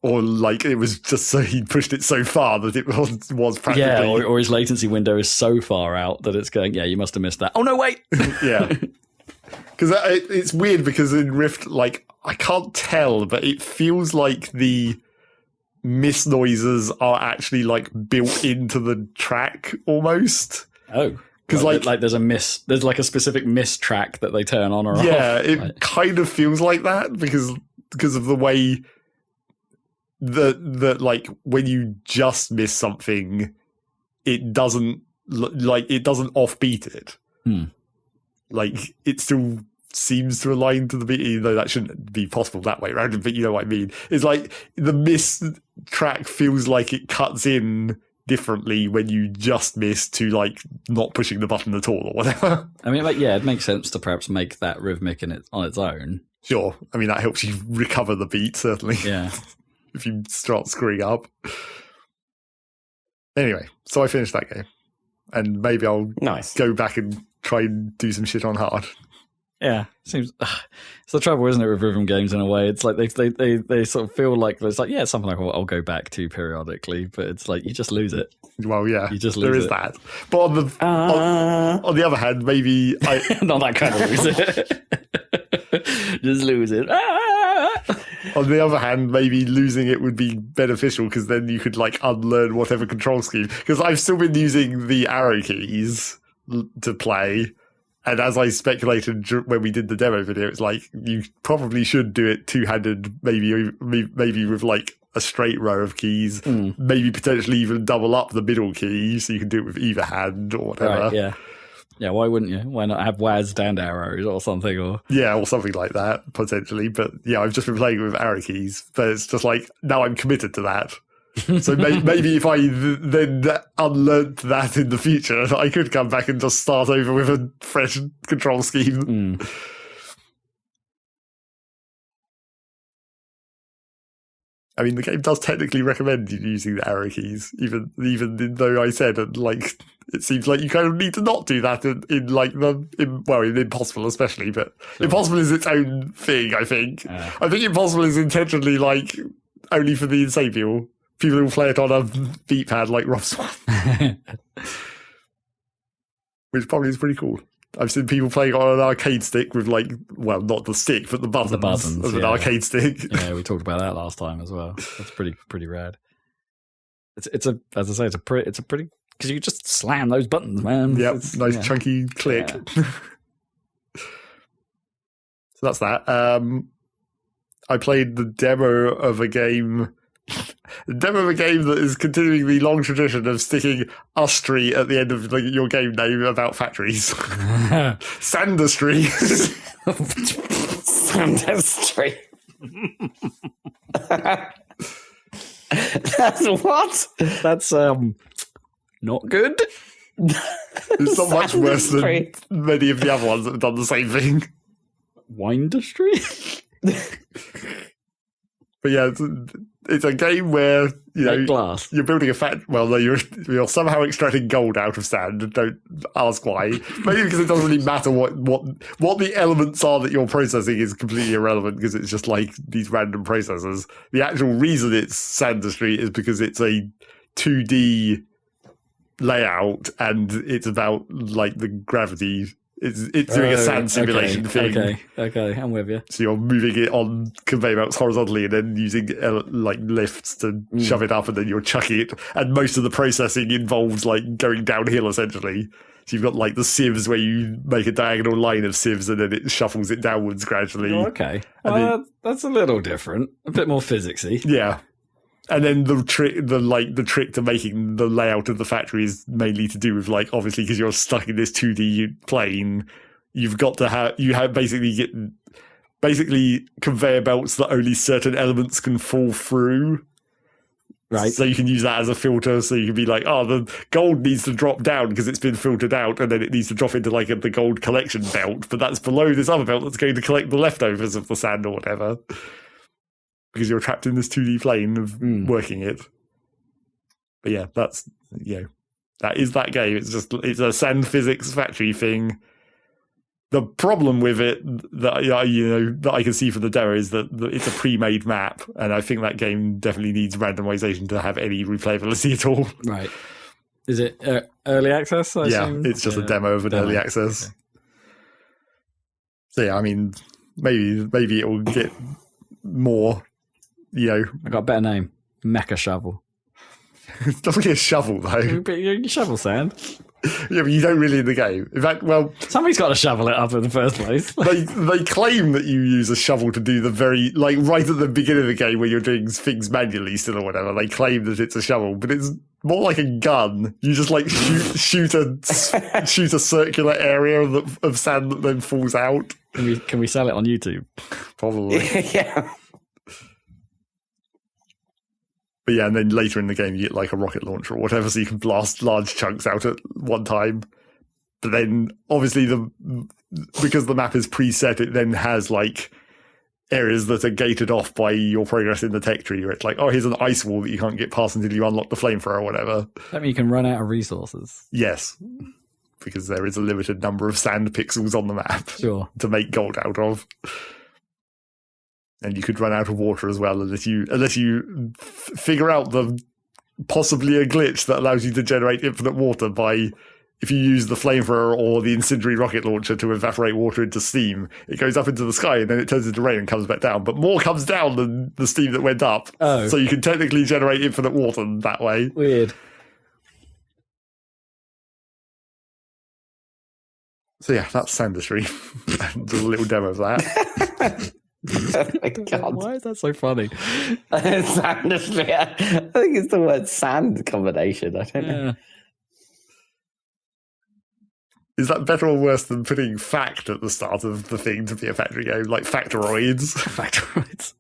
Speaker 1: Or like it was just so he pushed it so far that it was practically...
Speaker 3: Yeah, or his latency window is so far out that it's going, you must have missed that. Oh, no, wait!
Speaker 1: Yeah. Because it's weird because in Rift, like, I can't tell, but it feels like the mist noises are actually like built into the track almost.
Speaker 3: Oh, because like there's like a specific mist track that they turn on or off.
Speaker 1: Yeah, it kind of feels like that because of the way that like when you just miss something, it doesn't offbeat it. Like it still seems to align to the beat, even though that shouldn't be possible that way around, but you know what I mean. It's like the miss track feels like it cuts in differently when you just miss to like not pushing the button at all or whatever.
Speaker 3: I mean, like, it makes sense to perhaps make that rhythmic on its own.
Speaker 1: Sure. I mean, that helps you recover the beat, certainly.
Speaker 3: Yeah.
Speaker 1: If you start screwing up. Anyway, so I finished that game. And maybe I'll go back and try and do some shit on hard.
Speaker 3: Yeah, seems it's the trouble, isn't it, with rhythm games in a way? It's like they sort of feel like there's like it's something like I'll go back to periodically, but it's like you just lose it.
Speaker 1: Well, yeah,
Speaker 3: you just lose
Speaker 1: there is that. But on the other hand, maybe
Speaker 3: not that kind of lose it. Just lose it.
Speaker 1: On the other hand, maybe losing it would be beneficial because then you could like unlearn whatever control scheme. Because I've still been using the arrow keys to play. And as I speculated when we did the demo video, it's like you probably should do it two-handed, maybe with like a straight row of keys, maybe potentially even double up the middle key so you can do it with either hand or whatever.
Speaker 3: Right, yeah. Yeah, why wouldn't you? Why not have WASD and arrows or something? Or
Speaker 1: something like that, potentially. But yeah, I've just been playing with arrow keys. But it's just like, now I'm committed to that. So maybe if I then unlearned that in the future, I could come back and just start over with a fresh control scheme. I mean, the game does technically recommend you using the arrow keys, even though I said, like, it seems like you kind of need to not do that in Impossible especially, but
Speaker 3: Sure.
Speaker 1: Impossible is its own thing, I think. I think Impossible is intentionally, like, only for the insane people. People who play it on a beat pad like Rob Swan. Which probably is pretty cool. I've seen people playing on an arcade stick with, like, well, not the stick, but the buttons of an arcade stick.
Speaker 3: Yeah, we talked about that last time as well. That's pretty rad. It's a as I say, it's a pretty because you just slam those buttons, man.
Speaker 1: Yep, nice chunky click. Yeah. So that's that. I played the demo of a game. The demo of a game that is continuing the long tradition of sticking Ustry at the end of your game name about factories. Sandustry.
Speaker 2: Sandustry. That's what?
Speaker 3: That's not good.
Speaker 1: It's not much worse than many of the other ones that have done the same thing.
Speaker 3: Windustry?
Speaker 1: But yeah, it's a game where
Speaker 3: glass.
Speaker 1: You're building a you're somehow extracting gold out of sand. Don't ask why. Maybe because it doesn't really matter what the elements are that you're processing is completely irrelevant because it's just like these random processes. The actual reason it's Sandustry is because it's a 2D layout and it's about like the gravity. It's doing a sand simulation thing.
Speaker 3: Okay, I'm with you.
Speaker 1: So you're moving it on conveyor belts horizontally and then using like lifts to shove it up and then you're chucking it. And most of the processing involves like going downhill essentially. So you've got like the sieves where you make a diagonal line of sieves and then it shuffles it downwards gradually.
Speaker 3: Oh, okay. Well, that's a little different. A bit more physicsy.
Speaker 1: Yeah. And then the trick to making the layout of the factory is mainly to do with like, obviously, because you're stuck in this 2D plane, you've got to have basically conveyor belts that only certain elements can fall through.
Speaker 3: Right.
Speaker 1: So you can use that as a filter. So you can be like, oh, the gold needs to drop down because it's been filtered out, and then it needs to drop into like the gold collection belt, but that's below this other belt that's going to collect the leftovers of the sand or whatever. Because you're trapped in this 2D plane of working it. But yeah, that is that game. It's a sand physics factory thing. The problem with it that I can see from the demo is that it's a pre-made map, and I think that game definitely needs randomization to have any replayability at all.
Speaker 3: Right. Is it early access? I assume?
Speaker 1: It's just a demo of an early access. Okay. So yeah, I mean, maybe it will get more.
Speaker 3: I got a better name. Mecha Shovel.
Speaker 1: It's not really a shovel, though.
Speaker 3: You shovel sand.
Speaker 1: Yeah, but you don't really in the game. In fact, well...
Speaker 3: Somebody's got to shovel it up in the first place.
Speaker 1: They claim that you use a shovel to do the very... Like, right at the beginning of the game where you're doing things manually still or whatever, they claim that it's a shovel, but it's more like a gun. You just, like, shoot a circular area of sand that then falls out.
Speaker 3: Can we sell it on YouTube?
Speaker 1: Probably.
Speaker 2: Yeah.
Speaker 1: But yeah, and then later in the game you get like a rocket launcher or whatever, so you can blast large chunks out at one time. But then obviously because the map is preset, it then has like areas that are gated off by your progress in the tech tree, where it's like, oh, here's an ice wall that you can't get past until you unlock the flamethrower or whatever.
Speaker 3: That means you can run out of resources.
Speaker 1: Yes. Because there is a limited number of sand pixels on the map to make gold out of. And you could run out of water as well unless you figure out the possibly a glitch that allows you to generate infinite water by if you use the flamethrower or the incendiary rocket launcher to evaporate water into steam. It goes up into the sky and then it turns into rain and comes back down. But more comes down than the steam that went up.
Speaker 3: Oh.
Speaker 1: So you can technically generate infinite water that way.
Speaker 3: Weird.
Speaker 1: So yeah, that's Sandustry. Just a little demo of that.
Speaker 2: Oh my God.
Speaker 3: Why is that so funny?
Speaker 2: Sandustry. I think it's the word sand combination. I don't know.
Speaker 1: Is that better or worse than putting fact at the start of the thing to be a factory game, like factoroids?
Speaker 3: Factoids.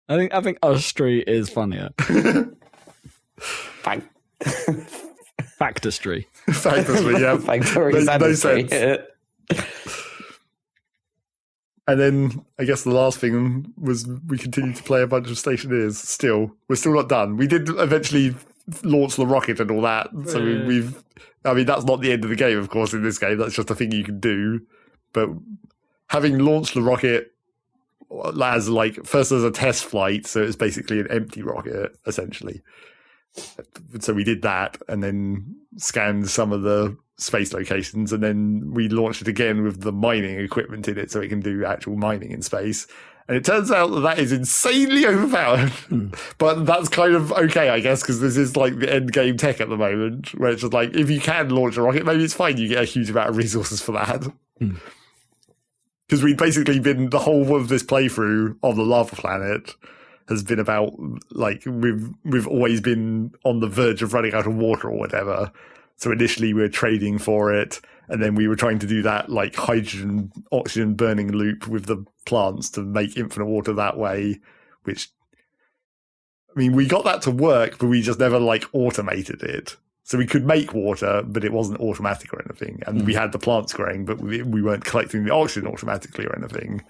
Speaker 3: I think Ustry is funnier.
Speaker 2: Thank-
Speaker 3: Factustry.
Speaker 1: Factostry, yeah.
Speaker 2: Factory
Speaker 1: No sense. And then I guess the last thing was we continued to play a bunch of Stationeers still. We're still not done. We did eventually launch the rocket and all that. So we've... I mean, that's not the end of the game, of course, in this game. That's just a thing you can do. But having launched the rocket as, like, first as a test flight, so it's basically an empty rocket, essentially. So we did that and then scanned some of the space locations, and then we launched it again with the mining equipment in it so it can do actual mining in space. And it turns out that is insanely overpowered. But that's kind of okay, I guess, because this is like the end game tech at the moment, where it's just like, if you can launch a rocket, maybe it's fine. You get a huge amount of resources for that. Because we've basically been, the whole of this playthrough on the lava planet has been about, like, we've always been on the verge of running out of water or whatever. So initially we were trading for it, and then we were trying to do that, like, hydrogen, oxygen burning loop with the plants to make infinite water that way, which, I mean, we got that to work, but we just never, like, automated it. So we could make water, but it wasn't automatic or anything. And we had the plants growing, but we weren't collecting the oxygen automatically or anything.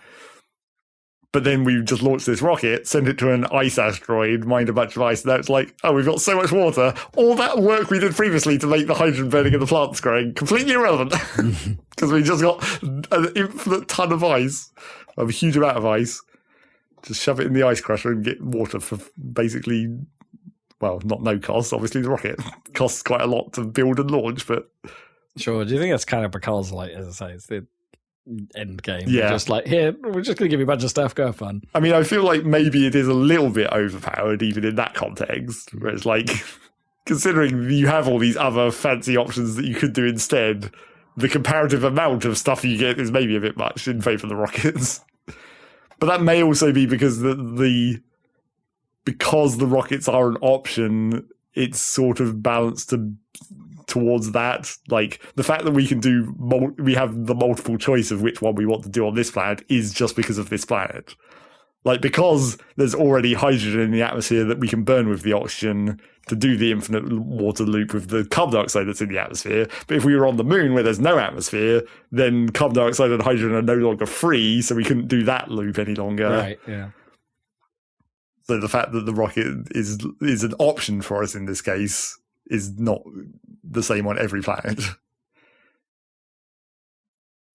Speaker 1: But then we just launched this rocket, sent it to an ice asteroid, mined a bunch of ice, and now it's like, oh, we've got so much water. All that work we did previously to make the hydrogen burning and the plants growing, completely irrelevant. Because we just got an infinite ton of ice, a huge amount of ice. Just shove it in the ice crusher and get water for basically, well, not no cost. Obviously, the rocket costs quite a lot to build and launch, but...
Speaker 3: Sure. Do you think that's kind of because, like, as I say, it's the end game?
Speaker 1: Yeah.
Speaker 3: Just like, here, we're just going to give you a bunch of stuff, go have fun.
Speaker 1: I mean, I feel like maybe it is a little bit overpowered, even in that context, where it's like, considering you have all these other fancy options that you could do instead, the comparative amount of stuff you get is maybe a bit much in favour of the rockets. But that may also be because because the rockets are an option, it's sort of balanced towards that. Like, the fact that we can we have the multiple choice of which one we want to do on this planet is just because of this planet. Like, because there's already hydrogen in the atmosphere that we can burn with the oxygen to do the infinite water loop with the carbon dioxide that's in the atmosphere. But if we were on the moon where there's no atmosphere, then carbon dioxide and hydrogen are no longer free, so we couldn't do that loop any longer.
Speaker 3: Right, yeah.
Speaker 1: So the fact that the rocket is an option for us in this case is not the same on every planet.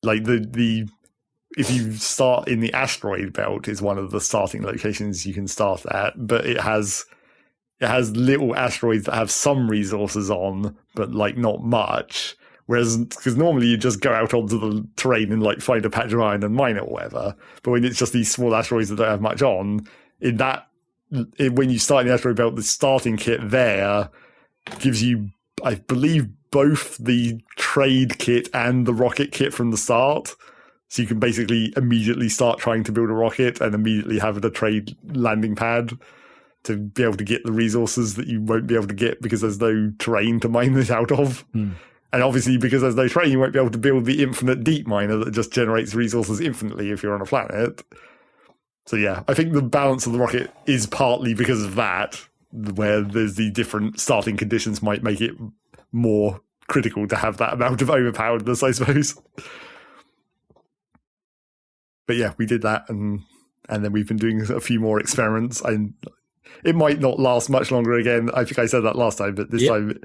Speaker 1: Like, if you start in the asteroid belt is one of the starting locations you can start at, but it has little asteroids that have some resources on, but, like, not much. Whereas, because normally you just go out onto the terrain and, like, find a patch of iron and mine it or whatever. But when it's just these small asteroids that don't have much on, when you start in the asteroid belt, the starting kit there gives you, I believe, both the trade kit and the rocket kit from the start. So you can basically immediately start trying to build a rocket and immediately have a trade landing pad to be able to get the resources that you won't be able to get because there's no terrain to mine this out of. And obviously, because there's no terrain, you won't be able to build the infinite deep miner that just generates resources infinitely if you're on a planet. So yeah, I think the balance of the rocket is partly because of that, where there's the different starting conditions might make it more critical to have that amount of overpoweredness, I suppose. But yeah, we did that, and then we've been doing a few more experiments. It might not last much longer again. I think I said that last time, but this time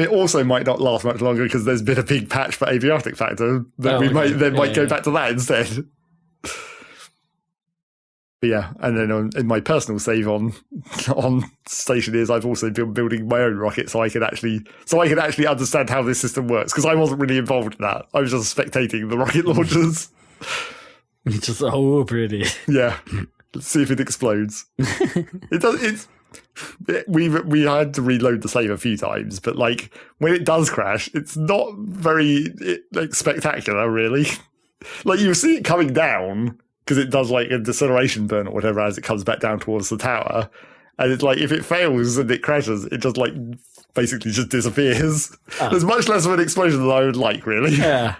Speaker 1: it also might not last much longer because there's been a big patch for abiotic factor that might go back to that instead. But yeah, and then in my personal save on Stationeers, I've also been building my own rocket so I can actually understand how this system works, because I wasn't really involved in that. I was just spectating the rocket launchers.
Speaker 3: It's just, oh, pretty.
Speaker 1: Yeah. Let's see if it explodes. It does. we had to reload the save a few times, but like when it does crash, it's not very like spectacular, really. Like you see it coming down because it does like a deceleration burn or whatever as it comes back down towards the tower, and it's like if it fails and it crashes, it just like basically just disappears.
Speaker 3: Oh.
Speaker 1: There's much less of an explosion than I would like, really.
Speaker 3: Yeah.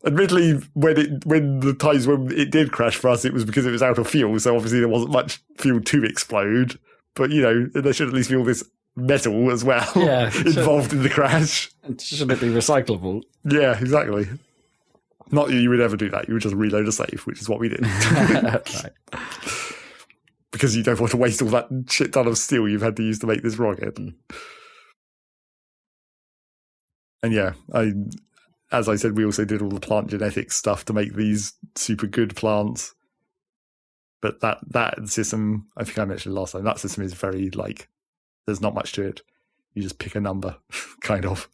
Speaker 1: Admittedly, when the times when it did crash for us, it was because it was out of fuel, so obviously there wasn't much fuel to explode. But, you know, there should at least be all this metal as well involved in the crash.
Speaker 3: Shouldn't it be recyclable?
Speaker 1: Yeah, exactly. Not that you would ever do that. You would just reload a save, which is what we did.
Speaker 3: Right.
Speaker 1: Because you don't want to waste all that shit ton of steel you've had to use to make this rocket. And yeah, as I said, we also did all the plant genetics stuff to make these super good plants. But that system, I think I mentioned last time, that system is very, like, there's not much to it. You just pick a number, kind of.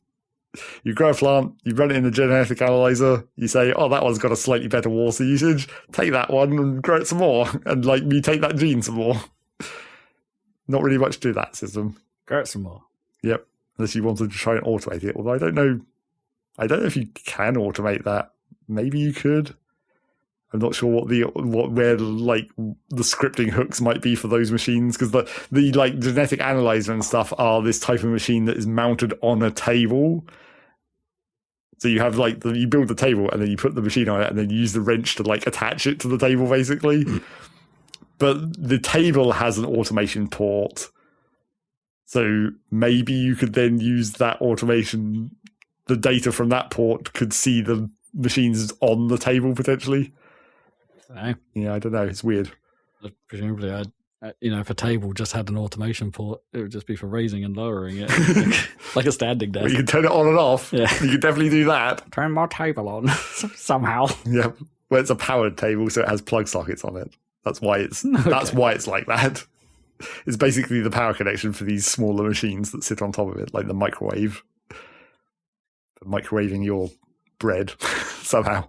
Speaker 1: You grow a plant, you run it in a genetic analyzer, you say, oh, that one's got a slightly better water usage, take that one and grow it some more, and, like, mutate that gene some more. Not really much to that system.
Speaker 3: Grow it some more.
Speaker 1: Yep, unless you wanted to try and automate it. Although I don't know if you can automate that. Maybe you could. I'm not sure where like the scripting hooks might be for those machines, because the like genetic analyzer and stuff are this type of machine that is mounted on a table. So you have like you build the table and then you put the machine on it and then you use the wrench to like attach it to the table basically. But the table has an automation port, so maybe you could then use that automation. The data from that port could see the machines on the table potentially. Yeah, I don't know. It's weird.
Speaker 3: Presumably, if a table just had an automation port, it would just be for raising and lowering it, like a standing desk.
Speaker 1: But you can turn it on and off.
Speaker 3: Yeah,
Speaker 1: you can definitely do that.
Speaker 3: Turn my table on somehow.
Speaker 1: Yeah, well, it's a powered table, so it has plug sockets on it. That's why it's like that. It's basically the power connection for these smaller machines that sit on top of it, like the microwave. Microwaving your bread somehow.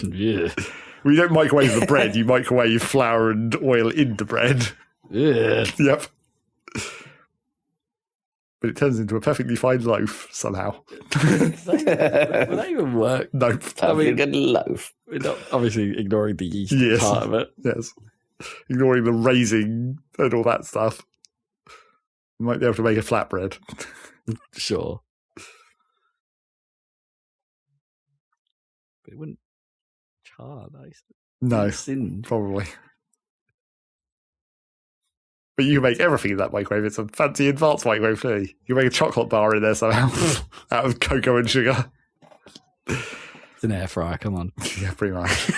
Speaker 3: Yeah.
Speaker 1: Well, you don't microwave the bread, you microwave flour and oil into bread.
Speaker 3: Yeah.
Speaker 1: Yep. But it turns into a perfectly fine loaf somehow.
Speaker 3: Will that even work?
Speaker 1: Nope.
Speaker 2: Good loaf.
Speaker 3: We're not obviously ignoring the yeast part of it.
Speaker 1: Yes. Ignoring the raising and all that stuff. You might be able to make a flatbread.
Speaker 3: Sure. But it wouldn't char nice.
Speaker 1: No, probably. But you can make everything in that microwave. It's a fancy advanced microwave, clearly. You can make a chocolate bar in there somehow out of cocoa and sugar.
Speaker 3: It's an air fryer, come on.
Speaker 1: Yeah, pretty much.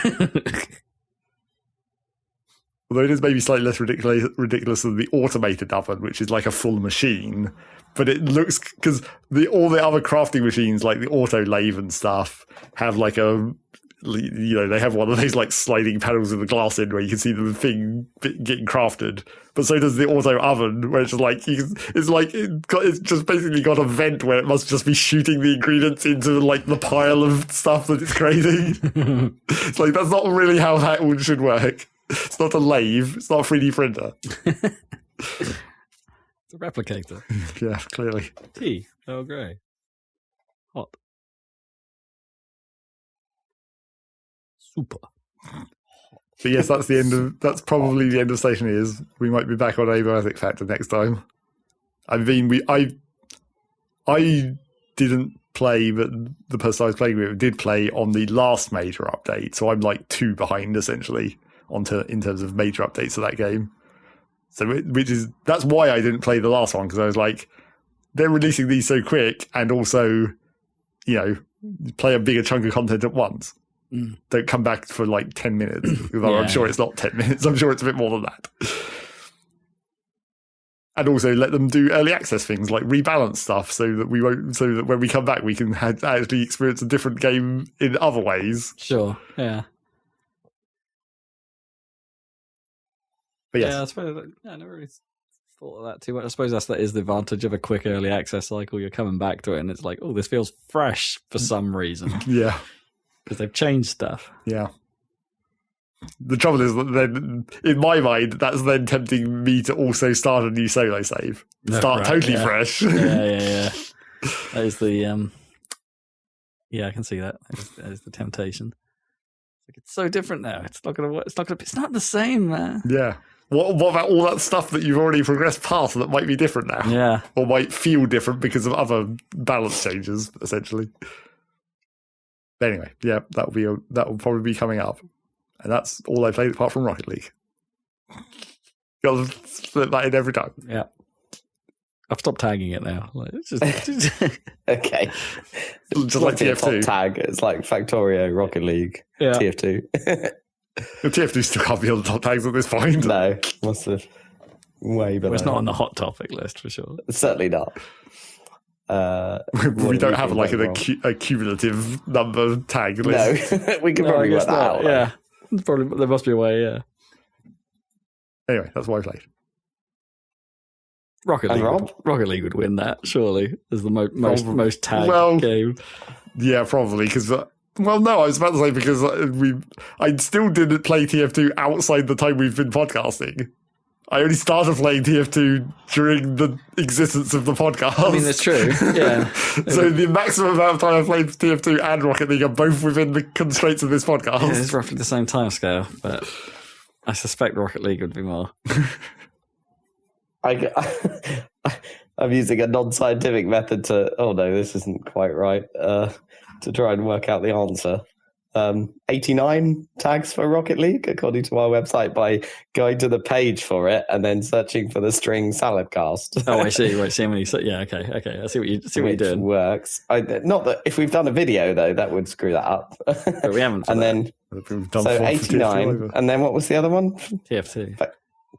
Speaker 1: Although it is maybe slightly less ridiculous than the automated oven, which is like a full machine. But it looks, because all the other crafting machines, like the auto lathe and stuff, have like they have one of those like sliding panels with the glass in where you can see the thing getting crafted. But so does the auto oven, where it's just like it's just basically got a vent where it must just be shooting the ingredients into like the pile of stuff that it's creating. It's like that's not really how that one should work. It's not a lathe. It's not a 3D printer.
Speaker 3: It's a replicator.
Speaker 1: Yeah, clearly.
Speaker 3: Tea, Earl Grey. Hot. Super.
Speaker 1: But yes, that's probably the end of Station Ears. We might be back on Abiotic Factor next time. I mean, I didn't play, but the person I was playing with did play on the last major update, so I'm like 2 behind essentially in terms of major updates of that game. So that's why I didn't play the last one, because I was like, they're releasing these so quick, and also, play a bigger chunk of content at once. Don't come back for like 10 minutes. I'm sure it's not 10 minutes. I'm sure it's a bit more than that. And also let them do early access things like rebalance stuff, so that when we come back we can actually experience a different game in other ways.
Speaker 3: Sure. Yeah.
Speaker 1: But yes.
Speaker 3: Yeah, I suppose I never really thought of that too much. I suppose that is the advantage of a quick early access cycle. You're coming back to it and it's like, oh, this feels fresh for some reason.
Speaker 1: Yeah.
Speaker 3: Because they've changed stuff.
Speaker 1: Yeah. The trouble is that then, in my mind, that's then tempting me to also start a new solo save. Start totally fresh.
Speaker 3: Yeah. That is the yeah, I can see that. That is the temptation. It's so different now. It's not gonna work. It's not the same, man.
Speaker 1: Yeah. What about all that stuff that you've already progressed past that might be different now?
Speaker 3: Yeah.
Speaker 1: Or might feel different because of other balance changes, essentially. Anyway, yeah, that will probably be coming up. And that's all I played apart from Rocket League. Gotta slip that in every time.
Speaker 3: Yeah. I've stopped tagging it now. Like, it's just
Speaker 2: Okay.
Speaker 1: Just like TF2.
Speaker 2: Tag. It's like Factorio, Rocket League, TF2.
Speaker 1: The TF2 still can't be on the top tags at this point.
Speaker 2: No, must have way below.
Speaker 3: It's not on the hot topic list for sure.
Speaker 2: Certainly not.
Speaker 1: We don't have like a cumulative number tag list.
Speaker 2: No, we can probably work that out.
Speaker 3: Yeah, probably there must be a way. Yeah.
Speaker 1: Anyway, that's what I played.
Speaker 3: Rocket League would win that surely as the most tagged game.
Speaker 1: Yeah, probably because. Well, no, I was about to say because I still didn't play TF2 outside the time we've been podcasting. I only started playing TF2 during the existence of the podcast.
Speaker 3: I mean, that's true. Yeah.
Speaker 1: So the maximum amount of time I've played TF2 and Rocket League are both within the constraints of this podcast.
Speaker 3: Yeah, it's roughly the same time scale, but I suspect Rocket League would be more.
Speaker 2: I'm using a non-scientific method to... Oh, no, this isn't quite right. To try and work out the answer. 89 tags for Rocket League, according to our website, by going to the page for it and then searching for the string Saladcast.
Speaker 3: Oh, I see. Right, see how many. Yeah, okay. I see what you're doing.
Speaker 2: Works. Not that if we've done a video though, that would screw that up.
Speaker 3: But we haven't.
Speaker 2: And then so 89, and then what was the other one?
Speaker 3: TF2.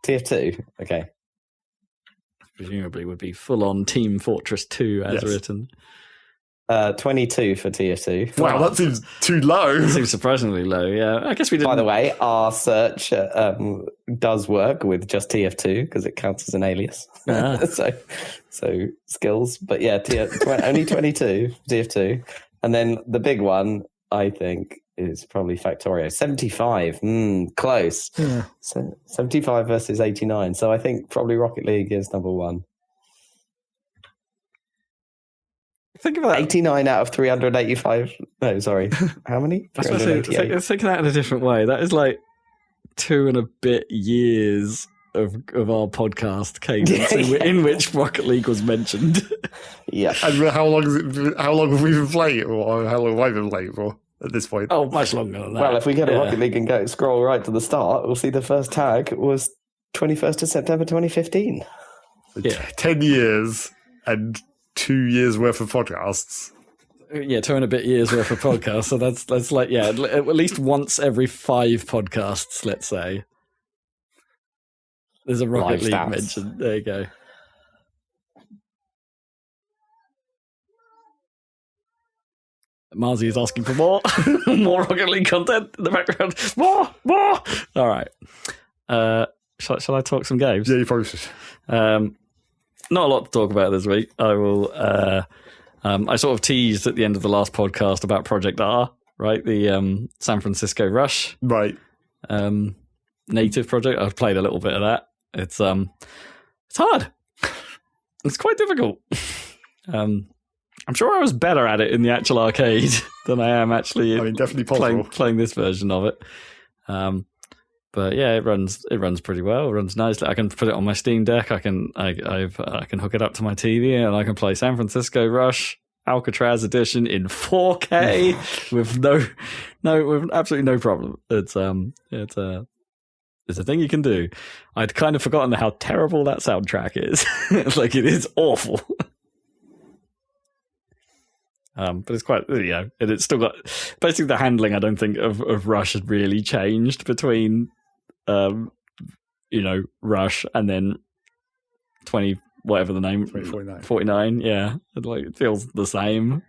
Speaker 2: TF2. Okay.
Speaker 3: Presumably would be full on Team Fortress 2 as written.
Speaker 2: 22 for TF2.
Speaker 1: Wow, that seems too low.
Speaker 3: That seems surprisingly low, yeah. I guess we didn't...
Speaker 2: By the way, our search does work with just TF2 because it counts as an alias. So skills. But yeah, only 22 TF2. And then the big one, I think, is probably Factorio. 75. Close. Yeah. So 75 versus 89. So I think probably Rocket League is number one.
Speaker 3: Think of that.
Speaker 2: 89 out of 385. No, sorry. How many?
Speaker 3: Let's think of that in a different way. That is like 2 and a bit years of our podcast cadence in which Rocket League was mentioned.
Speaker 2: Yeah.
Speaker 1: And how long have we been playing it for? Or how long have I been playing it for at this point?
Speaker 3: Oh, much longer than that.
Speaker 2: Well, if we go to Rocket League and scroll right to the start, we'll see the first tag was 21st of September 2015.
Speaker 1: Yeah. 10 years and 2 years worth of podcasts.
Speaker 3: Yeah, 2 and a bit years worth of podcasts. So that's like, yeah, at least once every 5 podcasts, let's say. There's a Rocket League mention. There you go. Marzi is asking for more. More Rocket League content in the background. More! All right. Shall I talk some games?
Speaker 1: Yeah, you probably should.
Speaker 3: Not a lot to talk about this week. I will. I sort of teased at the end of the last podcast about Project R, right? The San Francisco Rush,
Speaker 1: right?
Speaker 3: Native project. I've played a little bit of that. It's hard. It's quite difficult. I'm sure I was better at it in the actual arcade than I am actually.
Speaker 1: Definitely possible.
Speaker 3: Playing this version of it. But yeah, it runs pretty well. It runs nicely. I can put it on my Steam Deck. I can hook it up to my TV and I can play San Francisco Rush Alcatraz edition in 4K with absolutely no problem. It's a thing you can do. I'd kind of forgotten how terrible that soundtrack is. Like, it is awful. But it's quite, and it's still got basically the handling. I don't think of Rush had really changed between, Rush and then 20 whatever the name, 49. Yeah, it feels the same.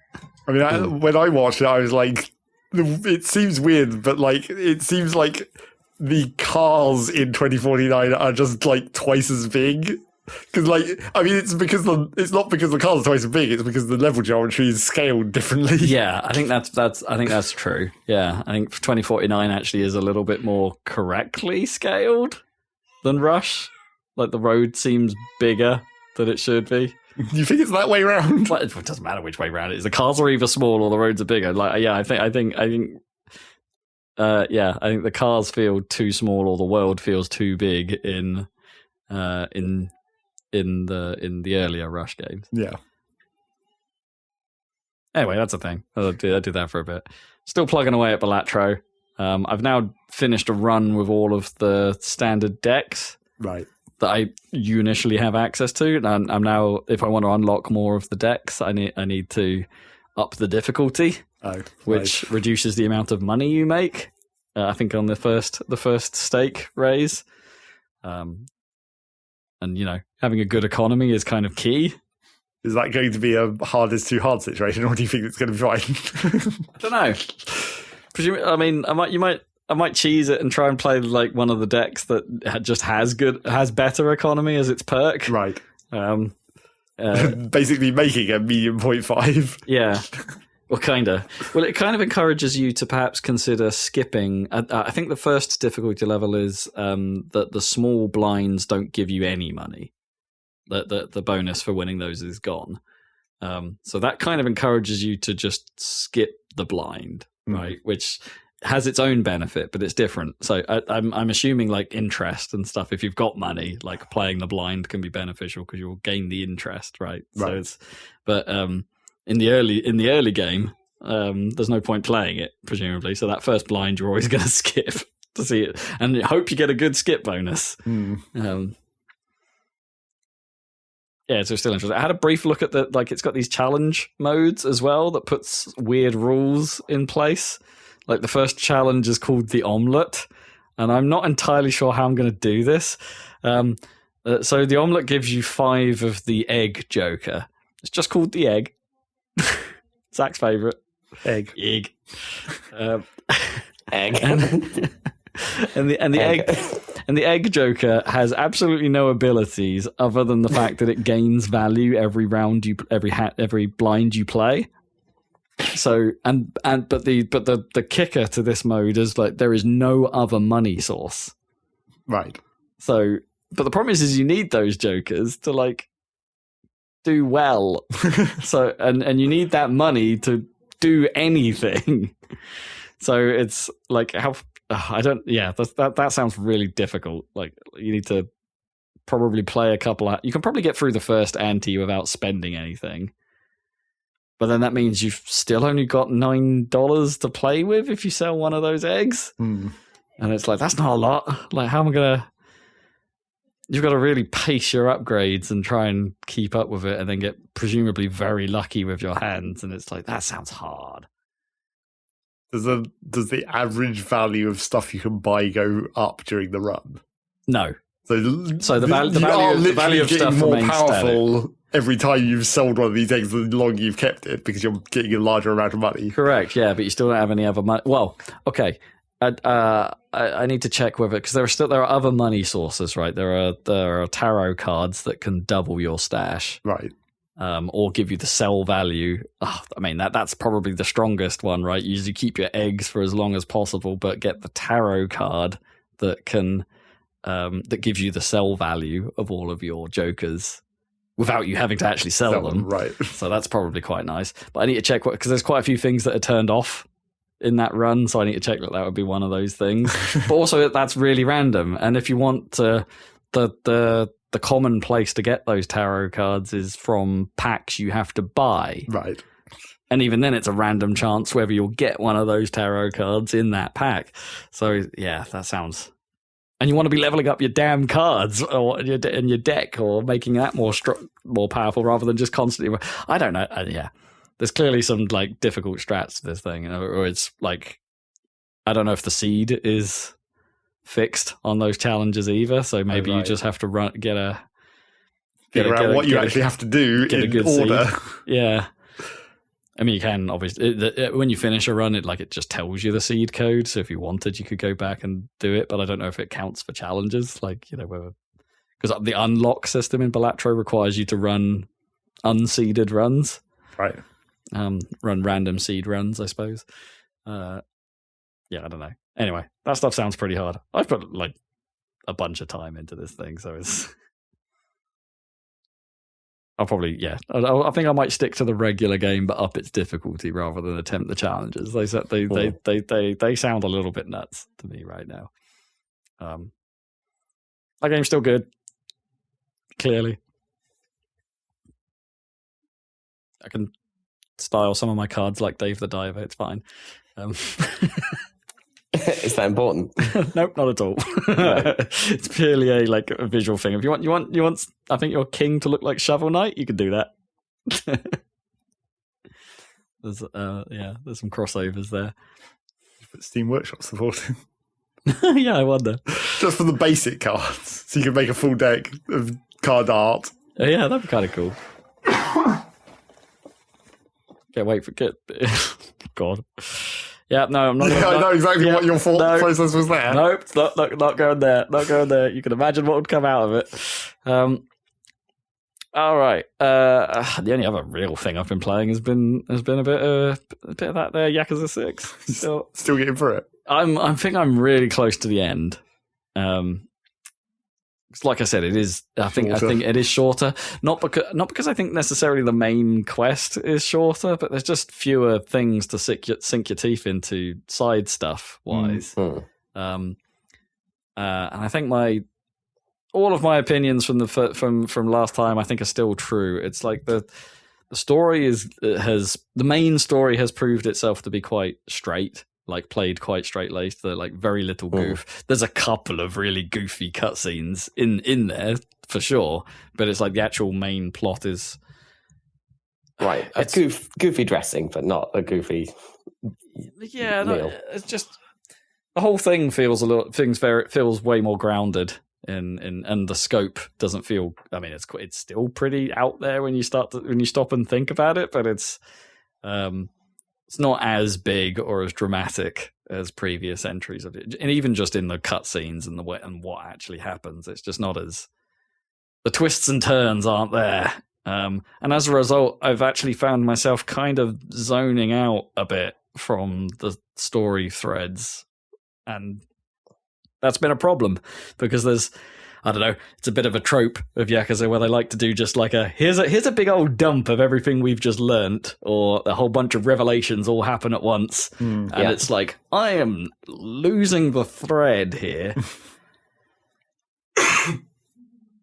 Speaker 1: I mean, when I watched it, I was like, it seems weird, but like it seems like the cars in 2049 are just like twice as big. Because, like, I mean, it's not because the cards are twice as big. It's because the level geometry is scaled differently.
Speaker 3: Yeah, I think that's true. Yeah, I think 2049 actually is a little bit more correctly scaled than Rush. Like the road seems bigger than it should be.
Speaker 1: You think it's that way around?
Speaker 3: Well, it doesn't matter which way around it is. The cars are either small or the roads are bigger. Like, yeah, I think the cars feel too small or the world feels too big in the earlier Rush games.
Speaker 1: Yeah.
Speaker 3: Anyway, that's a thing. I did that for a bit. Still plugging away at Balatro. I've now finished a run with all of the standard decks.
Speaker 1: Right.
Speaker 3: That you initially have access to, and I'm now, if I want to unlock more of the decks, I need to up the difficulty, which reduces the amount of money you make. I think on the first stake raise, and having a good economy is kind of key.
Speaker 1: Is that going to be a hardest too hard situation, or do you think it's going to be fine?
Speaker 3: I don't know. I mean, I might cheese it and try and play like one of the decks that just has better economy as its perk.
Speaker 1: Right.
Speaker 3: Basically
Speaker 1: making a medium 0.5.
Speaker 3: Yeah. Well, kind of. Well, it kind of encourages you to perhaps consider skipping. I think the first difficulty level is that the small blinds don't give you any money. The bonus for winning those is gone. So that kind of encourages you to just skip the blind, right? Which has its own benefit, but it's different. So I'm assuming like interest and stuff. If you've got money, like playing the blind can be beneficial because you'll gain the interest, right?
Speaker 1: Right.
Speaker 3: So in the early game, there's no point playing it presumably. So that first blind you're always going to skip to see it, and hope you get a good skip bonus. Yeah, so it's still interesting. I had a brief look at it's got these challenge modes as well that puts weird rules in place. Like the first challenge is called the omelette, and I'm not entirely sure how I'm going to do this. So the omelette gives you 5 of the egg joker. It's just called the egg. Zach's favourite. Egg.
Speaker 2: Egg.
Speaker 3: And the egg joker has absolutely no abilities other than the fact that it gains value every round every blind you play. So but the kicker to this mode is like there is no other money source.
Speaker 1: Right.
Speaker 3: So but the problem is you need those jokers to like do well. So and you need that money to do anything. So it's like that sounds really difficult. Like you need to probably play a couple you can probably get through the first ante without spending anything. But then that means you've still only got $9 to play with if you sell one of those eggs. And it's like, that's not a lot. Like, how am I going to... You've got to really pace your upgrades and try and keep up with it and then get presumably very lucky with your hands. And it's like, that sounds hard.
Speaker 1: Does the average value of stuff you can buy go up during the run?
Speaker 3: No.
Speaker 1: So
Speaker 3: the value of stuff
Speaker 1: more
Speaker 3: remains
Speaker 1: powerful
Speaker 3: static.
Speaker 1: Every time you've sold one of these eggs, the longer you've kept it because you're getting a larger amount of money.
Speaker 3: Correct, yeah, but you still don't have any other money. Well, okay, I need to check with it because there are other money sources, right? There are tarot cards that can double your stash,
Speaker 1: right?
Speaker 3: Or give you the sell value. Oh, I mean that's probably the strongest one, right? You usually keep your eggs for as long as possible, but get the tarot card that can that gives you the sell value of all of your jokers without you having to actually sell them.
Speaker 1: Right.
Speaker 3: So that's probably quite nice. But I need to check because there's quite a few things that are turned off in that run, so I need to check that would be one of those things. But also that's really random. And if you want to, the common place to get those tarot cards is from packs you have to buy.
Speaker 1: Right.
Speaker 3: And even then, it's a random chance whether you'll get one of those tarot cards in that pack. So yeah, that sounds. And you want to be leveling up your damn cards or in your deck or making that more powerful rather than just constantly. I don't know. Yeah, there's clearly some like difficult strats to this thing, or it's like I don't know if the seed is fixed on those challenges either. So maybe you just have to
Speaker 1: figure out what you actually have to do in order.
Speaker 3: Seed. Yeah. I mean, you can obviously when you finish a run, it just tells you the seed code. So if you wanted, you could go back and do it. But I don't know if it counts for challenges, whether because the unlock system in Balatro requires you to run unseeded runs.
Speaker 1: Right.
Speaker 3: Run random seed runs, I suppose. I don't know. Anyway, that stuff sounds pretty hard. I've put like a bunch of time into this thing, so it's. I'll probably I think I might stick to the regular game, but up its difficulty rather than attempt the challenges. They sound a little bit nuts to me right now. That game's still good. Clearly, I can style some of my cards like Dave the Diver. It's fine.
Speaker 2: Is that important?
Speaker 3: Nope, not at all.
Speaker 2: No.
Speaker 3: It's purely a visual thing. If you want, I think your king to look like Shovel Knight, you can do that. There's some crossovers there.
Speaker 1: But Steam Workshop supporting.
Speaker 3: Yeah, I wonder.
Speaker 1: Just for the basic cards, so you can make a full deck of card art.
Speaker 3: Yeah, that'd be kind of cool. God. Yeah, no, I'm not.
Speaker 1: I know exactly what your thought process was there.
Speaker 3: Nope, not going there. Not going there. You can imagine what would come out of it. All right. The only other real thing I've been playing has been a bit of that there Yakuza 6.
Speaker 1: Still getting through it.
Speaker 3: I think I'm really close to the end. Like I said, it is. I think it is shorter. Not because I think necessarily the main quest is shorter, but there's just fewer things to sink your teeth into side stuff wise. And I think all of my opinions from last time I think are still true. It's like the story the main story has proved itself to be quite straight. Like played quite straight laced. They're like very little goof. There's a couple of really goofy cutscenes in there for sure, but it's like the actual main plot is
Speaker 2: right. Goofy dressing, but not a goofy.
Speaker 3: Yeah, no, it's just the whole thing feels feels way more grounded, and the scope doesn't feel. I mean, it's still pretty out there when you stop and think about it, but it's. It's not as big or as dramatic as previous entries of it, and even just in the cutscenes and what actually happens, it's just not as the twists and turns aren't there. And as a result, I've actually found myself kind of zoning out a bit from the story threads, and that's been a problem because there's. I don't know. It's a bit of a trope of Yakuza where they like to do just like here's a big old dump of everything we've just learnt, or a whole bunch of revelations all happen at once, and it's like I am losing the thread here.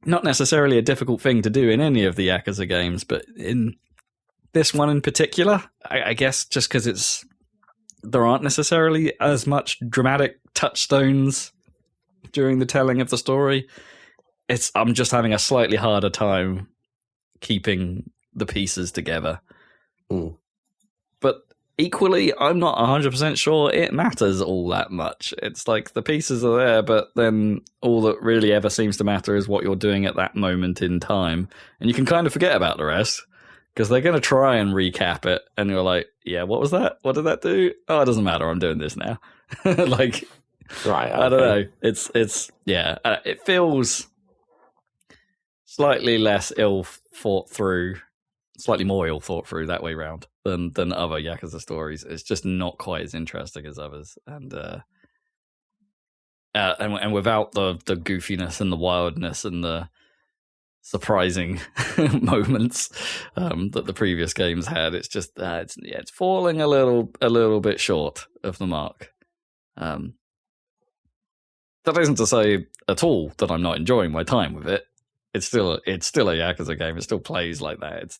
Speaker 3: Not necessarily a difficult thing to do in any of the Yakuza games, but in this one in particular, I guess just because there aren't necessarily as much dramatic touchstones during the telling of the story, I'm just having a slightly harder time keeping the pieces together. But equally, I'm not 100% sure it matters all that much. It's like the pieces are there, but then all that really ever seems to matter is what you're doing at that moment in time. And you can kind of forget about the rest because they're going to try and recap it. And you're like, yeah, what was that? What did that do? Oh, it doesn't matter. I'm doing this now. Like...
Speaker 2: Right, okay.
Speaker 3: I don't know. It feels slightly less ill thought through, slightly more ill thought through that way round than other Yakuza stories. It's just not quite as interesting as others, and without the goofiness and the wildness and the surprising moments that the previous games had, it's just it's falling a little bit short of the mark. That isn't to say at all that I'm not enjoying my time with it. It's still a Yakuza game. It still plays like that. It's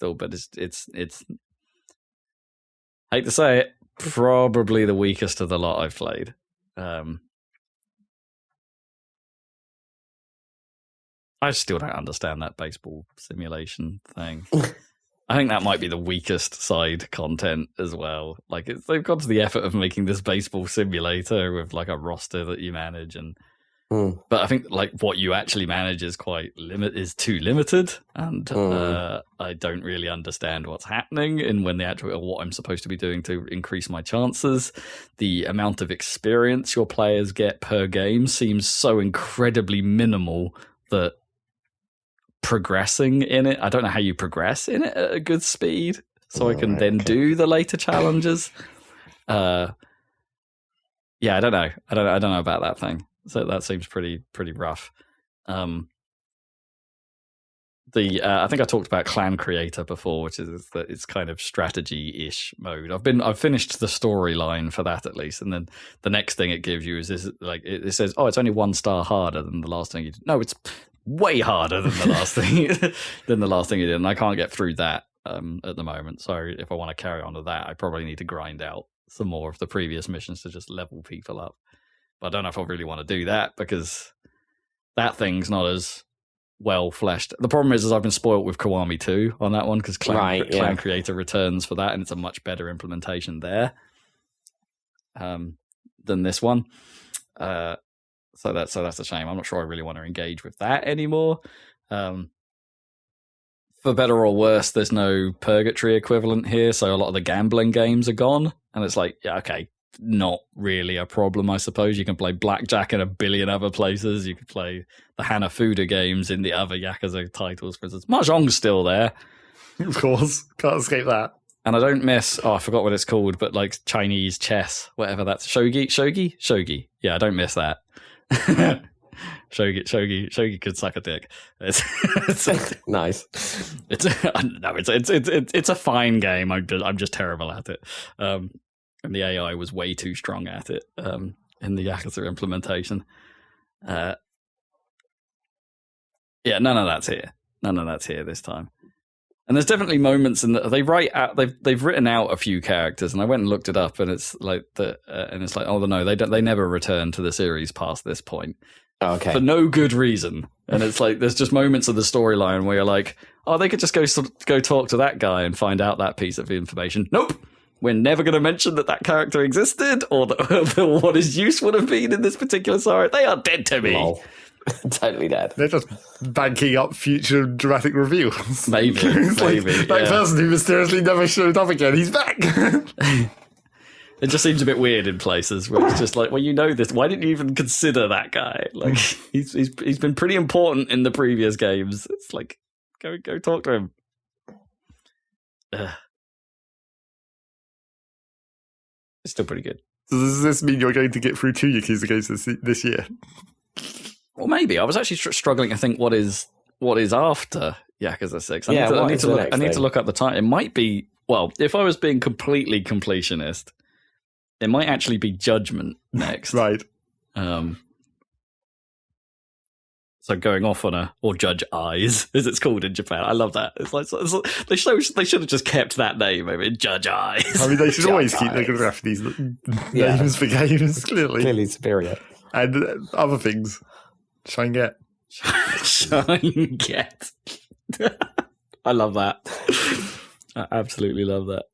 Speaker 3: hate to say it, probably the weakest of the lot I've played. I still don't understand that baseball simulation thing. I think that might be the weakest side content as well. Like they've gone to the effort of making this baseball simulator with like a roster that you manage, but I think like what you actually manage is is too limited, and I don't really understand what's happening and what I'm supposed to be doing to increase my chances. The amount of experience your players get per game seems so incredibly minimal that progressing in it. I don't know how you progress in it at a good speed, so I can then do the later challenges. Yeah, I don't know. I don't know about that thing. So that seems pretty rough. I think I talked about Clan Creator before, which is that it's kind of strategy-ish mode. I've finished the storyline for that at least, and then the next thing it gives you is this, like it says, oh, it's only 1 star harder than the last thing you did. No, it's way harder than the last thing you did, and I can't get through that at the moment. So if I want to carry on to that, I probably need to grind out some more of the previous missions to just level people up. But I don't know if I really want to do that because that thing's not as well fleshed. The problem is I've been spoiled with Kiwami 2 on that one because Clan Creator returns for that, and it's a much better implementation there than this one. So that's a shame. I'm not sure I really want to engage with that anymore. For better or worse, there's no purgatory equivalent here, so a lot of the gambling games are gone, and it's like, yeah, okay, not really a problem, I suppose. You can play blackjack in a billion other places. You could play the Hanafuda games in the other Yakuza titles, for instance. Mahjong's still there.
Speaker 1: Of course. Can't escape that.
Speaker 3: And I don't miss, I forgot what it's called, but like Chinese chess, whatever that's. Shogi? Yeah, I don't miss that. Shogi could suck a dick. It's
Speaker 2: nice.
Speaker 3: It's a fine game. I'm just terrible at it. And the AI was way too strong at it in the Yakuza implementation. Yeah, none of that's here. None of that's here this time. And there's definitely moments in that they've written out a few characters, and I went and looked it up, and it's like oh no, they never return to the series past this point.
Speaker 2: Oh, okay.
Speaker 3: For no good reason. And it's like there's just moments of the storyline where you're like, oh, they could just go talk to that guy and find out that piece of information. Nope. We're never going to mention that character existed or what his use would have been in this particular story. They are dead to me.
Speaker 2: Lol. Totally dead.
Speaker 1: They're just banking up future dramatic reveals.
Speaker 3: Maybe.
Speaker 1: That person who mysteriously never showed up again, he's back.
Speaker 3: It just seems a bit weird in places where it's just like, well, you know this. Why didn't you even consider that guy? Like, he's been pretty important in the previous games. It's like, go talk to him. It's still pretty good.
Speaker 1: So does this mean you're going to get through 2 Yakuza games this year?
Speaker 3: Well, maybe. I was actually struggling to think what is after Yakuza 6. I need to look up the time. It might be, well, if I was being completely completionist, it might actually be Judgment next.
Speaker 1: Right.
Speaker 3: So going off on or Judge Eyes, as it's called in Japan. I love that. It's like they should have just kept that name. I mean, Judge Eyes.
Speaker 1: I mean, they should always keep looking after these names for games.
Speaker 2: Clearly superior.
Speaker 1: And other things. Shinget.
Speaker 3: Shinget. I love that. I absolutely love that.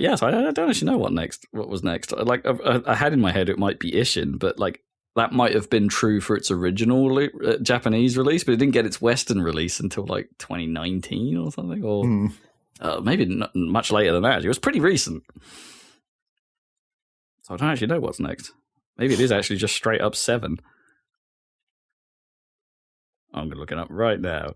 Speaker 3: Yeah, so I don't actually know what was next. Like I had in my head it might be Ishin, but like that might have been true for its original Japanese release, but it didn't get its Western release until like 2019 or something, or maybe not much later than that. It was pretty recent, so I don't actually know what's next. Maybe it is actually just straight up 7. I'm gonna look it up right now.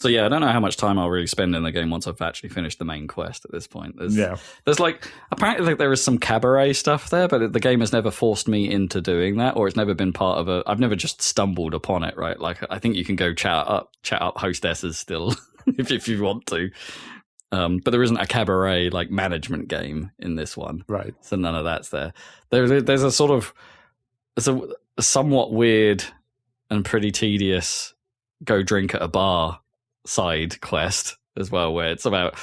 Speaker 3: So yeah, I don't know how much time I'll really spend in the game once I've actually finished the main quest at this point. There's like, apparently there is some cabaret stuff there, but the game has never forced me into doing that, or it's never been part of I've never just stumbled upon it, right? Like, I think you can go chat up hostesses still, if you want to. But there isn't a cabaret, like, management game in this one.
Speaker 1: Right.
Speaker 3: So none of that's there. There's a sort of, it's a somewhat weird and pretty tedious go drink at a bar side quest as well, where it's about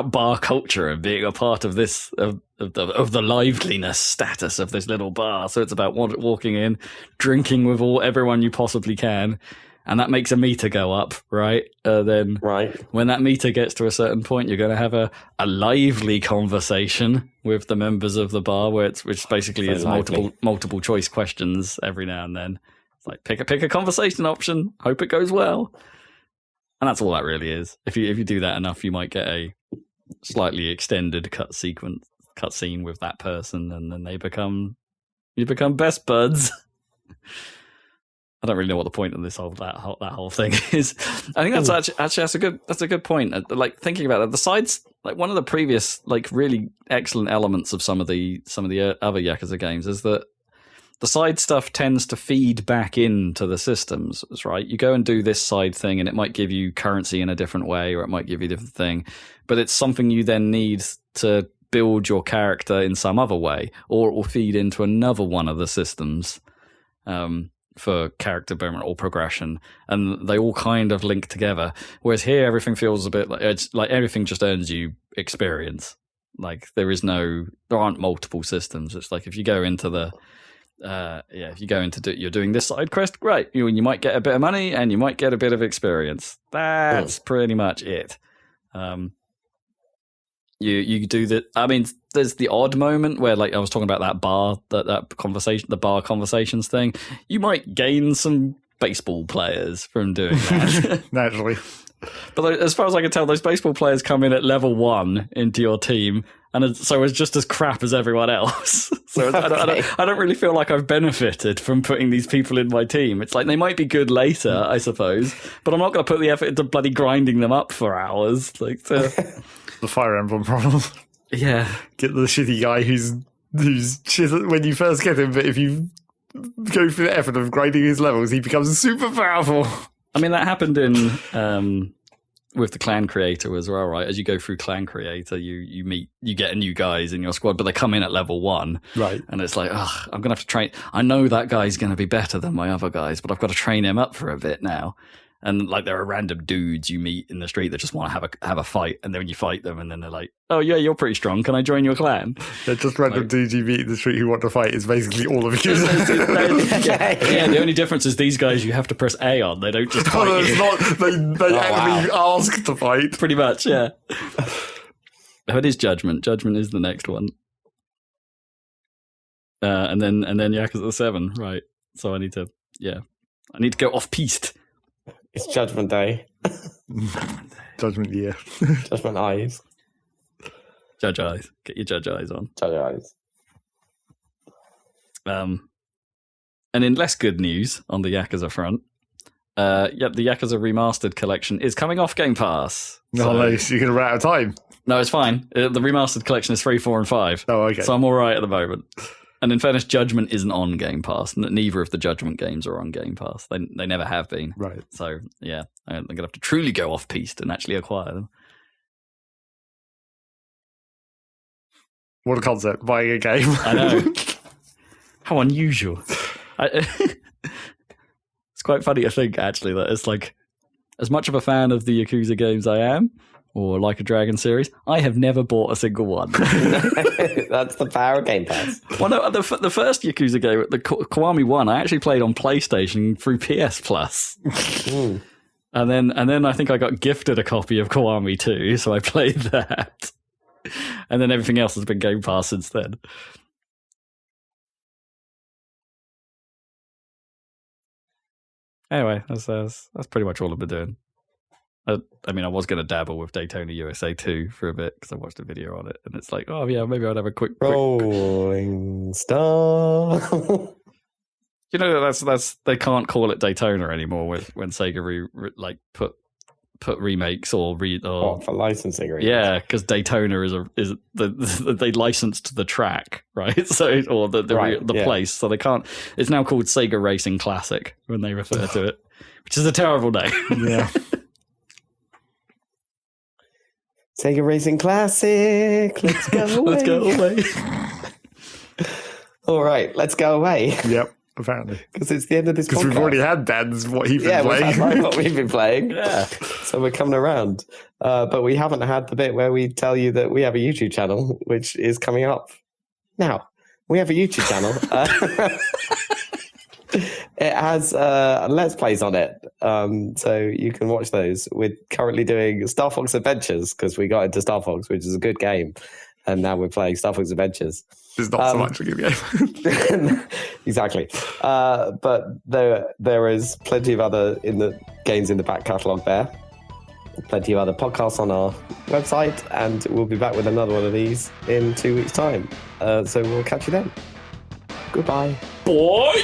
Speaker 3: bar culture and being a part of this of the liveliness status of this little bar. So it's about walking in, drinking with everyone you possibly can, and that makes a meter go up, right? Then when that meter gets to a certain point, you're going to have a lively conversation with the members of the bar, which basically is multiple choice questions every now and then. It's like pick a conversation option, hope it goes well. And that's all that really is. If you do that enough, you might get a slightly extended cutscene with that person, and then you become best buds. I don't really know what the point of this that whole thing is. I think that's actually that's a good point. Like thinking about it, the sides, like one of the previous like really excellent elements of some of the other Yakuza games is that the side stuff tends to feed back into the systems, right? You go and do this side thing and it might give you currency in a different way, or it might give you a different thing, but it's something you then need to build your character in some other way, or it will feed into another one of the systems for character development or progression, and they all kind of link together. Whereas here, everything feels a bit like it's like everything just earns you experience. Like there aren't multiple systems. It's like if you go into you're doing this side quest, great. You might get a bit of money and you might get a bit of experience. That's pretty much it. You do that. I mean, there's the odd moment where, like I was talking about that bar, that conversation, the bar conversations thing. You might gain some baseball players from doing that.
Speaker 1: Naturally.
Speaker 3: But as far as I can tell, those baseball players come in at level 1 into your team, and so it's just as crap as everyone else. So I don't really feel like I've benefited from putting these people in my team. It's like they might be good later, I suppose, but I'm not going to put the effort into bloody grinding them up for hours. Like the
Speaker 1: Fire Emblem problem.
Speaker 3: Yeah,
Speaker 1: get the shitty guy who's shit when you first get him, but if you go through the effort of grinding his levels, he becomes super powerful.
Speaker 3: I mean, that happened in with the clan creator as well, right? As you go through clan creator, you get new guys in your squad, but they come in at level 1.
Speaker 1: Right.
Speaker 3: And it's like, I'm going to have to train. I know that guy's going to be better than my other guys, but I've got to train him up for a bit now. And like there are random dudes you meet in the street that just want to have a fight, and then you fight them, and then they're like, "Oh yeah, you're pretty strong. Can I join your clan?"
Speaker 1: They're just random dudes you meet in the street who want to fight. Is basically all of you.
Speaker 3: Yeah, the only difference is these guys you have to press A on. They don't just fight you.
Speaker 1: They actually ask to fight.
Speaker 3: Pretty much, yeah. It is Judgment. Judgment is the next one, and then Yakuza 7, right? So I need to go off piste.
Speaker 2: It's Judgment Day.
Speaker 1: Judgment Year.
Speaker 2: Judgment Eyes.
Speaker 3: Judge Eyes. Get your Judge Eyes on.
Speaker 2: Judge Eyes.
Speaker 3: And in less good news on the Yakuza front, the Yakuza Remastered collection is coming off Game Pass.
Speaker 1: No, nice. You're going to run out of time.
Speaker 3: No, it's fine. The Remastered collection is 3, 4, and 5.
Speaker 1: Oh, okay.
Speaker 3: So I'm all right at the moment. And in fairness, Judgment isn't on Game Pass. Neither of the Judgment games are on Game Pass. They never have been.
Speaker 1: Right.
Speaker 3: So, yeah, I'm going to have to truly go off piste and actually acquire them.
Speaker 1: What a concept, buying a game.
Speaker 3: I know. How unusual. It's quite funny to think, actually, that it's like, as much of a fan of the Yakuza games I am, or Like a Dragon series, I have never bought a single one.
Speaker 2: That's the power of Game Pass.
Speaker 3: Well, no, the first Yakuza game, the Kiwami 1, I actually played on PlayStation through PS Plus. And then I think I got gifted a copy of Kiwami 2, so I played that. And then everything else has been Game Pass since then. Anyway, that's pretty much all I've been doing. I mean, I was going to dabble with Daytona USA 2 for a bit because I watched a video on it, and it's like, oh yeah, maybe I'd have a quick
Speaker 2: Rolling Star.
Speaker 3: You know, that's they can't call it Daytona anymore when Sega put remakes or
Speaker 2: for licensing reasons.
Speaker 3: Yeah, because Daytona is they licensed the track, right? So or the place, so they can't. It's now called Sega Racing Classic when they refer to it, which is a terrible name.
Speaker 1: Yeah.
Speaker 2: Sega Racing Classic. Let's go away.
Speaker 3: Let's go away.
Speaker 2: All right, let's go away.
Speaker 1: Yep, apparently.
Speaker 2: Because it's the end of this podcast.
Speaker 1: Because we've already had Dan's what he's been playing.
Speaker 2: We've had what we've been playing.
Speaker 3: Yeah.
Speaker 2: So we're coming around. But we haven't had the bit where we tell you that we have a YouTube channel, which is coming up. Now, we have a YouTube channel. It has Let's Plays on it. So you can watch those. We're currently doing Star Fox Adventures because we got into Star Fox, which is a good game. And now we're playing Star Fox Adventures.
Speaker 1: It's not so much a good game.
Speaker 2: Exactly. But there is plenty of other games in the back catalogue there. Plenty of other podcasts on our website. And we'll be back with another one of these in 2 weeks' time. So we'll catch you then. Goodbye.
Speaker 3: Boy!